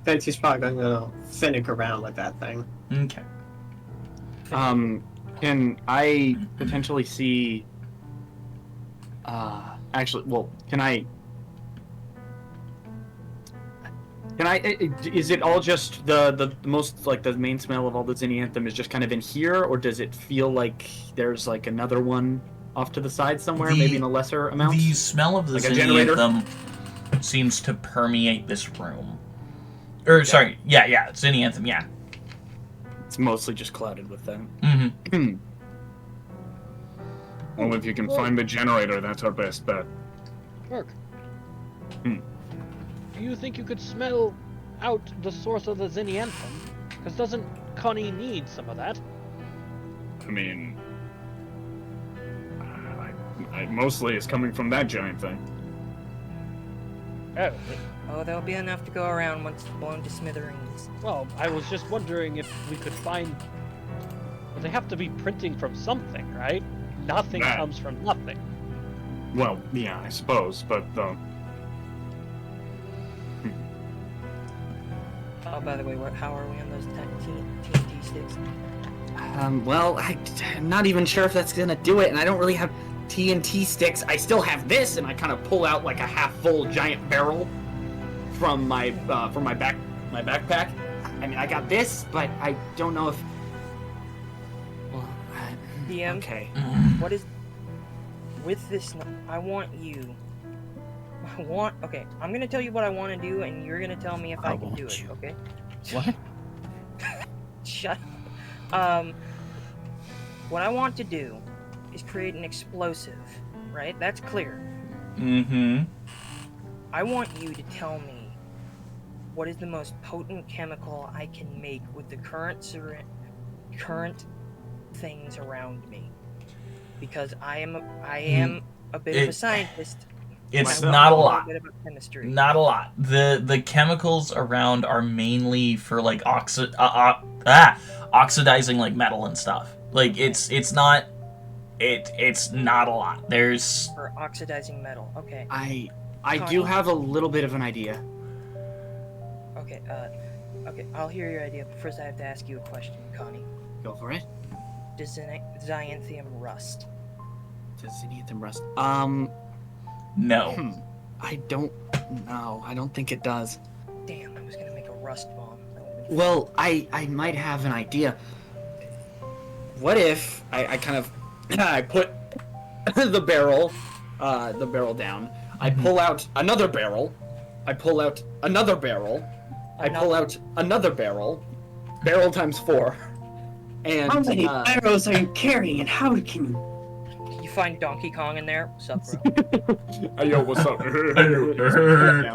Venti's probably gonna finick around with that thing. Okay. Can I potentially see... actually, well, can I... Is it all just the most, like, the main smell of all the Zinnianthem is just kind of in here, or does it feel like there's, like, another one off to the side somewhere, maybe in a lesser amount? The smell of the like Zinnianthem seems to permeate this room. Or, sorry, yeah, Zinnianthem, yeah. It's mostly just clouded with that. Mm-hmm. Well, if you can find the generator, that's our best bet. Burke. Do you think you could smell out the source of the Zinnianthem? Because doesn't Connie need some of that? I mean... mostly it's coming from that giant thing. Oh, there'll be enough to go around once it's blown to smithereens. Well, I was just wondering if we could find... Well, they have to be printing from something, right? Nothing comes from nothing. Well, yeah, I suppose, but... Oh, by the way, how are we on those TNT sticks? Well, I'm not even sure if that's gonna do it, and I don't really have TNT sticks. I still have this, and I kind of pull out like a half-full giant barrel from my backpack. I mean, I got this, but I don't know if... Well, DM, okay. What is... With this... Okay, I'm gonna tell you what I want to do, and you're gonna tell me if I can do it, okay? What? Shut what I want to do is create an explosive, right? That's clear. Mm-hmm. I want you to tell me what is the most potent chemical I can make with the current things around me. Because I am a bit of a scientist. It's Myself. not a little lot. bit about chemistry. Not a lot. The chemicals around are mainly for like oxidizing like metal and stuff. Like it's not a lot. There's For oxidizing metal. Okay. I Connie. do have a little bit of an idea. Okay. Okay. I'll hear your idea, but first I have to ask you a question, Connie. Go for it. Does xanthium rust? Does xanthium rust? no. I don't know. I don't think it does. Damn, I was gonna make a rust bomb. That would've been Well, I might have an idea. What if I kind of I put the barrel down. I pull out another barrel. I pull out another barrel. I pull out another barrel. Barrel times 4. And How many barrels are you carrying, and how can you? You find Donkey Kong in there? What's up, bro? Hey, yo, what's up?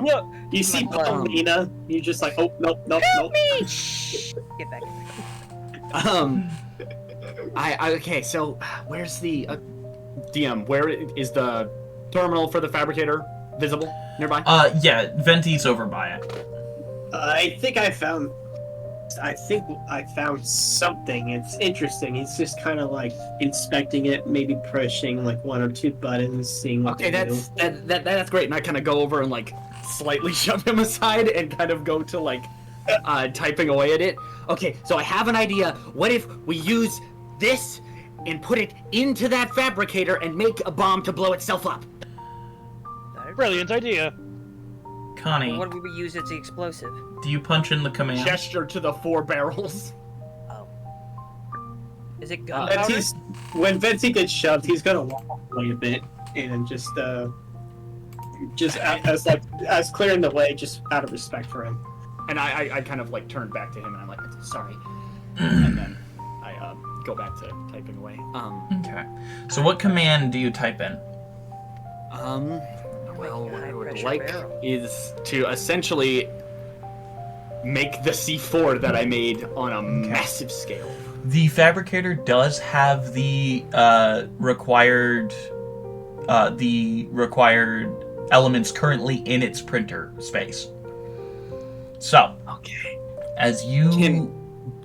Look, you see Paulina, you're just like, oh, nope. Get back. Okay, so where's the DM, where is the terminal for the fabricator visible nearby? Yeah, Venti's over by it. I think I found something. It's interesting. He's just kind of like inspecting it, maybe pushing like 1 or 2 buttons, seeing what Okay, they do. that's great. And I kind of go over and like slightly shove him aside and kind of go to like typing away at it. Okay, so I have an idea. What if we use this and put it into that fabricator and make a bomb to blow itself up? Brilliant idea. Connie, What would we use as the explosive? do you punch in the command? Gesture to the 4 barrels. Oh. Is it gunpowder? When Venti gets shoved, he's gonna walk away a bit and just as clearing the way, just out of respect for him. And I kind of like turn back to him and I'm like, sorry. And then I go back to typing away. Okay. So what command do you type in? Well, what I would High-pressure like barrel. Is to essentially make the C4 that I made on a massive scale. The fabricator does have the required elements currently in its printer space. So, Okay. as you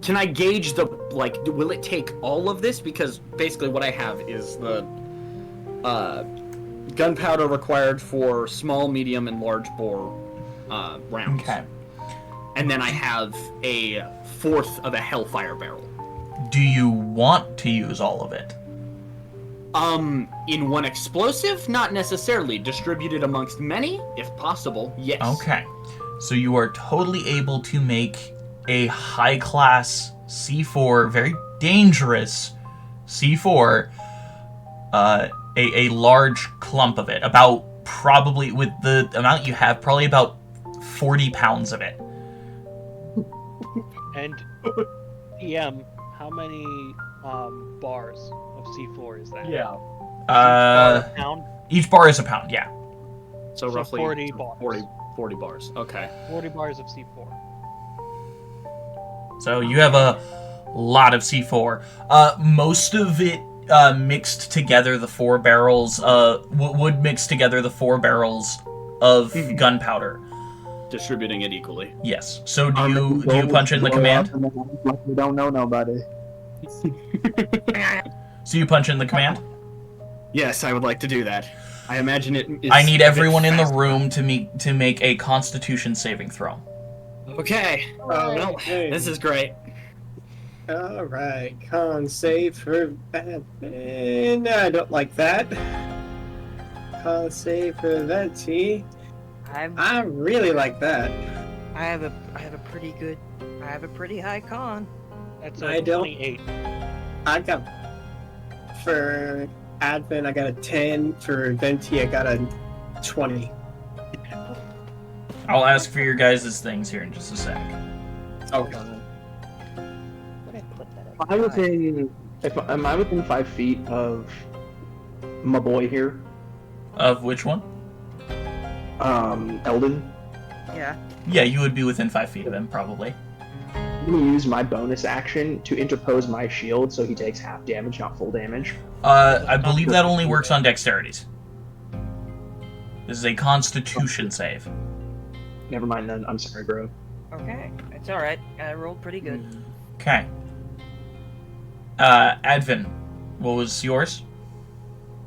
Can I gauge the, like, will it take all of this? Because basically what I have is the gunpowder required for small, medium, and large bore rounds. Okay. And then I have a 1/4 of a Hellfire barrel. Do you want to use all of it? In one explosive? Not necessarily. Distributed amongst many, if possible, yes. Okay. So you are totally able to make a high-class C4, very dangerous C4, a large clump of it. About, probably, with the amount you have, probably about 40 pounds of it. And EM, how many bars of C4 is that? Yeah. A pound? Each bar is a pound, yeah. So roughly 40 bars. 40 bars. Okay. 40 bars of C4. So you have a lot of C4. Most of it mixed together, the 4 barrels, would mix together the 4 barrels of gunpowder. Distributing it equally. Yes. So do you punch in the command? We don't know nobody. So you punch in the command? Yes, I would like to do that. I imagine it is I need a bit everyone in the fast. room to make a Constitution saving throw. Okay. Well, this is great. Alright, con save for Batman. I don't like that. Con save for Venti. I really like that. I have a pretty high con. That's I a don't- 28. I got for Advent I got a 10. For Venti I got a 20. I'll ask for your guys' things here in just a sec. Okay. Am I within 5 feet of my boy here? Of which one? Eldon? Yeah. Yeah, you would be within 5 feet of him, probably. I'm gonna use my bonus action to interpose my shield so he takes half damage, not full damage. I believe that only works on dexterities. This is a Constitution save. Never mind then. I'm sorry, bro. Okay, it's alright. I rolled pretty good. Okay. Advin, what was yours?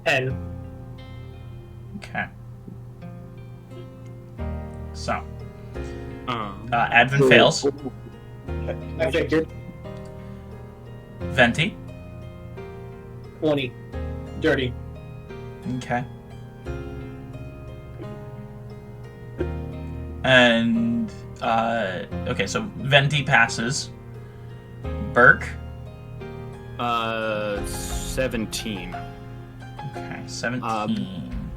10. Okay. So, Advin fails. I figured. Venti. 20. Dirty. Okay. And, okay, so Venti passes. Burke. 17. Okay, 17.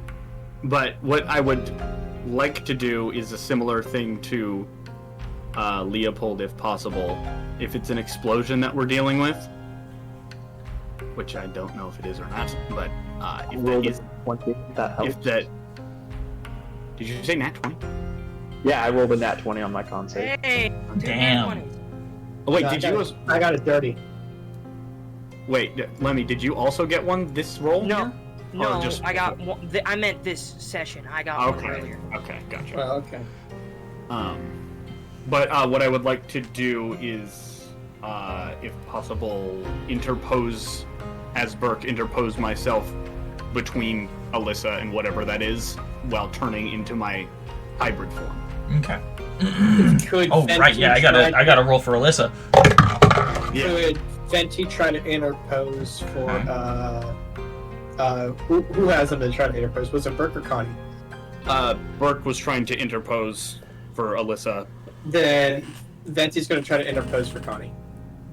But what I would like to do is a similar thing to Leopold, if possible. If it's an explosion that we're dealing with, which I don't know if it is or not, but if that is, that helps. if that, did you say nat 20? Yeah, I rolled a nat 20 on my con save. Hey! Damn. Oh wait, No, did I got a dirty. Wait, Lemmy, did you also get one this roll? No. here? No, Or just I got one. I meant this session. I got one earlier. Okay, gotcha. Well, okay. But what I would like to do is, if possible, interpose myself between Alyssa and whatever that is, while turning into my hybrid form. Okay. Could Oh, right, yeah, I gotta roll for Alyssa. Could Venti try to interpose for, who hasn't been trying to interpose? Was it Burke or Connie? Burke was trying to interpose for Alyssa. Then Venti's going to try to interpose for Connie.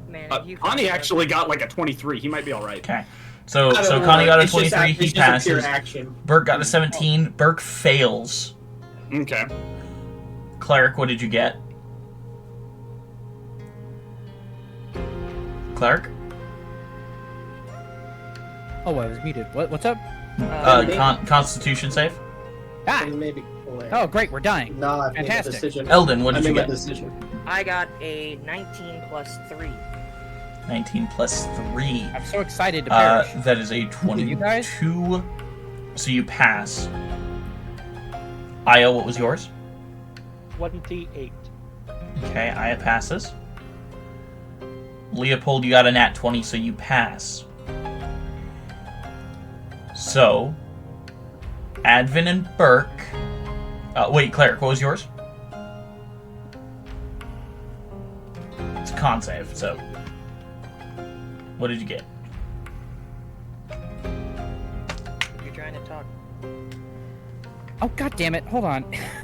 Man, Connie actually got like a 23. He might be all right. Okay. So Connie got a 23, he passes. Pure action. Burke got a 17, Burke fails. Okay. Cleric, what did you get? Cleric? Oh, I was muted. What's up? Constitution save? Ah! Maybe. Oh, great, we're dying. No, I made a Fantastic. decision. Eldon, what I did you made my get? decision. I got a 19 plus 3. 19 plus 3. I'm so excited to perish. That is a 22. You guys? So you pass. Aya, what was yours? 28. Okay, Aya passes. Leopold, you got a nat 20, so you pass. So, Advin and Burke... wait, Cleric, what was yours? It's a con save, so... What did you get? You're trying to talk. Oh, god damn it, hold on.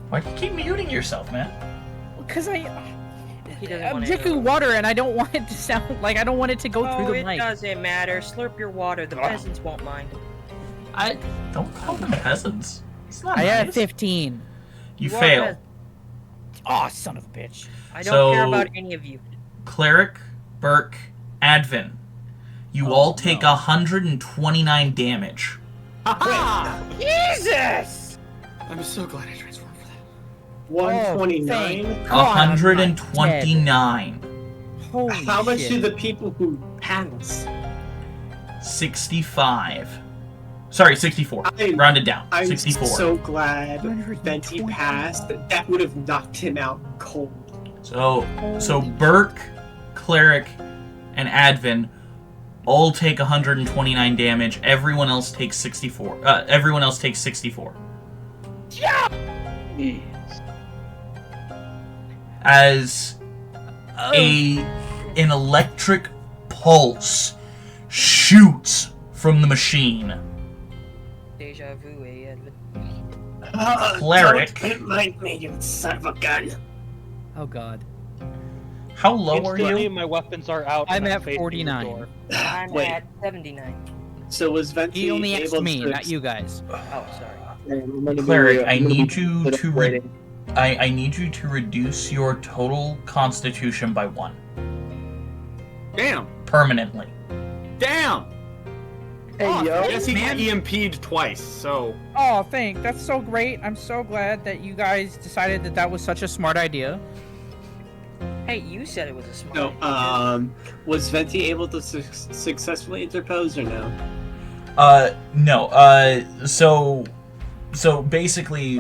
Why do you keep muting yourself, man? Because He doesn't I'm want drinking water and I don't want it to sound like I don't want it to go through the it mic. doesn't matter. Slurp your water. The peasants won't mind. Don't call them peasants. It's not I nice. had 15. You are fail. peasants. Oh, son of a bitch. I don't care So- about any of you. Cleric, Burke, Advin. You all take 129 damage. Jesus! I'm so glad I transformed for that. 129? 129. Holy How much shit. do the people who pass? 65. Sorry, 64. Rounded down. I'm 64. so glad Venti passed. That would have knocked him out cold. So Burke, Cleric, and Advin all take 129 damage. Everyone else takes 64. Everyone else takes 64. As an electric pulse shoots from the machine. Deja vu, Edwin. Cleric. Don't mind me, you son of a gun. Oh god. How low are Instantly, you? my weapons are out. I'm and at facing the 49. door. I'm Wait. at 79. So was Venti He only asked able me, to... not you guys. Oh, sorry. Cleric, I need you to I need you to reduce your total constitution by 1. Damn. Permanently. Damn. Hey, yo. Yes, he got EMP'd twice, so... Oh, thank. That's so great. I'm so glad that you guys decided that that was such a smart idea. Hey, you said it was a smart No, idea. was Venti able to successfully interpose or no? No. So So basically,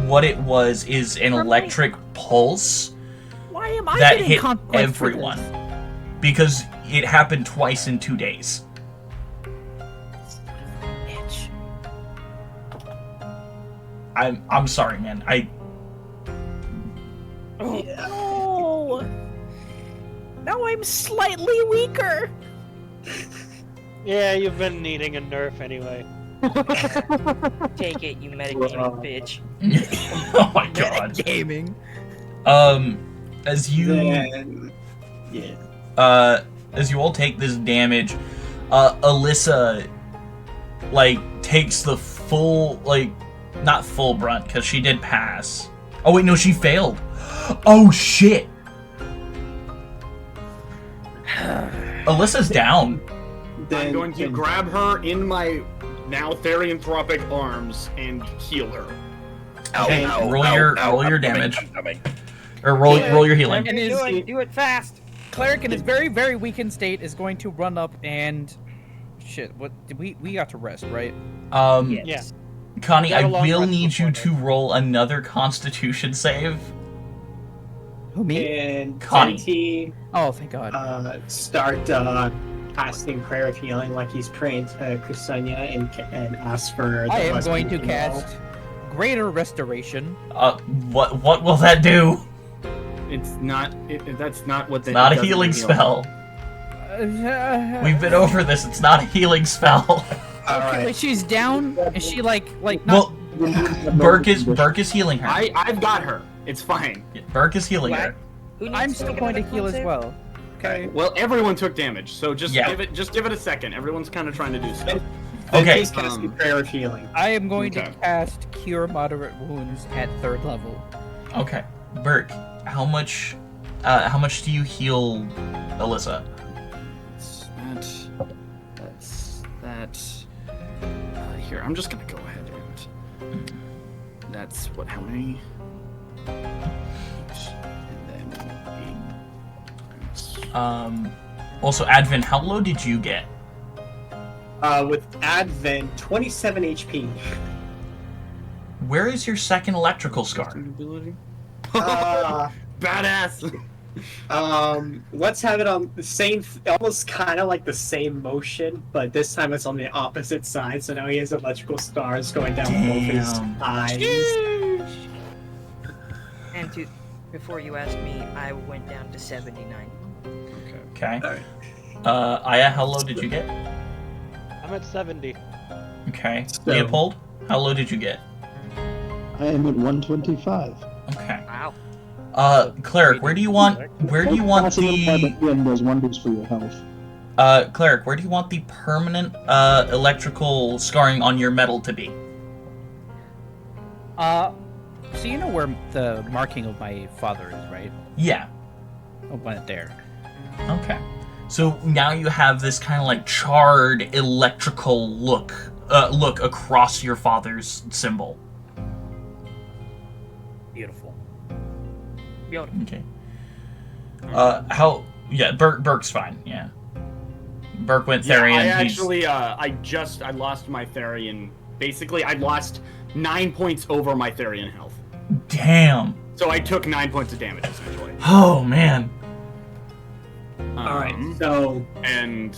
what it was is an electric pulse Why am I that getting hit consequence for everyone. this? Because it happened twice in 2 days. Bitch. I'm sorry, man. Oh, no. Now I'm slightly weaker. Yeah, you've been needing a nerf anyway. Take it, you metagaming bitch. Oh my god. Gaming. As you Yeah. as you all take this damage, Alyssa takes the full not full brunt because she did pass. Oh wait, no, she failed. Oh shit. Alyssa's down. I'm going to grab her in my now therianthropic arms and heal her. Okay, roll your damage. Or roll your healing. Do it fast. Cleric in his very, very weakened state is going to run up and shit. What did we got to rest, right? Yeah. Connie, I Got a long will rest need you before to roll another Constitution save. Who, me? And Connie. Tenti, Oh, thank God. start casting Prayer of Healing like he's praying to Kusanya and ask for the I am blessing going to of the cast Greater Restoration. What will that do? It's not. That's not what. It's not a healing spell. We've been over this. It's not a healing spell. Okay, but she's down. Is she like not? Well, Burke is healing her. I've got her. It's fine. Burke is healing her. I'm still going to heal as well. Okay. Well, everyone took damage, so just Yeah. give it a second. Everyone's kind of trying to do stuff. Okay. He's casting Prayer of Healing. I am going Okay. to cast Cure Moderate Wounds at 3rd level. Okay, Burke, how much do you heal Alyssa? That's that. Here, I'm just gonna go ahead and. That's what? How many? And then Also, Advent, how low did you get? With Advent, 27 HP. Where is your second electrical scar? Badass. Let's have it on the same, almost kind of like the same motion, but this time it's on the opposite side. So now he has electrical scars going down both his eyes. And before you asked me, I went down to 79. Okay. Alright. Aya, how low did you get? I'm at 70. Okay. Leopold, how low did you get? I am at 125. Okay. Wow. Cleric, where do you want the does wonders for your health. Cleric, where do you want the permanent electrical scarring on your metal to be? So you know where the marking of my father is, right? Yeah. Oh, went there. Okay. So now you have this kind of like charred electrical look across your father's symbol. Beautiful. Okay. Burke's fine. Yeah. Burke went Therian. I actually, I lost my Therian. Basically, I lost 9 points over my Therian health. Damn. So I took 9 points of damage essentially. Oh man. Alright, so and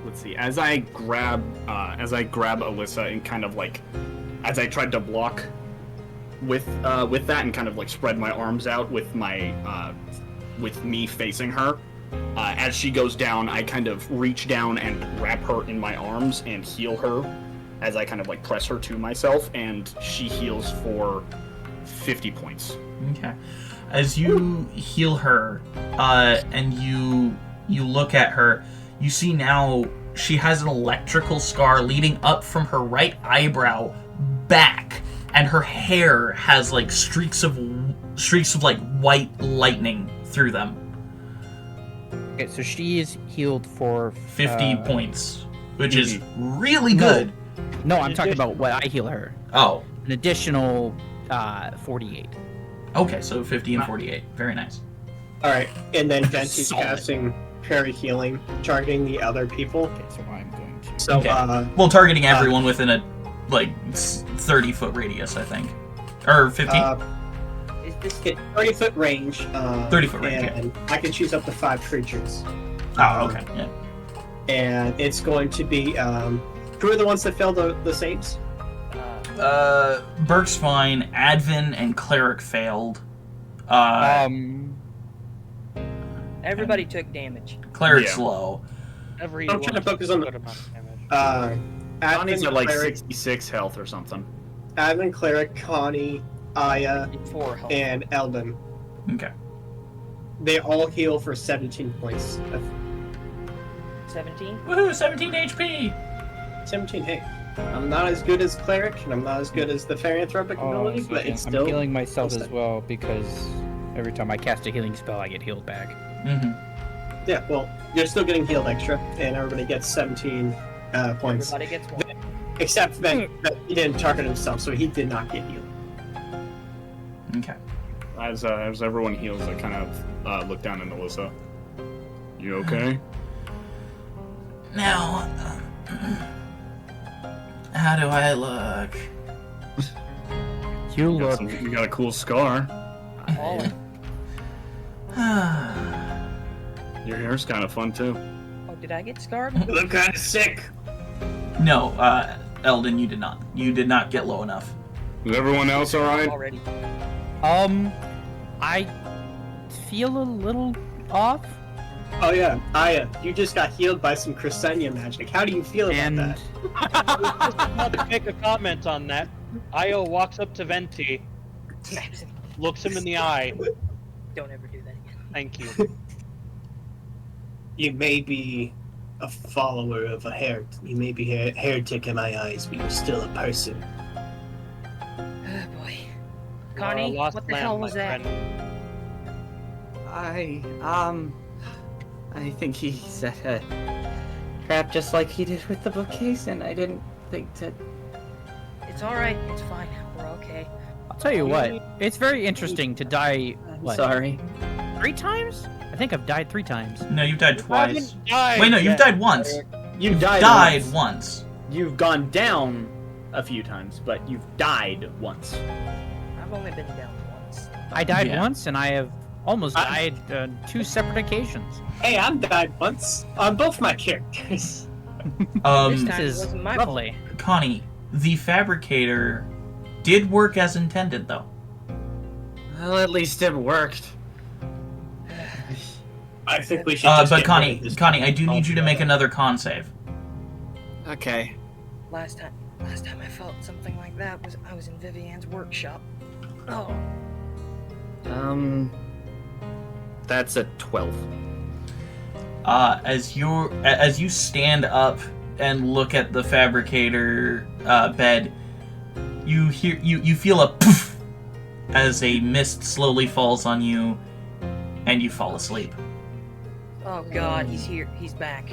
let's see. As I grab Alyssa and kind of like, as I tried to block with that and kind of like spread my arms out with my with me facing her, as she goes down, I kind of reach down and wrap her in my arms and heal her as I kind of like press her to myself, and she heals for 50 points. Okay. As you heal her, and you look at her, you see now she has an electrical scar leading up from her right eyebrow back, and her hair has like streaks of like white lightning through them. Okay, so she is healed for 50 points, which is really good. No, I'm talking about what I heal her. Oh. An additional 48. Okay, so 50 and 48. Very nice. alright, and then Venti's casting Parry Healing, targeting the other people. Okay, so I'm going to. So Okay. Well, targeting everyone within a like 30-foot radius, I think, or 15. Is this 30-foot range. 30-foot range. And I can choose up to 5 creatures. Oh, okay. Yeah. And it's going to be. Who are the ones that failed the saves? Burke's fine. Advin and Cleric failed. Everybody took damage. Cleric's low. I'm trying to focus on the. Connie's Admin, at like Cleric, 66 health or something. Admin, Cleric, Connie, Aya, 4 health. and Eldon. Okay. They all heal for 17 points. 17? Woohoo! 17 HP. 17. Hey, I'm not as good as Cleric, and I'm not as good as the Therianthropic ability, but it's still. I'm healing myself as well because every time I cast a healing spell, I get healed back. Mm-hmm. Yeah, well, you're still getting healed extra, and everybody gets 17 points. Everybody gets 1. Except that he didn't target himself, so he did not get healed. Okay. As everyone heals, I kind of look down at Alyssa. You okay? Now, how do I look? You look. You got a cool scar. Your hair's kind of fun too. Oh, did I get scarred? You look kind of sick. No, Eldon, you did not. You did not get low enough. Is everyone else alright? Already. I feel a little off. Oh yeah, Aya, you just got healed by some Crescenia magic. How do you feel about that? I was just about to make a comment on that. Io walks up to Venti, looks him in the eye. Don't ever do that again. Thank you. You may be a follower of a you may be a heretic in my eyes, but you're still a person. Oh boy. Connie, lost what the lamb, hell was my that? friend. I think he set a trap just like he did with the bookcase, and I didn't think to. It's alright, it's fine. We're okay. I'll tell you what, it's very interesting to die. What, Sorry. 3 times? I think I've died 3 times. No, you've died twice. Died Wait, no, you've yet. died once. You You've died once. You've gone down a few times, but you've died once. I've only been down once. I died Yeah. once, and I have almost died on 2 separate occasions. Hey, I've died once on both my characters. This Um, time it This is wasn't my fault. lovely. Connie, the fabricator did work as intended, though. Well, at least it worked. I think we should. Just But get rid Connie, of this I do need you to make another con save. Okay. Last time I felt something like that was I was in Vivian's workshop. Oh, That's a 12. As you stand up and look at the fabricator bed, you feel a poof as a mist slowly falls on you, and you fall asleep. oh God, he's here. He's back.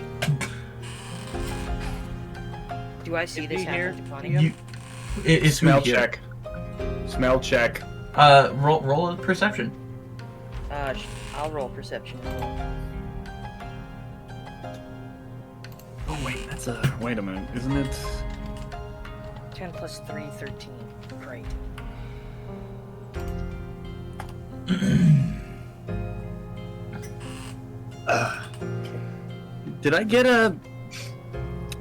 Do I see this happen to Connie? It's Smell who here? check. Smell check. Roll a perception. I'll roll perception as well. Oh wait, that's a. Wait a minute, isn't it? 10 plus 3, 13. Great. Did I get a?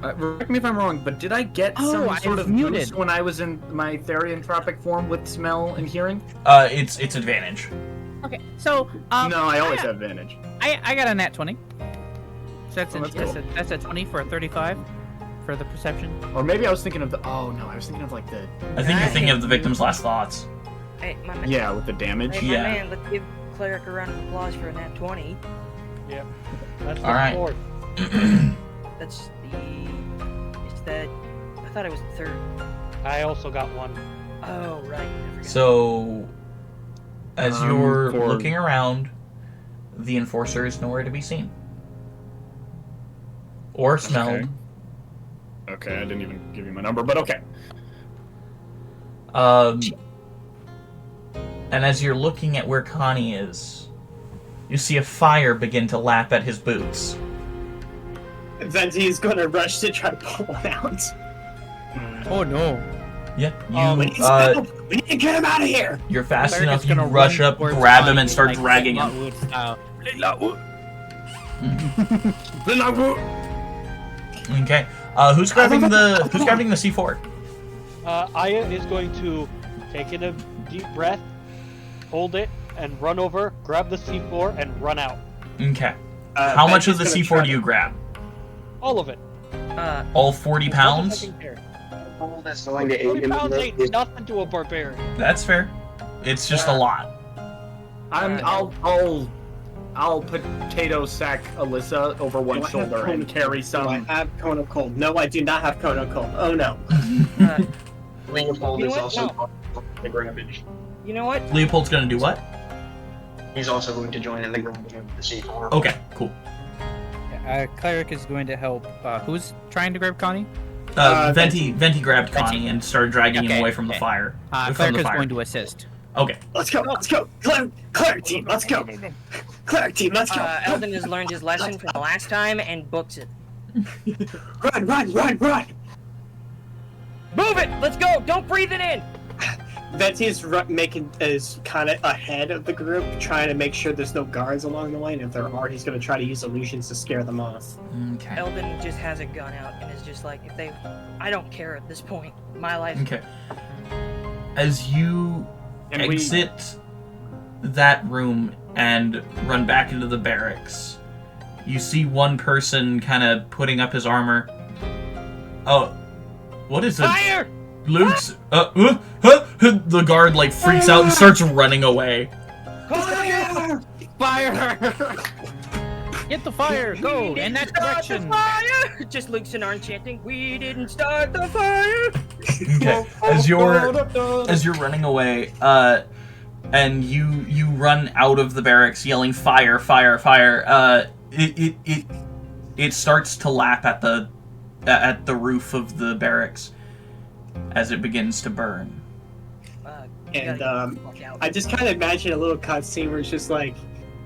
Correct me if I'm wrong, but did I get some I sort was of muted. boost when I was in my Therianthropic form with smell and hearing? It's advantage. Okay, so No, I always have advantage. I got a nat 20. So that's, Oh, that's cool. that's a 20 for a 35 for the perception. Or maybe I was thinking of the. Oh no, I was thinking of like the. I think you're thinking of the victim's last thoughts. Hey, my man. Yeah, with the damage. Hey, my Yeah. man, let's give Cleric a round of applause for a nat 20. Yep. That's All right. the 4th. That's It's the. I thought it was the 3rd. I also got 1. Oh, right. I forgot. So, as you're for- looking around, the enforcer is nowhere to be seen. Or smelled. Okay, I didn't even give you my number, but okay. And as you're looking at where Connie is, you see a fire begin to lap at his boots. Venti is going to rush to try to pull one out. Oh no. Yeah, we need some help. We need to get him out of here. You're fast Cleric enough. is You gonna rush run up, towards grab him, Connie, and start like, dragging him. Lotwood style. Okay. Who's grabbing the C4? Aya is going to take in a deep breath, hold it, and run over, grab the C4, and run out. Okay. How much of the C4 do you grab? All of it. All 40 pounds? That's going to 40 aid him. pounds ain't nothing to a barbarian. That's fair. It's just a lot. I'll potato sack Alyssa over one shoulder and carry some. I have cone of cold. No, I do not have cone of cold. Oh no. Leopold You know is what? also No. the grabbage. You know what? Leopold's gonna do what? He's also going to join in the grabbing of the C4. Okay, cool. Cleric is going to help. Who's trying to grab Connie? Venti grabbed Connie and started dragging him away from the fire. Cleric is going to assist. Okay. Let's go. Cleric team, let's go. Cleric team, let's go. Eldon has learned his lesson from the last time and books it. Run! Move it! Let's go! Don't breathe it in! Venti is kind of ahead of the group, trying to make sure there's no guards along the way, and if there are, he's going to try to use illusions to scare them off. Okay. Eldon just has a gun out and is just like, I don't care at this point. My life. Okay. As you exit that room and run back into the barracks, you see one person kind of putting up his armor. Oh, what is it? Fire! Luke's. The guard like freaks out and starts running away. Fire! Get the fire! Go in that direction. Fire! Just Luke's and Arn chanting, "We didn't start the fire." Okay. As you're running away, and you run out of the barracks yelling "Fire! Fire! Fire!" It starts to lap at the roof of the barracks as it begins to burn. And I just kind of imagine a little cutscene where it's just like,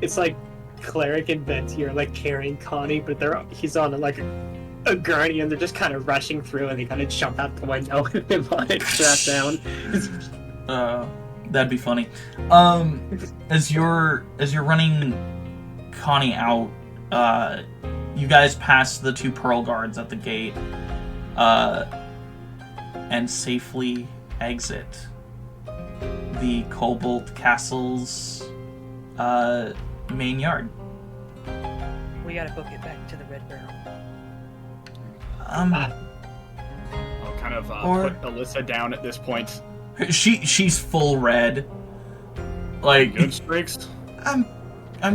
it's like Cleric and Venti are like carrying Connie, but he's on like a gurney and they're just kind of rushing through and they kind of jump out the window and like strapped down. That'd be funny. As you're running Connie out, you guys pass the two Pearl guards at the gate, and safely exit the Cobalt Castle's main yard. We gotta book it back to the Red Barrel. I'll kind of put Alyssa down at this point. She's full red. Like good streaks. I'm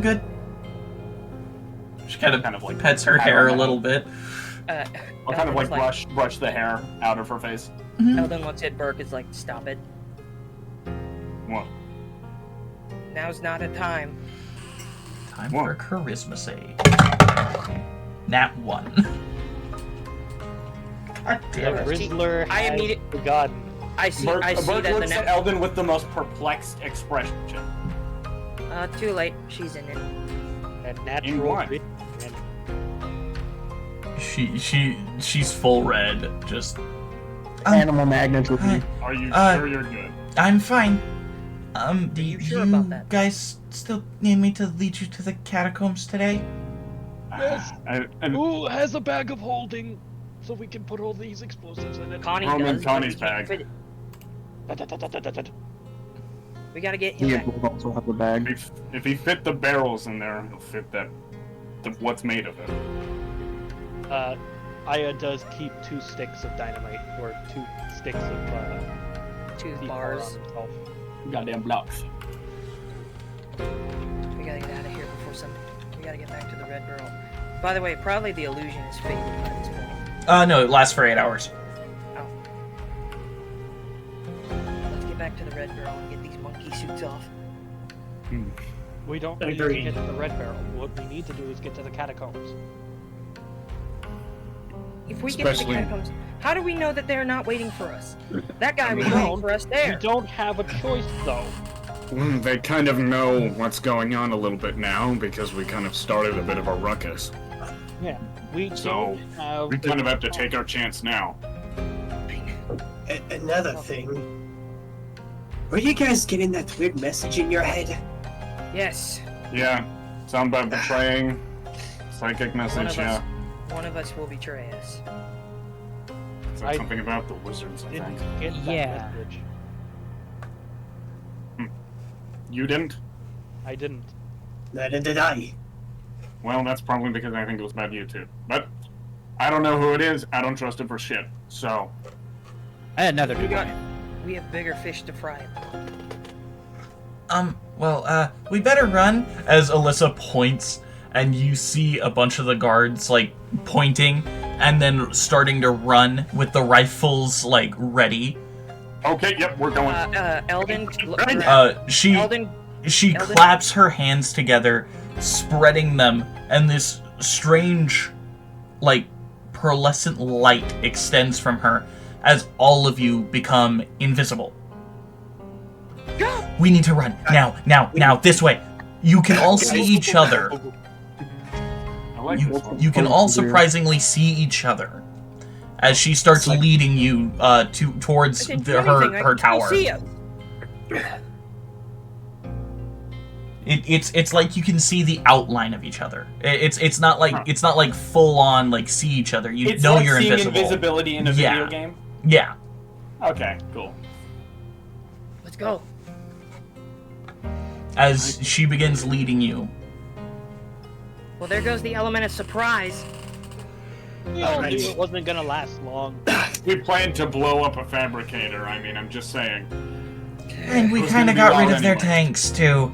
good. She kind of like pets her hair a little bit. I'll kind of like brush the hair out of her face. Eldon looks at Burke, is like, "Stop it. What? Now's not a time." Time for a charisma save. Nat 1. God damn it. Rizzler I has immediately forgotten. I see Burke that looks the at Eldon with the most perplexed expression. too late. She's in it. That natural. She's full red. Just Animal magnetism. Are you sure you're good? I'm fine. Do you sure about that? guys still need me to lead you to the catacombs today? Yes. Who has a bag of holding so we can put all these explosives in it? Connie Roman does. Connie's but we can't bag. fit it. We gotta get him back. Also have the bag. If he fit the barrels in there, he'll fit what's made of it. Aya does keep 2 sticks of dynamite, or 2 sticks of 2 C4 bars. on himself. Goddamn blocks. We gotta get out of here before we gotta get back to the Red Barrel. By the way, probably the illusion is faded by this point. No, it lasts for 8 hours. Oh. Let's get back to the Red Barrel and get these monkey suits off. We don't need to get to the Red Barrel. What we need to do is get to the catacombs. If we get to the catacombs, how do we know that they're not waiting for us? That guy was We waiting don't. for us there. We don't have a choice, though. They kind of know what's going on a little bit now because we kind of started a bit of a ruckus. Yeah, we So don't have. we kind of have to take our chance now. Another thing. Were you guys getting that weird message in your head? Yes. Yeah. Something about betraying. Psychic message, yeah. One of us will betray us. Said something about the wizards, I Didn't think. get that message. You didn't? I didn't. Neither did I. Well, that's probably because I think it was about you too. But I don't know who it is. I don't trust it for shit. So. Another good one. We have bigger fish to fry. We better run. As Alyssa points, and you see a bunch of the guards, like, pointing, and then starting to run with the rifles, like, ready. Okay, yep, we're going. Eldon. She claps her hands together, spreading them, and this strange, like, pearlescent light extends from her as all of you become invisible. We need to run. Now, this way. You can all see each other. You can all surprisingly see each other as she starts leading you towards her tower. It's like you can see the outline of each other. It's not like full on like see each other. You know like you're invisible. Invisibility in a video game. Yeah. Okay, cool. Let's go. As she begins leading you. Well, there goes the element of surprise. We all knew it wasn't gonna last long. We planned to blow up a fabricator. I mean, I'm just saying. And we kind of got rid of their tanks too.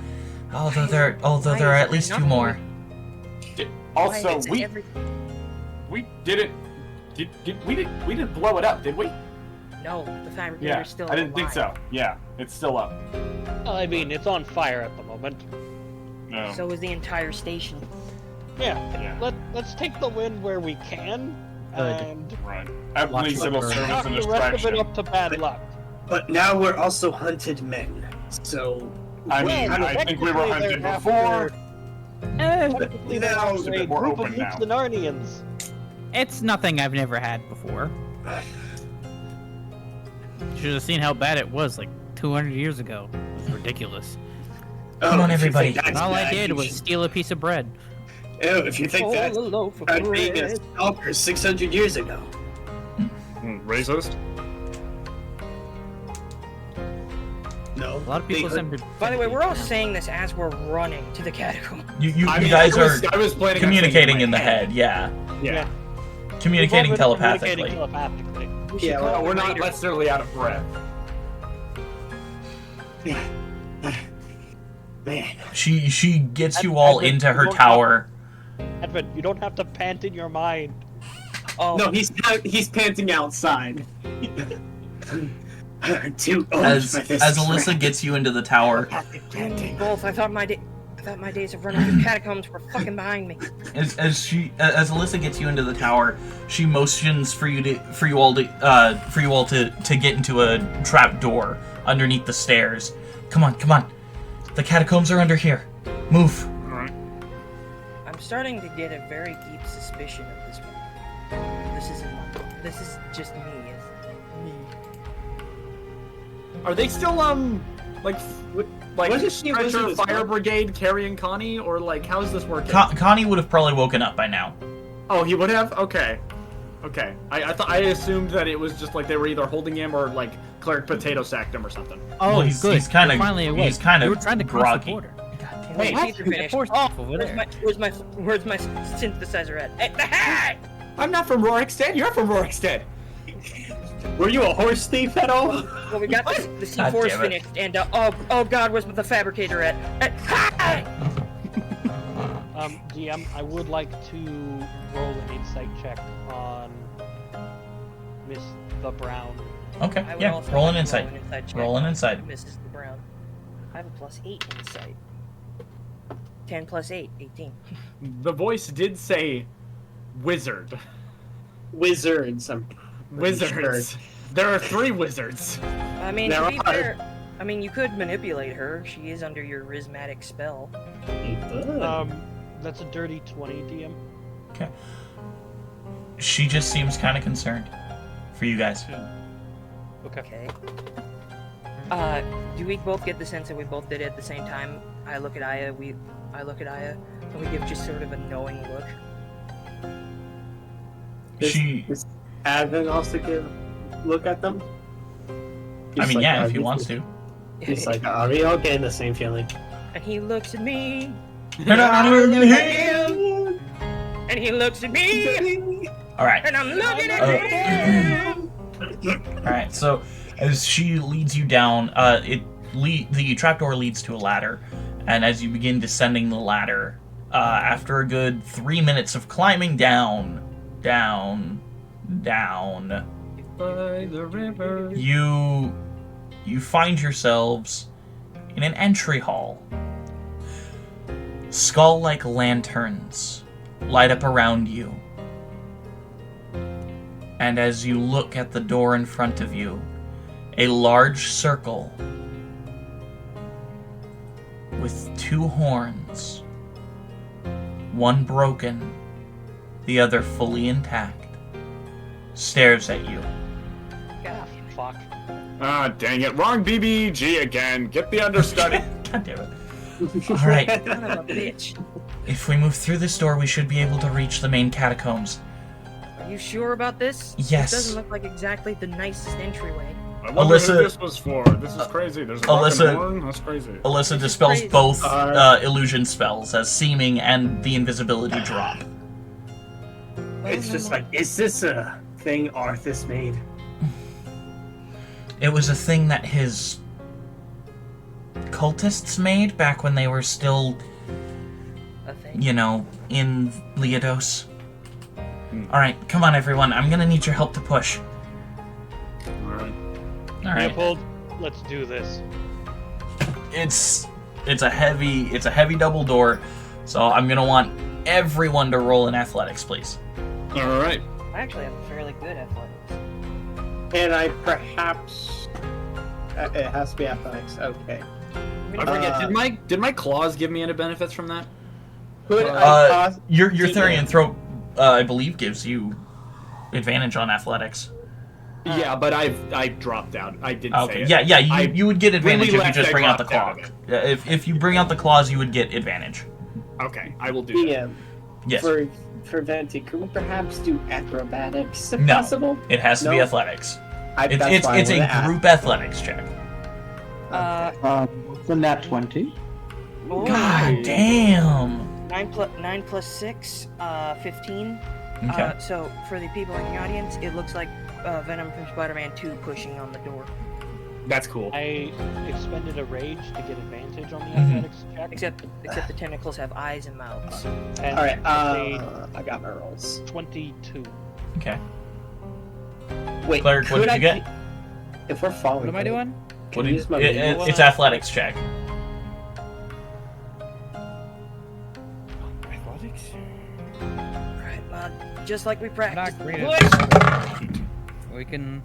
Although there are at least 2 more. Also, we didn't blow it up, did we? No, the fabricator's still I didn't think alive. so. Yeah, it's still up. I mean, it's on fire at the moment. No. So is the entire station. Yeah. Let's take the win where we can, and right. At least it'll serve as a the rest of distraction. it up to bad luck. But now we're also hunted men, so... I mean, I think we were hunted before. Technically, they're Now a more group of open now. Luxanarnians. It's nothing I've never had before. Should have seen how bad it was like 200 years ago. It was ridiculous. Come on, everybody. And all I did was steal a piece of bread. Ew, if you think that's about being a stalker 600 years ago. Racist? No. A lot of people seem to... By the way, we're all saying this as we're running to the catacomb. You guys are communicating in the head, yeah. Yeah. Communicating We've all been telepathically. telepathically. Well, we're not necessarily out of breath. Man. She gets you all into her tower. Edwin, you don't have to pant in your mind. Oh. No, he's panting outside. Too old As for this Alyssa crap. gets you into the tower, Wolf, I thought my days of running through catacombs were fucking behind me. as Alyssa gets you into the tower, she motions for you all to get into a trap door underneath the stairs. Come on. The catacombs are under here. Move. I'm starting to get a very deep suspicion of this one. This is just me. Are they still like Wasn't she stretcher wizard as fire well? brigade carrying Connie, or like how is this working? Connie would have probably woken up by now. Oh, he would have. Okay. I assumed that it was just like they were either holding him or like Cleric Potato sacked him or something. Oh, Well, he's good. kinda- You're finally awake. he's kinda You were trying to cross groggy. the border. Wait, What? these are finished. Forced off over there. Where's my synthesizer at? Hey! I'm not from Rorikstead. You're from Rorikstead. Were you a horse thief at all? Well, we got the God C4's damn it. finished, and oh god, where's the fabricator at? GM, I would like to roll an insight check on Miss the Brown. Okay, I would yeah. also Roll like an to insight. check Roll an on insight. Mrs. the Brown. I have a +8 insight. 10 + 8, 18. The voice did say wizard. Wizards. I'm pretty Wizards. sure. There are 3 wizards. I mean, There to be are. fair, you could manipulate her. She is under your charismatic spell. That's a dirty 20, DM. She just seems kind of concerned for you guys. Okay. Do we both get the sense that we both did it at the same time? I look at Aya, I look at Aya, and we give just sort of a knowing look. Does Advin also look at them? I mean, yeah, if he wants to. He's like, are we all getting the same feeling? And he looks at me. And I'm looking at him. And he looks at me. All right. And I'm looking at him. All right. So as she leads you down, the trapdoor leads to a ladder, and as you begin descending the ladder, after a good 3 minutes of climbing down, By the river. you find yourselves in an entry hall. Skull-like lanterns light up around you. And as you look at the door in front of you, a large circle with 2 horns, one broken, the other fully intact, stares at you. Fuck. Ah, dang it. Wrong BBG again. Get the understudy. God damn it. Alright. Son of a bitch. If we move through this door, we should be able to reach the main catacombs. Are you sure about this? Yes. It doesn't look like exactly the nicest entryway. I wonder Alyssa- who this was for. This is crazy. There's a Alyssa- fucking horn. That's crazy. Alyssa dispels crazy. both illusion spells as seeming and the invisibility drop. It's just like, is this a thing Arthas made? It was a thing that his cultists made back when they were still, A thing? you know, in Aeidros. Alright, come on everyone, I'm gonna need your help to push. Alright. Alright. Leopold, let's do this. It's a heavy double door, so I'm gonna want everyone to roll in athletics, please. Alright. I actually have fairly good athletics. Can I perhaps... it has to be athletics, okay. I forget, did my claws give me any benefits from that? Could I Your Therian throat, I believe, gives you advantage on athletics. Yeah, but I dropped out. I did Okay. say it. Yeah, you would get advantage if you just bring out the claw. claw. Yeah, if you bring out the claws, you would get advantage. Okay, I will do that. Yes. For Venti, could we perhaps do acrobatics if No, possible? it has to be No? athletics. That's It's why I a wanna group athletics check. It's a nat 20. God damn. 9 plus 6, 15. Okay. So for the people in the audience, it looks like Venom from Spider-Man 2 pushing on the door. That's cool. I expended a rage to get advantage on the Mhm. athletics check. Except the tentacles have eyes and mouths. And Alright, it's I got my rolls. a 22. Okay. Wait, Cleric, what did you get? If we're following... What am I doing? What I did use my it's athletics check. athletics? Right, just like we practiced. Not great at this. We can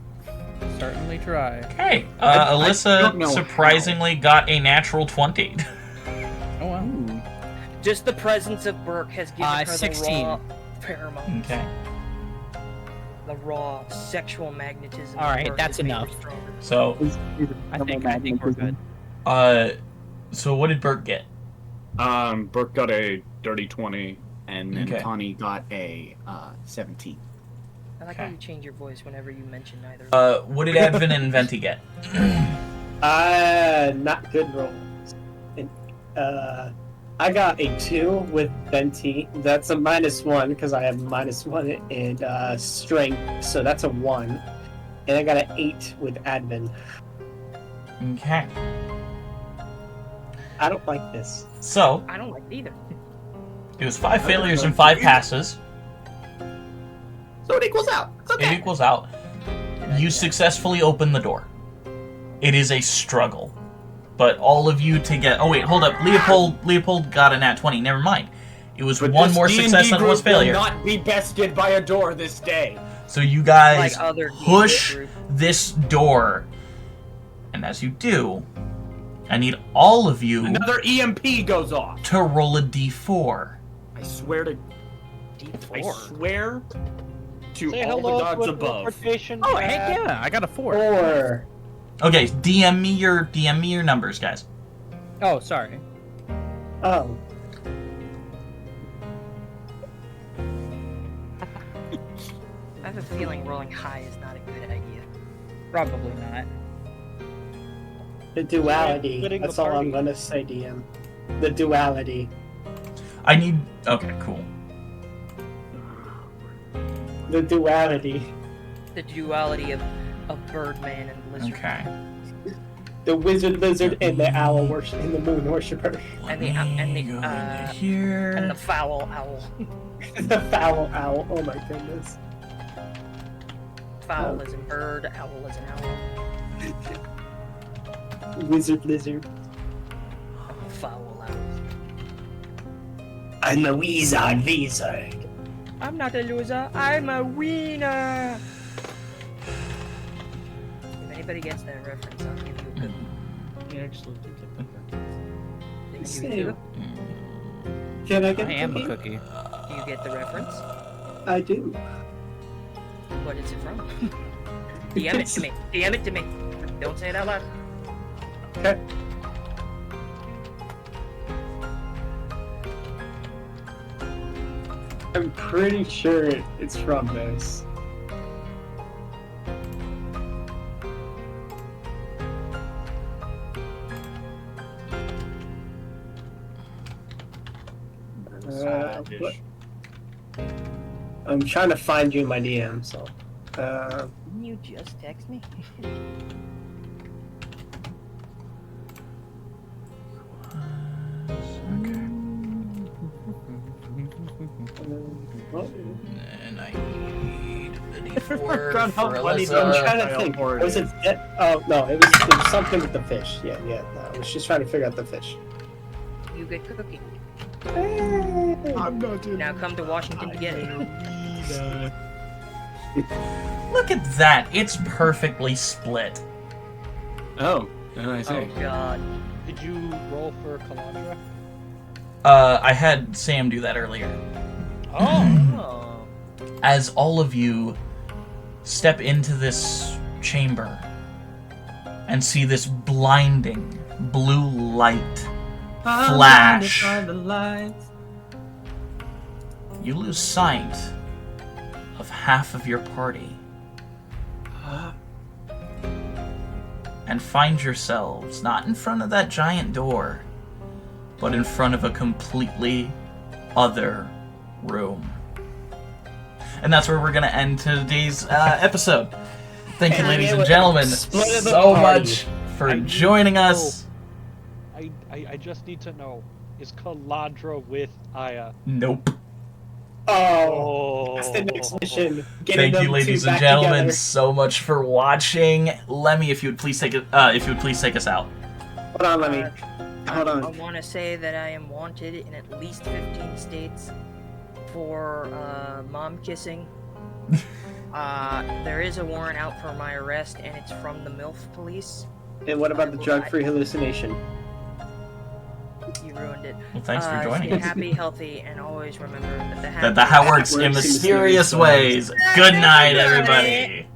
certainly try. Okay. don't Alyssa know surprisingly got a natural 20. Oh wow. Just the presence of Burke has given her 16. the raw pheromones. Okay. The raw sexual magnetism. All right, of Burke that's has made her enough. stronger. So, I think we're good. so what did Bert get? Burke got a dirty 20. And then Okay. Connie got a 17. I like how you change your voice whenever you mention neither. What did Advin and Venti get? Not good rolls. I got a 2 with Venti. That's a -1 because I have -1 in strength, so that's a 1. And I got an 8 with admin. Okay. I don't like this. So, I don't like it either. it was 5 failures and 5 passes. So it equals out. It's okay. It equals out. You successfully open the door. It is a struggle. But all of you to get... Oh, wait, hold up. Leopold got a nat 20. Never mind. It was But one this more D&D success than it was group will failure. not be bested by a door this day. So you guys Like other D&D push group. this door. And as you do, I need all of you Another EMP goes off. to roll a d4. I swear to... D4. I swear to Say all hello the gods to a above. teleportation Oh, pad. heck yeah! I got a 4. 4. Okay, DM me your numbers, guys. Oh, sorry. Oh. I have a feeling rolling high is not a good idea. Probably not. The duality. Quitting the That's all party. I'm gonna say, DM. The duality. I need. Okay, cool. The duality. The duality of Birdman and Lizard. Okay. The wizard lizard and the owl worship and the moon worshipper. And the Here. and the foul owl. The foul owl. Oh my goodness. Fowl is a bird, owl is an owl. Wizard lizard. Foul owl. I'm a wizard lizard. I'm not a loser, I'm a wiener! If anybody gets that reference, I'll give you a good one. You actually did get that reference. Did you too? Can I get I am a cookie? cookie. Do you get the reference? I do. What is it from? DM it to me. DM it to me. Don't say it out loud. Okay. I'm pretty sure it's from this. What? I'm trying to find you in my DM, so. Didn't you just text me? And I need the D4 God, how for funny. Alyssa. I'm trying to think. Was it? Oh no, it was something with the fish. Yeah. No, I was just trying to figure out the fish. You get cookie. I'm not in. Now come to Washington to get it. Look at that. It's perfectly split. Oh, I see. Oh god. Did you roll for Calandra? I had Sam do that earlier. Oh. As all of you step into this chamber and see this blinding blue light flash, you lose sight of half of your party and find yourselves not in front of that giant door, but in front of a completely other room. And that's where we're going to end today's episode. Thank you, ladies and gentlemen, so much for joining us. I just need to know, is Calandra with Aya? Nope. Oh, that's the next mission. Thank you, ladies and gentlemen, so much for watching. Lemmy, if you would please take us out. Hold on, Lemmy. Hold on. I want to say that I am wanted in at least 15 states for mom kissing. There is a warrant out for my arrest, and it's from the MILF police. And what about the drug-free hallucination? You ruined it. Well, thanks for joining stay us. happy, healthy, and always remember that That the hat works in mysterious ways. Good night, everybody.